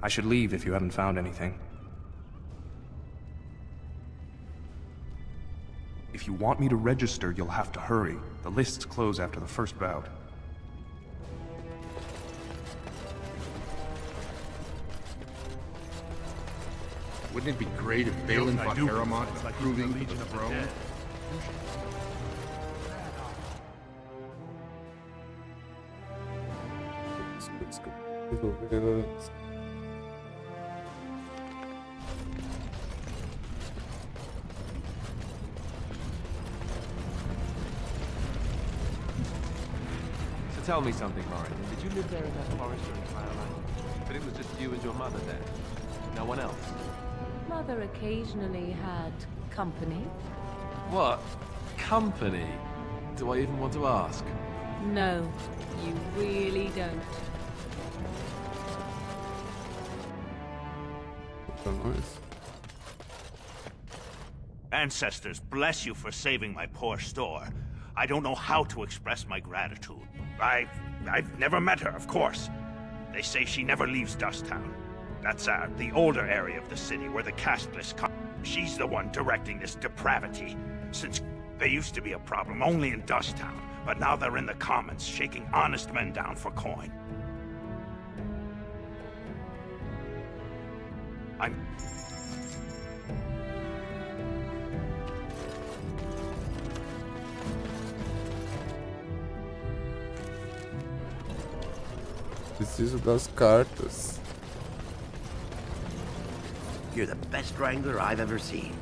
I should leave if you haven't found anything. If you want me to register, you'll have to hurry. The lists close after the first bout. Wouldn't it be great if Balin fought Harrowmont in a proving for the throne? So tell me something, Morin. Did you live there in that forest your entire life? But it was just you and your mother there. No one else. Mother occasionally had company. What? Company? Do I even want to ask? No, you really don't. Ancestors, bless you for saving my poor store. I don't know how to express my gratitude. I've never met her, of course. They say she never leaves Dusttown. That's the older area of the city where the casteless she's the one directing this depravity. Since they used to be a problem only in Dusttown, but now they're in the commons, shaking honest men down for coin. Preciso das cartas. You're the best wrangler I've ever seen.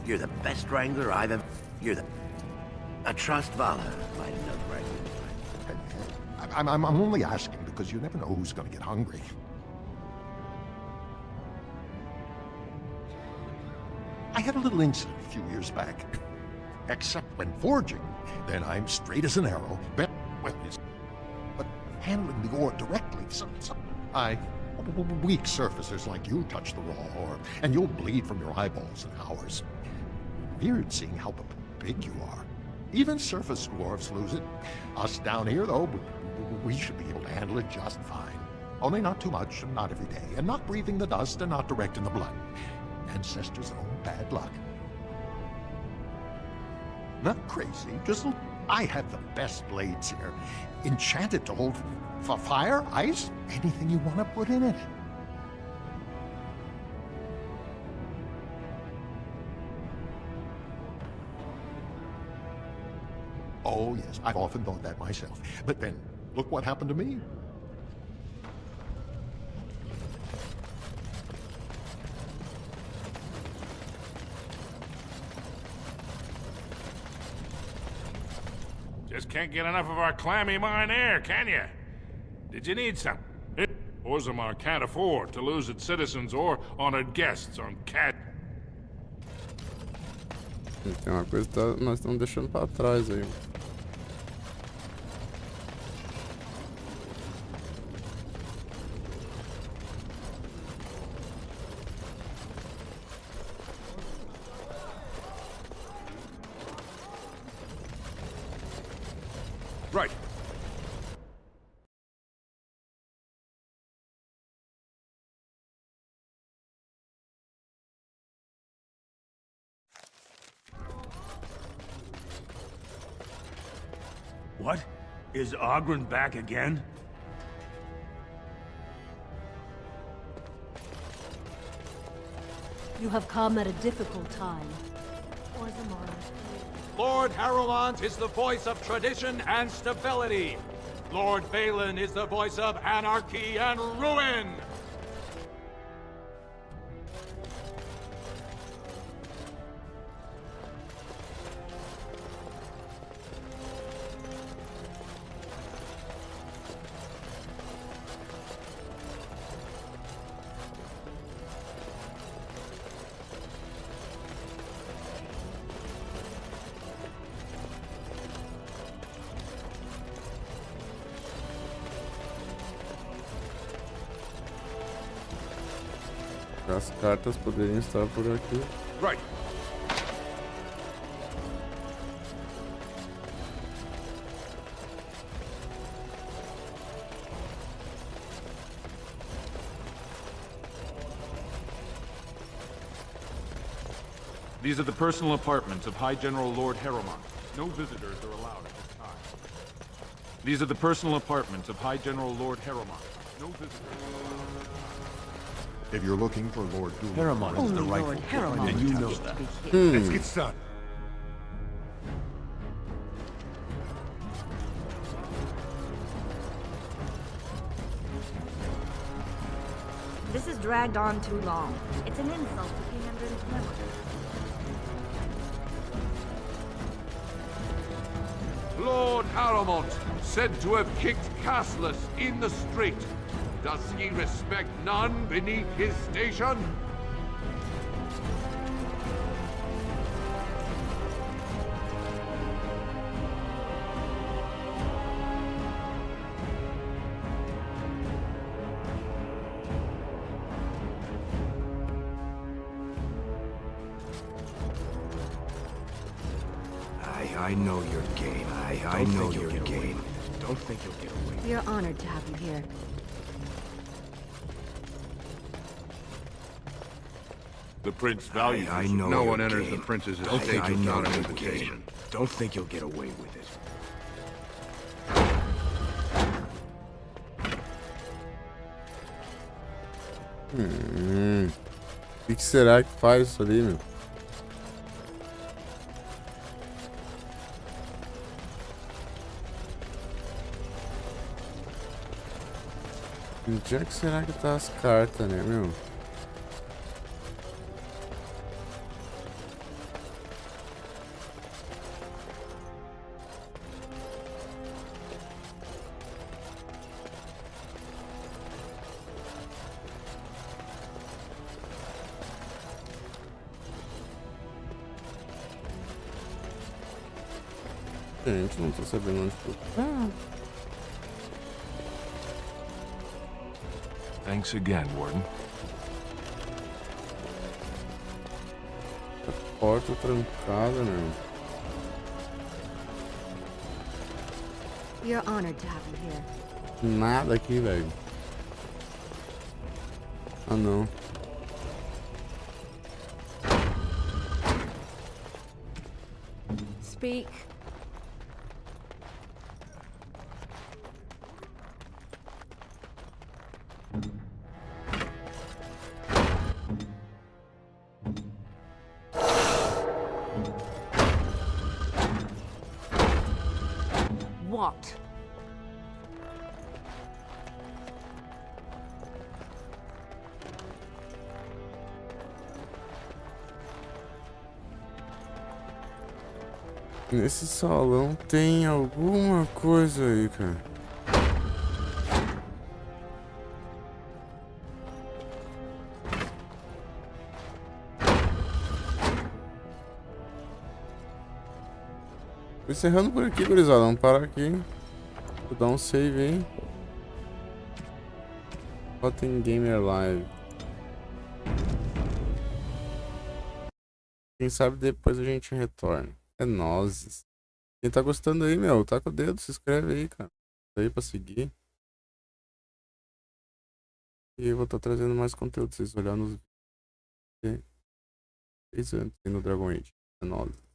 You're the best wrangler I've ever... I trust Vala, my nug wrangler. I'm only asking because you never know who's gonna get hungry. I had a little incident a few years back. Except when forging, then I'm straight as an arrow. But handling the ore directly, weak surfacers like you touch the raw ore, and you'll bleed from your eyeballs in hours. Weird seeing how big you are. Even surface dwarves lose it. Us down here, though, we should be able to handle it just fine. Only not too much, and not every day, and not breathing the dust, and not directing the blood. Ancestors' own bad luck. Not crazy, just I have the best blades here. Enchanted to hold fire, ice, anything you want to put in it. Oh, yes, I've often thought that myself. But then, look what happened to me. Just can't get enough of our clammy mine air, can you? Did you need some? Orzammar can't afford to lose its citizens or honored guests on cat. Tem uma coisa que nós estamos deixando pra trás aí. Right. What? Is Ogren back again? You have come at a difficult time. Lord Harrowmont is the voice of tradition and stability. Lord Balin is the voice of anarchy and ruin. As cartas poderiam estar por aqui. Right. These are the personal apartments of High General Lord Harrowmont. No visitors are allowed at this time. These are the personal apartments of High General Lord Harrowmont. No visitors are allowed. If you're looking for Lord Doolittle... Harrowmont is the rightful Harrowmont, and you know that. Let's get started. This has dragged on too long. It's an insult to King Hendren's memory. Lord Harrowmont, said to have kicked castless in the street. Does he respect none beneath his station? I know your game. I know your game. Don't think you'll get away. We are honored to have you here. The prince values I know No your one enters game. the prince's Don't estate think you know without an your invitation. game. Don't think you'll get away with it. O que será que faz isso ali, meu? Onde é que será que tá as cartas, né, meu? Gente, não tô sabendo onde tu tá. Thanks again, Warden. A porta trancada, meu. We are honored to have you here. Nada aqui, velho. Ah, não. Speak. What? Nesse salão tem alguma coisa aí, cara. Tô encerrando por aqui, gurizada. Vamos parar aqui. Vou dar um save aí. Lothen Gamer Live. Quem sabe depois a gente retorna. É nozes. Quem tá gostando aí, meu, taca o dedo, se inscreve aí, cara. Tá aí pra seguir. E eu vou estar trazendo mais conteúdo. Vocês olharem nos vídeos. 6 anos no Dragon Age. É nozes.